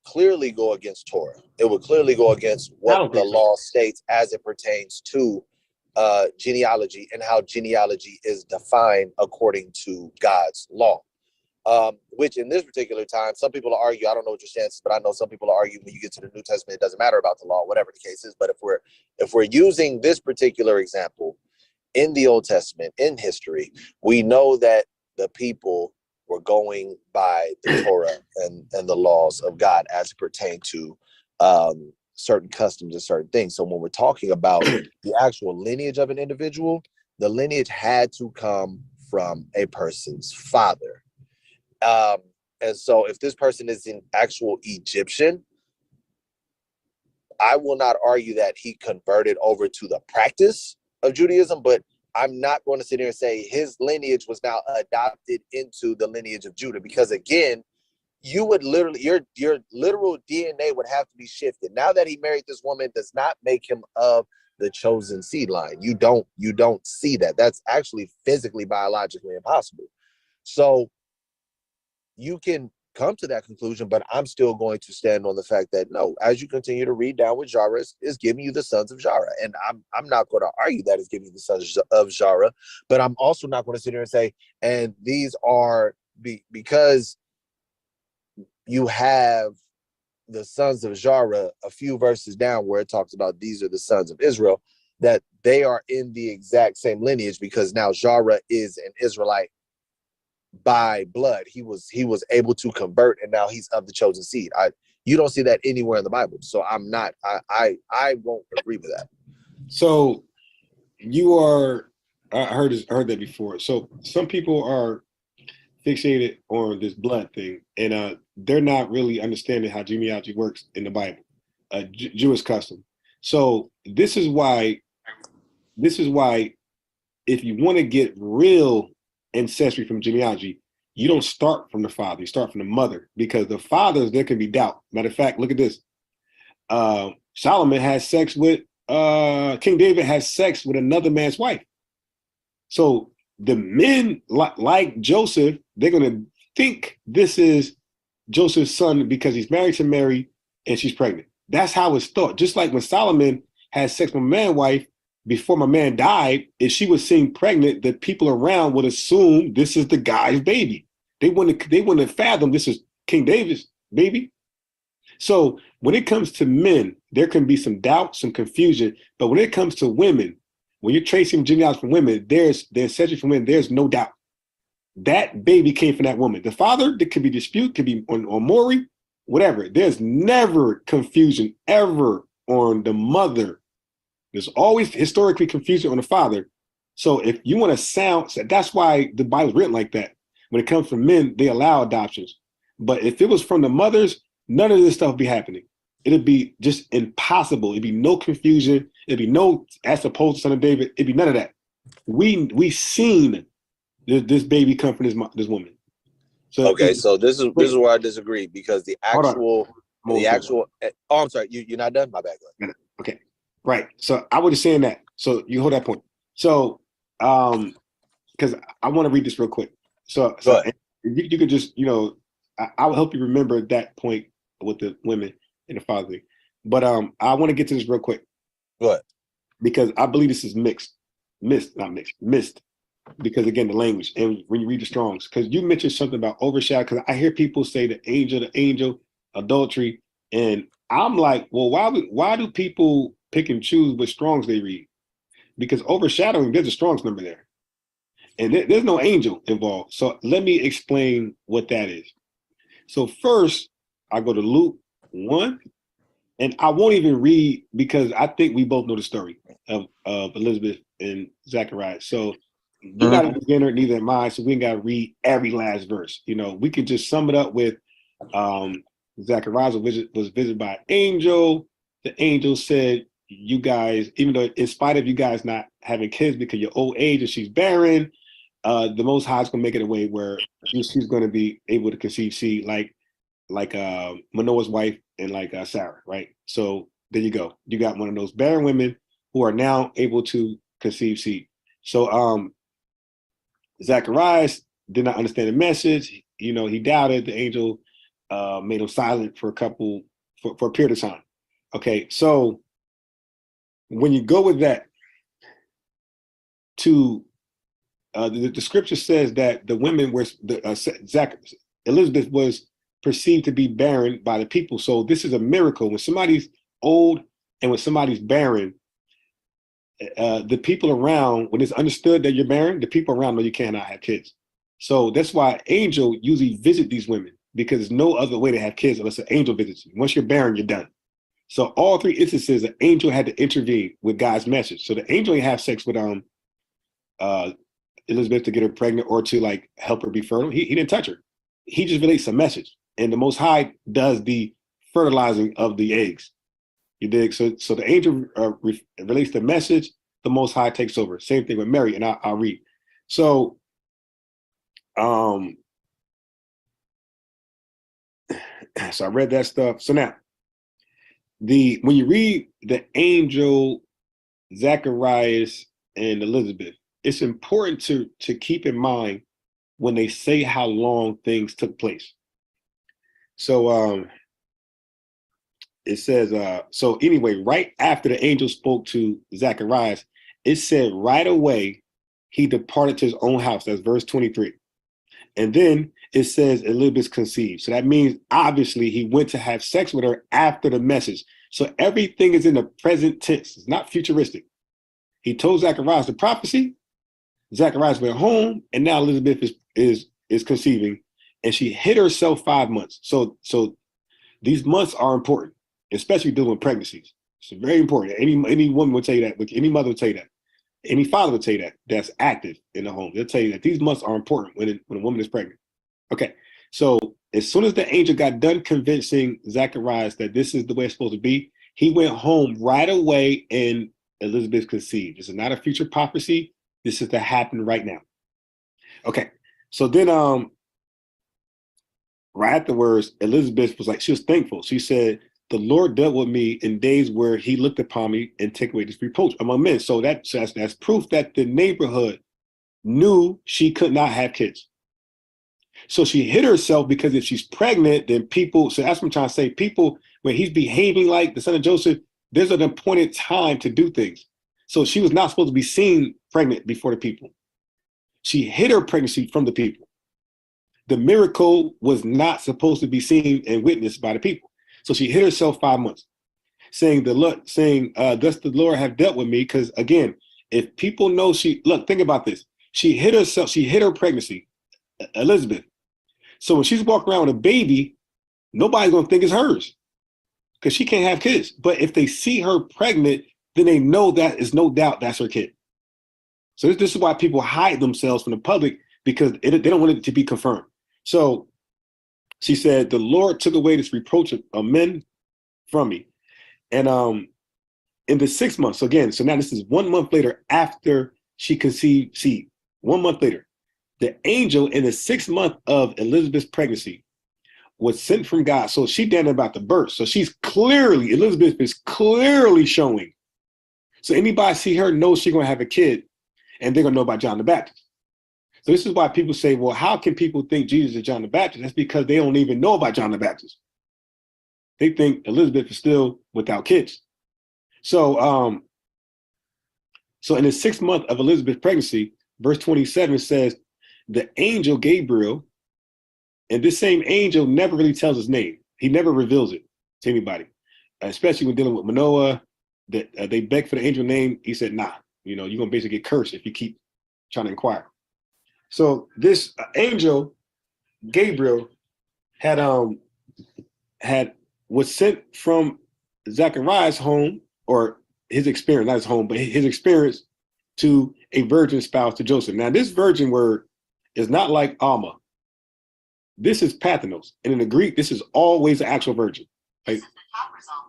E: clearly go against Torah. It would clearly go against what the law states as it pertains to genealogy and how genealogy is defined according to God's law. Which in this particular time, some people argue, I don't know what your stance is, but I know some people argue when you get to the New Testament, it doesn't matter about the law, whatever the case is. But if we're using this particular example in the Old Testament, in history, we know that the people were going by the Torah and the laws of God as it pertained to certain customs and certain things. So when we're talking about the actual lineage of an individual, the lineage had to come from a person's father. And so if this person is an actual Egyptian, I will not argue that he converted over to the practice of Judaism, but I'm not going to sit here and say his lineage was now adopted into the lineage of Judah, because again, you would literally, your literal DNA would have to be shifted. Now that he married this woman does not make him of the chosen seed line. You don't see that. That's actually physically, biologically impossible. So you can come to that conclusion, but I'm still going to stand on the fact that no, as you continue to read down with Jara, is giving you the sons of Jara. And I'm not going to argue that it's giving you the sons of Jara, but I'm also not going to sit here and say, and these are because you have the sons of Jara a few verses down where it talks about these are the sons of Israel, that they are in the exact same lineage, because now Jara is an Israelite by blood. He was able to convert, and now he's of the chosen seed. You don't see that anywhere in the Bible. So I'm not. I won't agree with that.
D: So you are. I heard that before. So some people are fixated on this blood thing, and they're not really understanding how genealogy works in the Bible, Jewish custom. So this is why if you want to get real ancestry from genealogy, you don't start from the father, you start from the mother, because the fathers, there can be doubt. Matter of fact, look at this. Solomon has sex with King David has sex with another man's wife. So the men like Joseph, they're going to think this is Joseph's son because he's married to Mary and she's pregnant. That's how it's thought. Just like when Solomon had sex with my man's wife before my man died, if she was seen pregnant, the people around would assume this is the guy's baby. They wouldn't fathom this is King David's baby. So when it comes to men, there can be some doubt, some confusion. But when it comes to women, when you're tracing genealogy from women, there's ancestry from women, there's no doubt. That baby came from that woman. The father, there could be dispute, could be on Maury, whatever. There's never confusion ever on the mother. There's always historically confusion on the father. So if you want to sound, that's why the Bible's written like that. When it comes from men, they allow adoptions. But if it was from the mothers, none of this stuff would be happening. It'd be just impossible. It'd be no confusion. It'd be no, as opposed to son of David, it'd be none of that. We seen this baby come from this woman. So
E: okay, so this is where I disagree, because the actual. Oh, I'm sorry, you're not done? My bad.
D: Okay, right. So I was just saying that. So you hold that point. So because I want to read this real quick. So you could just, I will help you remember that point with the women and the father. But I want to get to this real quick.
E: Go ahead.
D: Because I believe this is missed. Because again, the language, and when you read the Strongs, because you mentioned something about overshadow, because I hear people say the angel, adultery, and I'm like, well, why do people pick and choose what Strongs they read? Because overshadowing, there's a Strongs number there. And there's no angel involved. So let me explain what that is. So first, I go to Luke 1, and I won't even read, because I think we both know the story of Elizabeth and Zacharias. So you're not a beginner, neither am I, so we ain't got to read every last verse. We could just sum it up with Zacharias was visited by an angel. The angel said, you guys, even though in spite of you guys not having kids because you're old age and she's barren, the Most High is going to make it a way where she's going to be able to conceive seed like Manoah's wife and like Sarah, right? So there you go. You got one of those barren women who are now able to conceive seed. So Zacharias did not understand the message. He doubted. The angel made him silent for a period of time. Okay, so when you go with that to the scripture says that the women were Elizabeth was perceived to be barren by the people. So this is a miracle. When somebody's old and when somebody's barren, the people around, when it's understood that you're barren, the people around know you cannot have kids. So that's why angel usually visit these women, because there's no other way to have kids unless an angel visits you. Once you're barren, you're done. So all three instances, the angel had to intervene with God's message. So the angel didn't have sex with Elizabeth to get her pregnant or to like help her be fertile. He didn't touch her. He just relates a message, and the Most High does the fertilizing of the eggs. You dig? So the angel relates the message. The Most High takes over. Same thing with Mary, and I'll read. So, so I read that stuff. So now, when you read the angel, Zacharias, and Elizabeth, it's important to keep in mind when they say how long things took place. So it says, so anyway, right after the angel spoke to Zacharias, it said right away he departed to his own house. That's verse 23. And then it says Elizabeth conceived. So that means obviously he went to have sex with her after the message. So everything is in the present tense. It's not futuristic. He told Zacharias the prophecy. Zacharias went home, and now Elizabeth is conceiving, and she hid herself 5 months. So These months are important, especially dealing with pregnancies. It's very important. Any woman will tell you that. Any mother will tell you that. Any father will tell you that. That's active in the home. They'll tell you that these months are important when a woman is pregnant. Okay, so as soon as the angel got done convincing Zacharias that this is the way it's supposed to be, he went home right away and Elizabeth conceived. This is not a future prophecy. This is to happen right now. Okay, so then right afterwards, Elizabeth was like, she was thankful. She said, the Lord dealt with me in days where he looked upon me and take away this reproach among men. So that's proof that the neighborhood knew she could not have kids. So she hid herself because if she's pregnant, then people, so that's what I'm trying to say, people, when he's behaving like the son of Joseph, there's an appointed time to do things. So she was not supposed to be seen pregnant before the people. She hid her pregnancy from the people. The miracle was not supposed to be seen and witnessed by the people. So she hid herself 5 months, saying, thus the Lord have dealt with me. Because again, if people know think about this. She hid herself, she hid her pregnancy, Elizabeth. So when she's walking around with a baby, nobody's gonna think it's hers because she can't have kids. But if they see her pregnant, then they know that is no doubt that's her kid. So this is why people hide themselves from the public, because they don't want it to be confirmed. So she said, the Lord took away this reproach of men from me. And in the 6 months, again, so now this is 1 month later after she conceived seed. 1 month later, the angel in the 6th month of Elizabeth's pregnancy was sent from God. So she done about the birth. So Elizabeth is clearly showing. So anybody see her knows she's going to have a kid, and they're going to know about John the Baptist. So this is why people say, well, how can people think Jesus is John the Baptist? That's because they don't even know about John the Baptist. They think Elizabeth is still without kids. So, so in the 6th month of Elizabeth's pregnancy, verse 27 says, the angel Gabriel, and this same angel never really tells his name. He never reveals it to anybody, especially when dealing with Manoah. That they begged for the angel name. He said, nah, you're going to basically get cursed if you keep trying to inquire. So this angel, Gabriel, was sent from Zacharias' home, or his experience, not his home, but his experience, to a virgin spouse to Joseph. Now, this virgin word is not like Alma. This is Pathanos. And in the Greek, this is always an actual virgin. Like,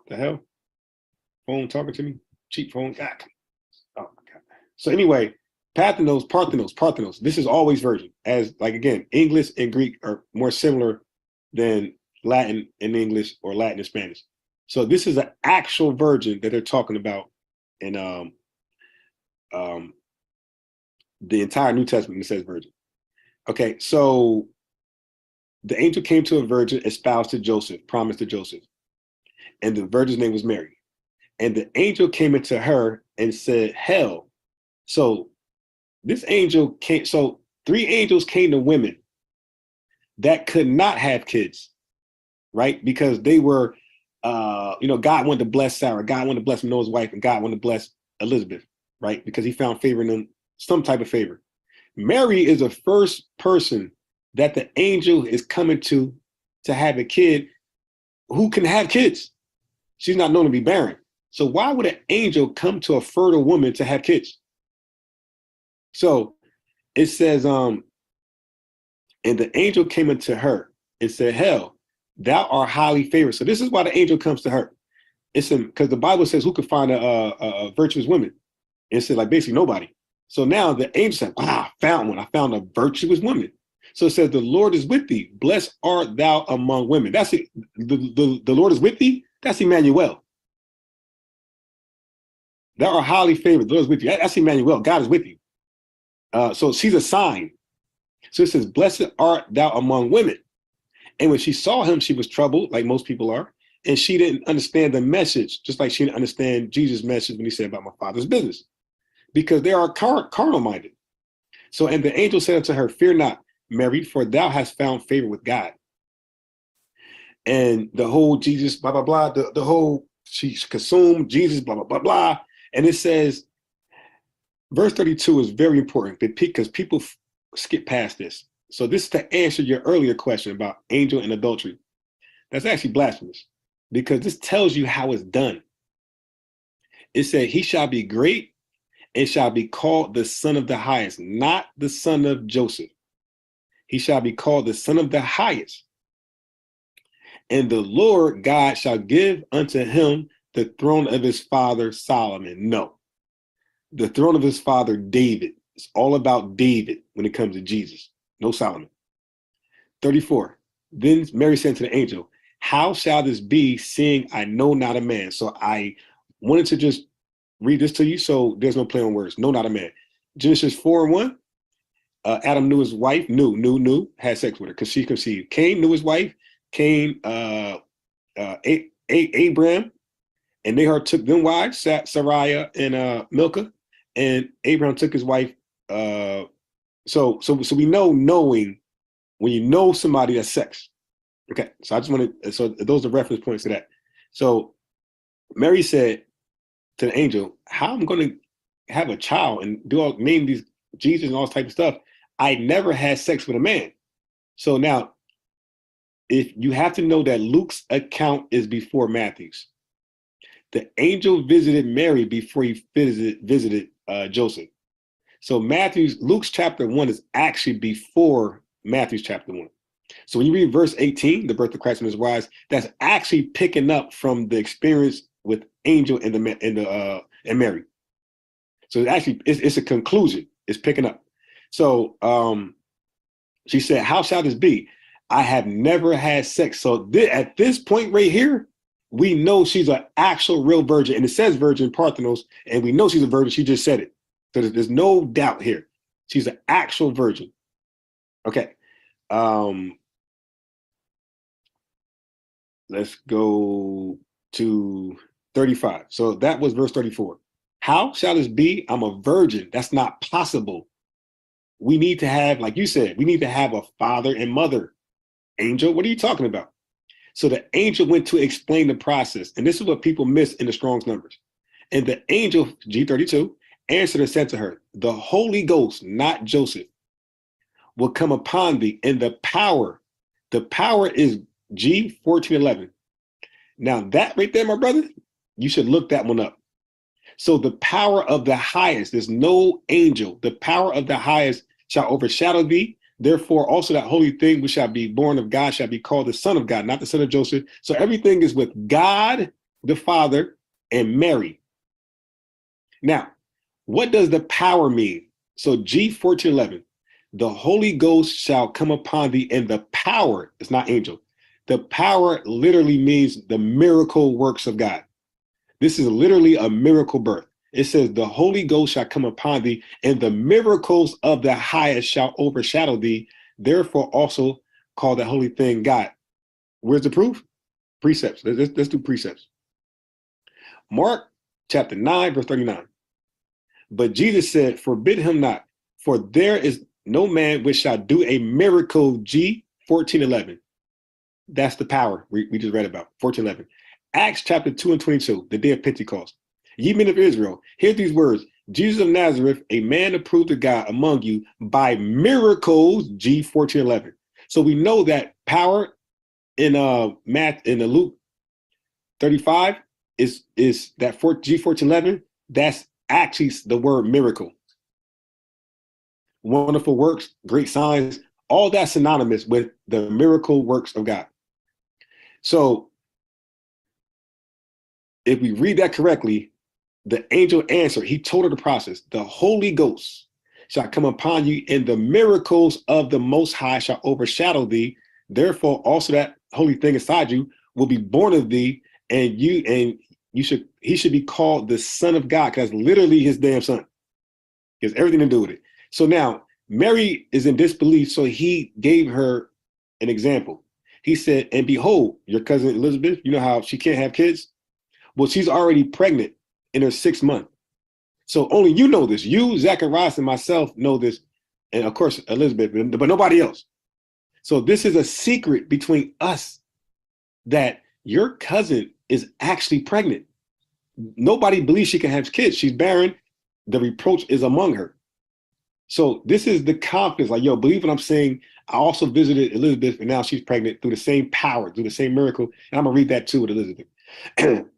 D: the hell? Phone talking to me? Cheap phone? God. Oh, my God. So anyway, Parthenos. This is always virgin. As, like, again, English and Greek are more similar than Latin and English, or Latin and Spanish. So this is an actual virgin that they're talking about in the entire New Testament. It says virgin. Okay, so the angel came to a virgin espoused to Joseph, promised to Joseph, and the virgin's name was Mary. And the angel came into her and said, hell. So this angel came, so 3 angels came to women that could not have kids, right? Because they were, God wanted to bless Sarah, God wanted to bless Noah's wife, and God wanted to bless Elizabeth, right? Because he found favor in them, some type of favor. Mary is the first person that the angel is coming to have a kid who can have kids. She's not known to be barren. So why would an angel come to a fertile woman to have kids? So it says, and the angel came into her and said, hell, thou art highly favored. So this is why the angel comes to her. It's because the Bible says, who could find a virtuous woman? It said, like, basically nobody. So now the angel said, wow, I found one. I found a virtuous woman. So it says, the Lord is with thee. Blessed art thou among women. That's it. The Lord is with thee. That's Emmanuel. Thou art highly favored. The Lord is with you. That's Emmanuel. God is with you. So she's a sign. So it says, blessed art thou among women. And when she saw him, she was troubled, like most people are. And she didn't understand the message, just like she didn't understand Jesus' message when he said about my Father's business, because they are carnal minded. So, and the angel said unto her, fear not, Mary, for thou hast found favor with God. And the whole Jesus, blah, blah, blah, the whole, she consumed Jesus, blah, blah, blah, blah. And it says, verse 32 is very important because people skip past this. So this is to answer your earlier question about angel and adultery. That's actually blasphemous, because this tells you how it's done. It said, he shall be great and shall be called the Son of the Highest, not the son of Joseph. He shall be called the Son of the Highest. And the Lord God shall give unto him the throne of his father Solomon. No, the throne of his father David. It's all about David when it comes to Jesus. No Solomon. 34. Then Mary said to the angel, how shall this be, seeing I know not a man? So I wanted to just read this to you, so there's no play on words. No, not a man. Genesis 4:1. Adam knew his wife, had sex with her because she conceived. Cain knew his wife. Cain, Abraham, and they took them wives, Sarai and Milcah, and Abraham took his wife. So we know knowing, when you know somebody, that's sex. Okay, so I just wanted, so those are reference points to that. So Mary said to the angel, how am I going to have a child and name these Jesus and all this type of stuff? I never had sex with a man. So now, if you have to know that Luke's account is before Matthew's. The angel visited Mary before he visited Joseph. So Luke's chapter 1 is actually before Matthew's chapter 1. So when you read verse 18, the birth of Christ and his wives, that's actually picking up from the experience with angel and Mary. So it's a conclusion. It's picking up. So she said, how shall this be? I have never had sex. So at this point right here, we know she's an actual real virgin. And it says virgin Parthenos, and we know she's a virgin. She just said it. So there's no doubt here. She's an actual virgin. Okay. Let's go to 35. So that was verse 34. How shall this be? I'm a virgin. That's not possible. We need to have, like you said, we need to have a father and mother. Angel, what are you talking about? So the angel went to explain the process. And this is what people miss in the Strong's numbers. And the angel, G32, answered and said to her, the Holy Ghost, not Joseph, will come upon thee, and the power is G1411. Now that right there, my brother, you should look that one up. So the power of the highest, there's no angel. The power of the highest shall overshadow thee. Therefore, also that holy thing which shall be born of God shall be called the Son of God, not the son of Joseph. So everything is with God, the Father, and Mary. Now, what does the power mean? So G1411, the Holy Ghost shall come upon thee, and the power, it's not angel. The power literally means the miracle works of God. This is literally a miracle birth. It says the Holy Ghost shall come upon thee, and the miracles of the highest shall overshadow thee. Therefore also call the holy thing God. Where's the proof? Precepts. Let's do precepts. Mark chapter 9, verse 39. But Jesus said, forbid him not, for there is no man which shall do a miracle, G 14:11. That's the power we just read about, 14:11. Acts chapter 2 and 22, the day of Pentecost. Ye men of Israel, hear these words. Jesus of Nazareth, a man approved of God among you by miracles, G 14:11. So we know that power in Luke 35 is that G 14:11. That's actually the word miracle. Wonderful works, great signs, all that's synonymous with the miracle works of God. So if we read that correctly, the angel answered, he told her the process. The Holy Ghost shall come upon you, and the miracles of the Most High shall overshadow thee. Therefore, also that holy thing inside you will be born of thee, and he should be called the Son of God, because literally his damn son. He has everything to do with it. So now Mary is in disbelief, so he gave her an example. He said, and behold, your cousin Elizabeth, you know how she can't have kids? Well, she's already pregnant in her 6th month. So only you know this. You, Zacharias, and myself know this. And of course, Elizabeth, but nobody else. So this is a secret between us, that your cousin is actually pregnant. Nobody believes she can have kids. She's barren. The reproach is among her. So this is the confidence. Like, yo, believe what I'm saying. I also visited Elizabeth, and now she's pregnant through the same power, through the same miracle. And I'm gonna read that too with Elizabeth.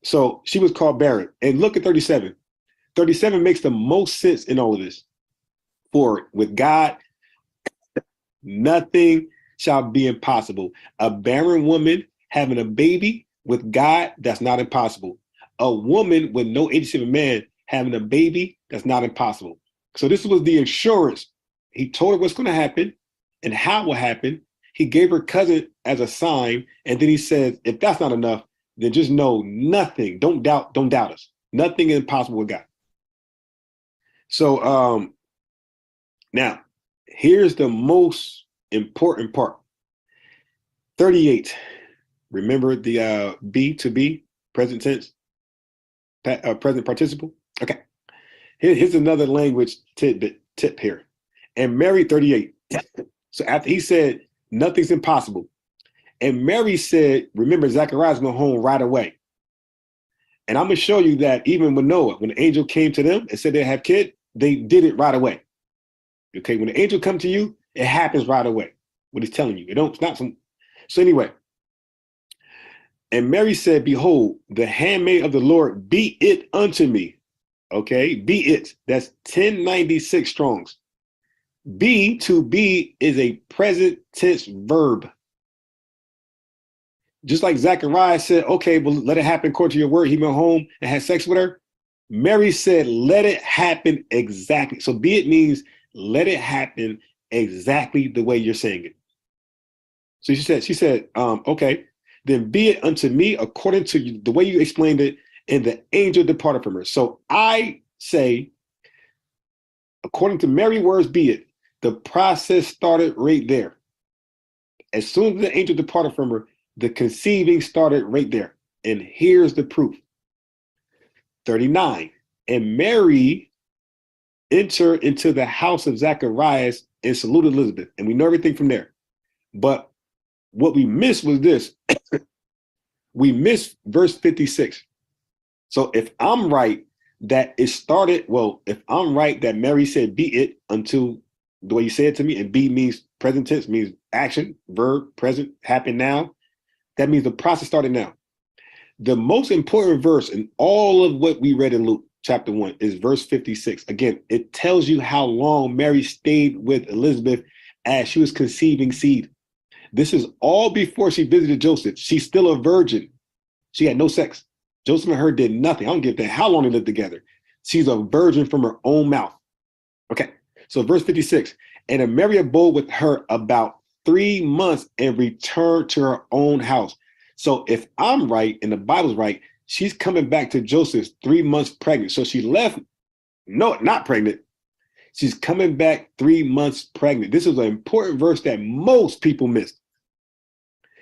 D: So she was called barren. And look at 37. 37 makes the most sense in all of this. For with God, nothing shall be impossible. A barren woman having a baby with God, that's not impossible. A woman with no agency of a man having a baby, that's not impossible. So this was the assurance. He told her what's going to happen and how it will happen. He gave her cousin as a sign. And then he says, if that's not enough, then just know nothing. Don't doubt us. Nothing is impossible with God. So now here's the most important part. 38. Remember the be to be, present tense, present participle. Okay. Here's another language tip here. And Mary, 38. So after he said, nothing's impossible. And Mary said, remember, Zacharias went home right away. And I'm going to show you that even with Noah, when the angel came to them and said they have kid, they did it right away. Okay, when the angel comes to you, it happens right away. What he's telling you. It's not some. So anyway. And Mary said, behold, the handmaid of the Lord, be it unto me. Okay, be it. That's 1096 Strongs. Be, to be, is a present tense verb. Just like Zacharias said, okay, well, let it happen according to your word. He went home and had sex with her. Mary said, let it happen exactly. So be it means let it happen exactly the way you're saying it. So she said, okay, then be it unto me according to the way you explained it, and the angel departed from her. So I say, according to Mary's words, be it. The process started right there. As soon as the angel departed from her, the conceiving started right there. And here's the proof. 39. And Mary entered into the house of Zacharias and saluted Elizabeth. And we know everything from there. But what we missed was this. We missed verse 56. So if I'm right that it started, well, if I'm right that Mary said be it until the way you said it to me, and be means present tense, means action, verb, present, happen now, that means the process started now. The most important verse in all of what we read in Luke chapter 1 is verse 56. Again, it tells you how long Mary stayed with Elizabeth as she was conceiving seed. This is all before she visited Joseph. She's still a virgin. She had no sex. Joseph and her did nothing. I don't give a damn how long they lived together. She's a virgin from her own mouth. Okay, so verse 56. And Mary abode with her about 3 months and returned to her own house. So if I'm right and the Bible's right, she's coming back to Joseph 3 months pregnant. So she left, no, not pregnant. She's coming back 3 months pregnant. This is an important verse that most people missed.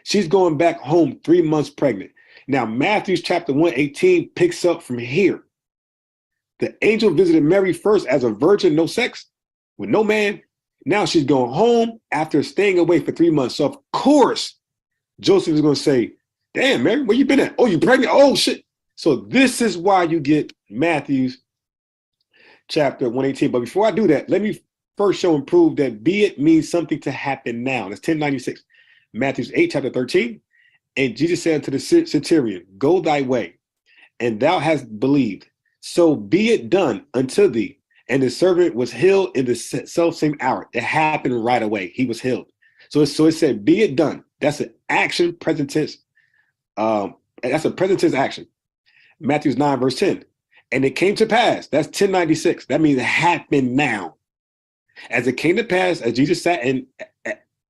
D: She's going back home 3 months pregnant. Now, Matthew chapter 1:18 picks up from here. The angel visited Mary first as a virgin, no sex, with no man. Now she's going home after staying away for 3 months. So, of course, Joseph is going to say, damn, Mary, where you been at? Oh, you pregnant? Oh, shit. So this is why you get Matthew's chapter 1:18. But before I do that, let me first show and prove that be it means something to happen now. That's 1096. Matthew's 8, chapter 13. And Jesus said to the centurion, go thy way, and thou hast believed. So be it done unto thee. And the servant was healed in the self same hour. It happened right away. He was healed. So it said, be it done. That's an action, present tense. That's a present tense action. Matthew 9, verse 10. And it came to pass. That's 1096. That means it happened now. As it came to pass, as Jesus sat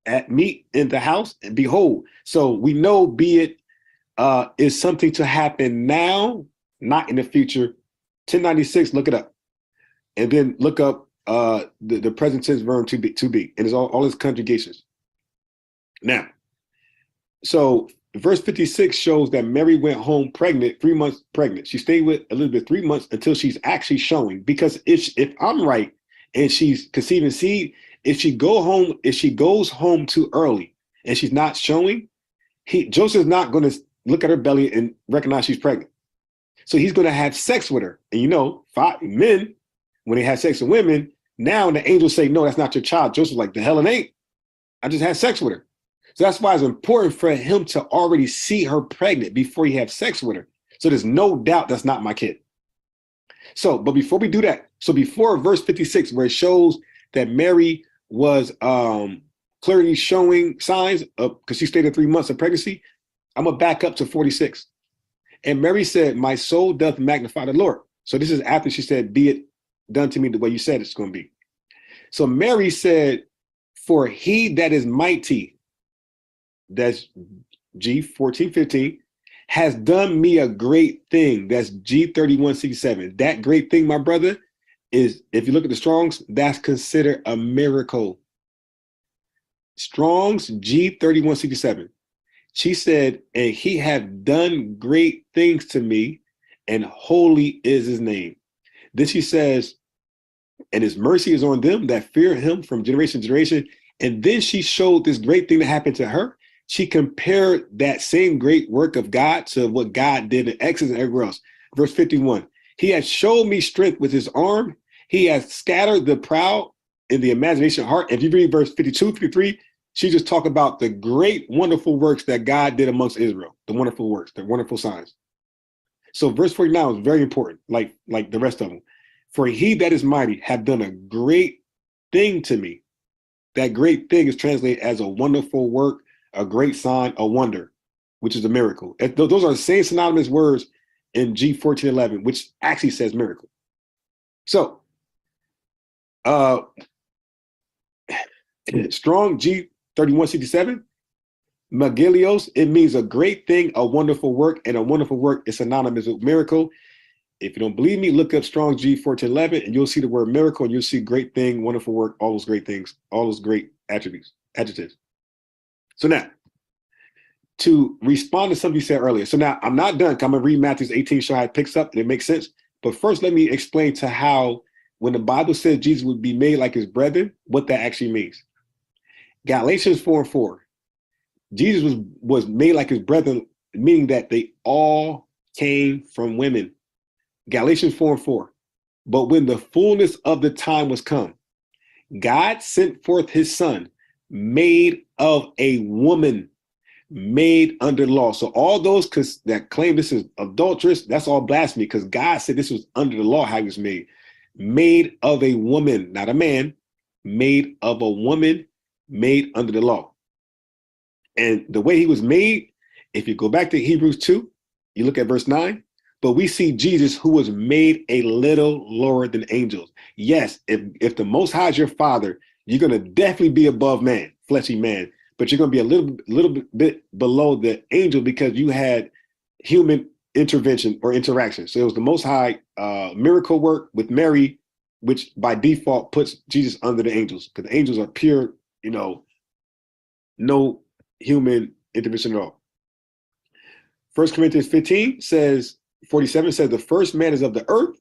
D: at meat in the house, and behold. So we know be it is something to happen now, not in the future. 1096, look it up. And then look up the present tense verb to be. And it's all its conjugations. Now, so verse 56 shows that Mary went home pregnant, 3 months pregnant. She stayed with Elizabeth 3 months until she's actually showing. Because if I'm right and she's conceiving seed, if she goes home too early and she's not showing, Joseph's not going to look at her belly and recognize she's pregnant. So he's going to have sex with her. And men, when they have sex with women, Now, when the angels say, no, that's not your child, Joseph like, the hell it ain't. I just had sex with her. So that's why it's important for him to already see her pregnant before he have sex with her. So there's no doubt that's not my kid. So, but before we do that, so before verse 56, where it shows that Mary was clearly showing signs of, because she stayed at 3 months of pregnancy, I'm gonna back up to 46. And Mary said, my soul doth magnify the Lord. So this is after she said, be it done to me the way you said it's going to be. So Mary said, for he that is mighty, that's G 14:15, has done me a great thing. That's G 31:67. That great thing, my brother, is, if you look at the Strongs, that's considered a miracle. Strong's G 31:67. She said, and he have done great things to me, and holy is his name. Then she says, and his mercy is on them that fear him from generation to generation. And then she showed this great thing that happened to her. She compared that same great work of God to what God did in Exodus and everywhere else. Verse 51, he has showed me strength with his arm. He has scattered the proud in the imagination heart. If you read verse 52, 53, she just talked about the great, wonderful works that God did amongst Israel, the wonderful works, the wonderful signs. So verse 49 is very important, like the rest of them. For he that is mighty have done a great thing to me. That great thing is translated as a wonderful work, a great sign, a wonder, which is a miracle. Those are the same synonymous words in G 14:11, which actually says miracle. So, strong G 31:67, Magilios, it means a great thing, a wonderful work, and a wonderful work is synonymous with miracle. If you don't believe me, look up strong G 14:11, and you'll see the word miracle, and you'll see great thing, wonderful work, all those great things, all those great attributes, adjectives. So now, to respond to something you said earlier. So now I'm not done. I'm going to read Matthew 18, show how it picks up, and it makes sense. But first, let me explain to how, when the Bible says Jesus would be made like his brethren, what that actually means. Galatians 4:4. Jesus was made like his brethren, meaning that they all came from women. Galatians 4:4. But when the fullness of the time was come, God sent forth his son, made of a woman, made under law. So all those that claim this is adulterous, that's all blasphemy, because God said this was under the law how he was made. Made of a woman, not a man, made of a woman, made under the law. And the way he was made, if you go back to Hebrews 2, you look at verse 9, but we see Jesus who was made a little lower than angels. Yes, if the Most High is your father, you're going to definitely be above man, fleshy man, but you're going to be a little bit below the angel because you had human intervention or interaction. So it was the Most High miracle work with Mary, which by default puts Jesus under the angels, because the angels are pure, no human intervention at all. 1 Corinthians 15 says, 47 says, the first man is of the earth,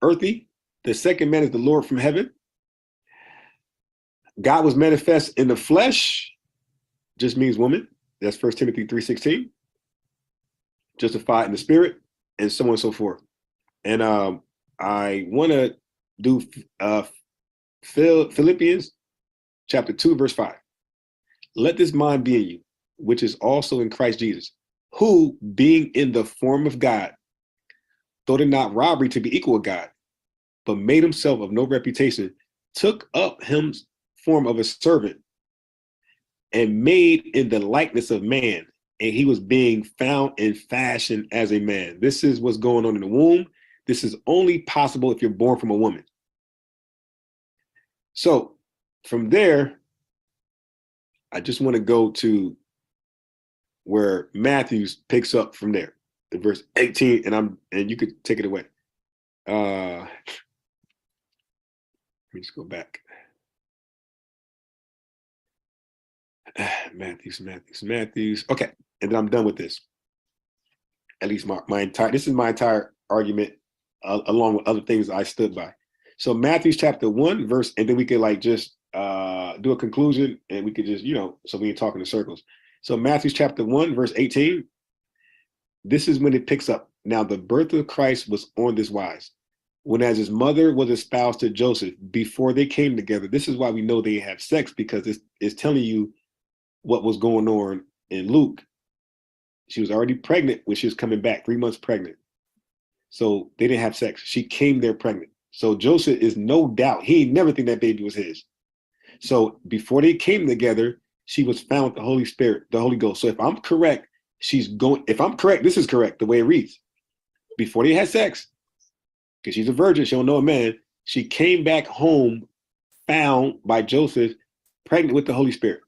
D: earthy. The second man is the Lord from heaven. God was manifest in the flesh, just means woman. That's 1 Timothy 3:16. Justified in the spirit, and so on and so forth. And I want to do Philippians chapter 2, verse 5. Let this mind be in you, which is also in Christ Jesus, who, being in the form of God, thought it not robbery to be equal with God, but made himself of no reputation, took up him form of a servant, and made in the likeness of man, and he was being found in fashion as a man. This is what's going on in the womb. This is only possible if you're born from a woman. So from there, I just want to go to where Matthews picks up from there, in verse 18, and you could take it away. Let me just go back. Matthews. Okay, and then I'm done with this. At least this is my entire argument, along with other things I stood by. So Matthew chapter 1, verse, and then we could just do a conclusion, and we could just, so we ain't talking in circles. So Matthew chapter 1, verse 18, this is when it picks up. Now the birth of Christ was on this wise. Whereas his mother was espoused to Joseph before they came together. This is why we know they have sex, because it's telling you what was going on in Luke. She was already pregnant when she was coming back, 3 months pregnant. So they didn't have sex. She came there pregnant. So Joseph is no doubt, he never think that baby was his. So before they came together, she was found with the Holy Spirit, the Holy Ghost. So if I'm correct, if I'm correct, this is correct, the way it reads. Before they had sex, because she's a virgin, she don't know a man, she came back home, found by Joseph, pregnant with the Holy Spirit.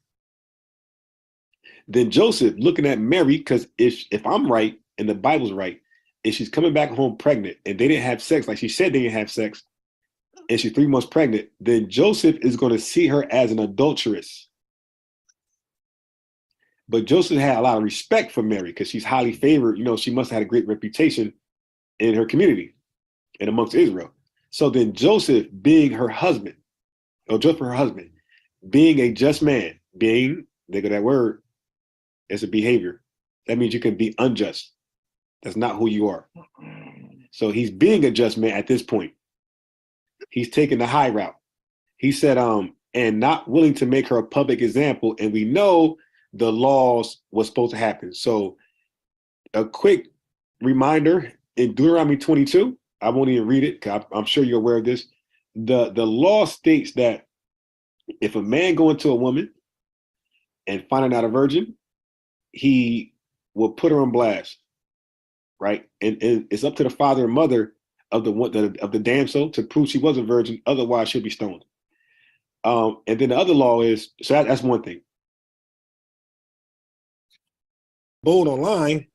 D: Then Joseph looking at Mary, because if I'm right and the Bible's right, if she's coming back home pregnant and they didn't have sex, like she said they didn't have sex, and she's 3 months pregnant, then Joseph is going to see her as an adulteress. But Joseph had a lot of respect for Mary because she's highly favored. She must have had a great reputation in her community and amongst Israel. So then Joseph, being her husband, being a just man, think of that word, it's a behavior. That means you can be unjust. That's not who you are. So he's being a just man at this point. He's taking the high route. He said, and not willing to make her a public example. And we know the laws was supposed to happen. So a quick reminder, in Deuteronomy 22, I won't even read it because I'm sure you're aware of this. The law states that if a man go into a woman and find her not a virgin, he will put her on blast, right? And it's up to the father and mother of the damsel to prove she was a virgin. Otherwise, she'll be stoned. And then the other law is, so that's one thing. Bold online,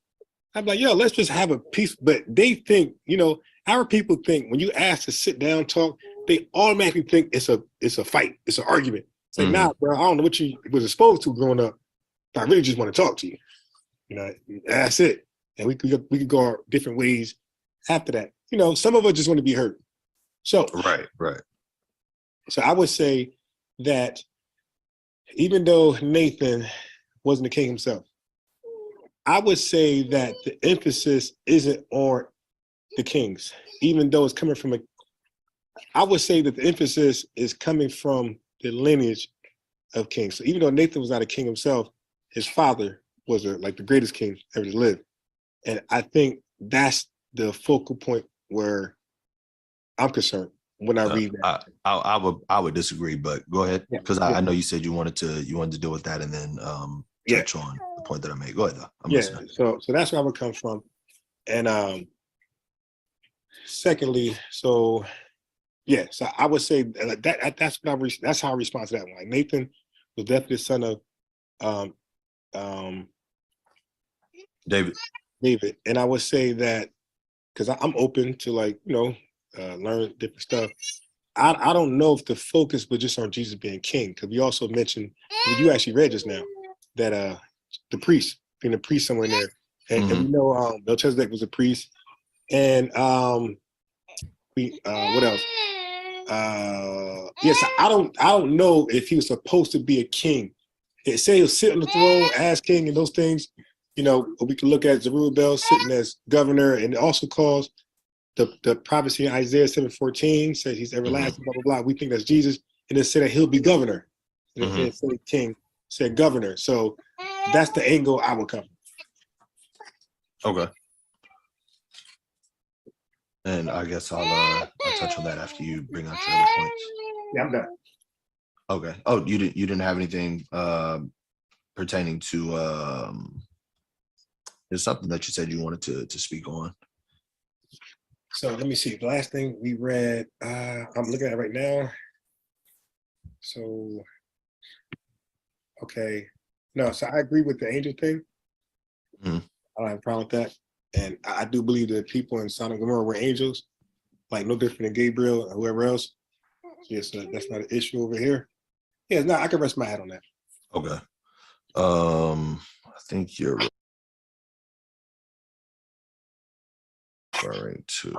D: I'm like, yo, let's just have a peace. But they think, our people think when you ask to sit down, talk, they automatically think it's a fight, it's an argument. It's like, nah, bro, I don't know what you was exposed to growing up. I really just want to talk to you. That's it. And we could go our different ways after that. Some of us just want to be heard. So
A: right.
D: So I would say that even though Nathan wasn't the king himself, I would say that the emphasis isn't on the kings, even though it's coming from I would say that the emphasis is coming from the lineage of kings. So even though Nathan was not a king himself, his father was the greatest king ever to live. And I think that's the focal point where I'm concerned when I read that.
A: I would disagree, but go ahead, because I know you said you wanted to deal with that and then touch on the point that I made. Go ahead, though. I'm listening.
D: So that's where I would come from. And secondly, so I would say that's how I respond to that one. Like Nathan was definitely the son of David, and I would say that because I'm open to learn different stuff. I don't know if the focus was just on Jesus being king, because we also mentioned, you actually read just now, that the priest, being a priest somewhere in there. And we know Melchizedek was a priest. And what else? Yes, I don't know if he was supposed to be a king. It says he'll sit on the throne as king and those things. We can look at Zerubbabel sitting as governor, and it also calls the prophecy in Isaiah 7:14 says he's everlasting, blah, blah, blah. We think that's Jesus. And it said that he'll be governor. And it said king, said governor. So that's the angle I would come.
A: Okay. And I guess I'll touch on that after you bring out your other points.
D: Yeah, I'm done.
A: Okay. Oh, you didn't have anything pertaining to there's something that you said you wanted to speak on.
D: So let me see. The last thing we read, I'm looking at it right now. So, okay. No, so I agree with the angel thing. I don't have a problem with that. And I do believe that people in Sodom and Gomorrah were angels, like no different than Gabriel or whoever else. Yes, that's not an issue over here. Yeah, no, I can rest my hat on that.
A: Okay. I think you're referring to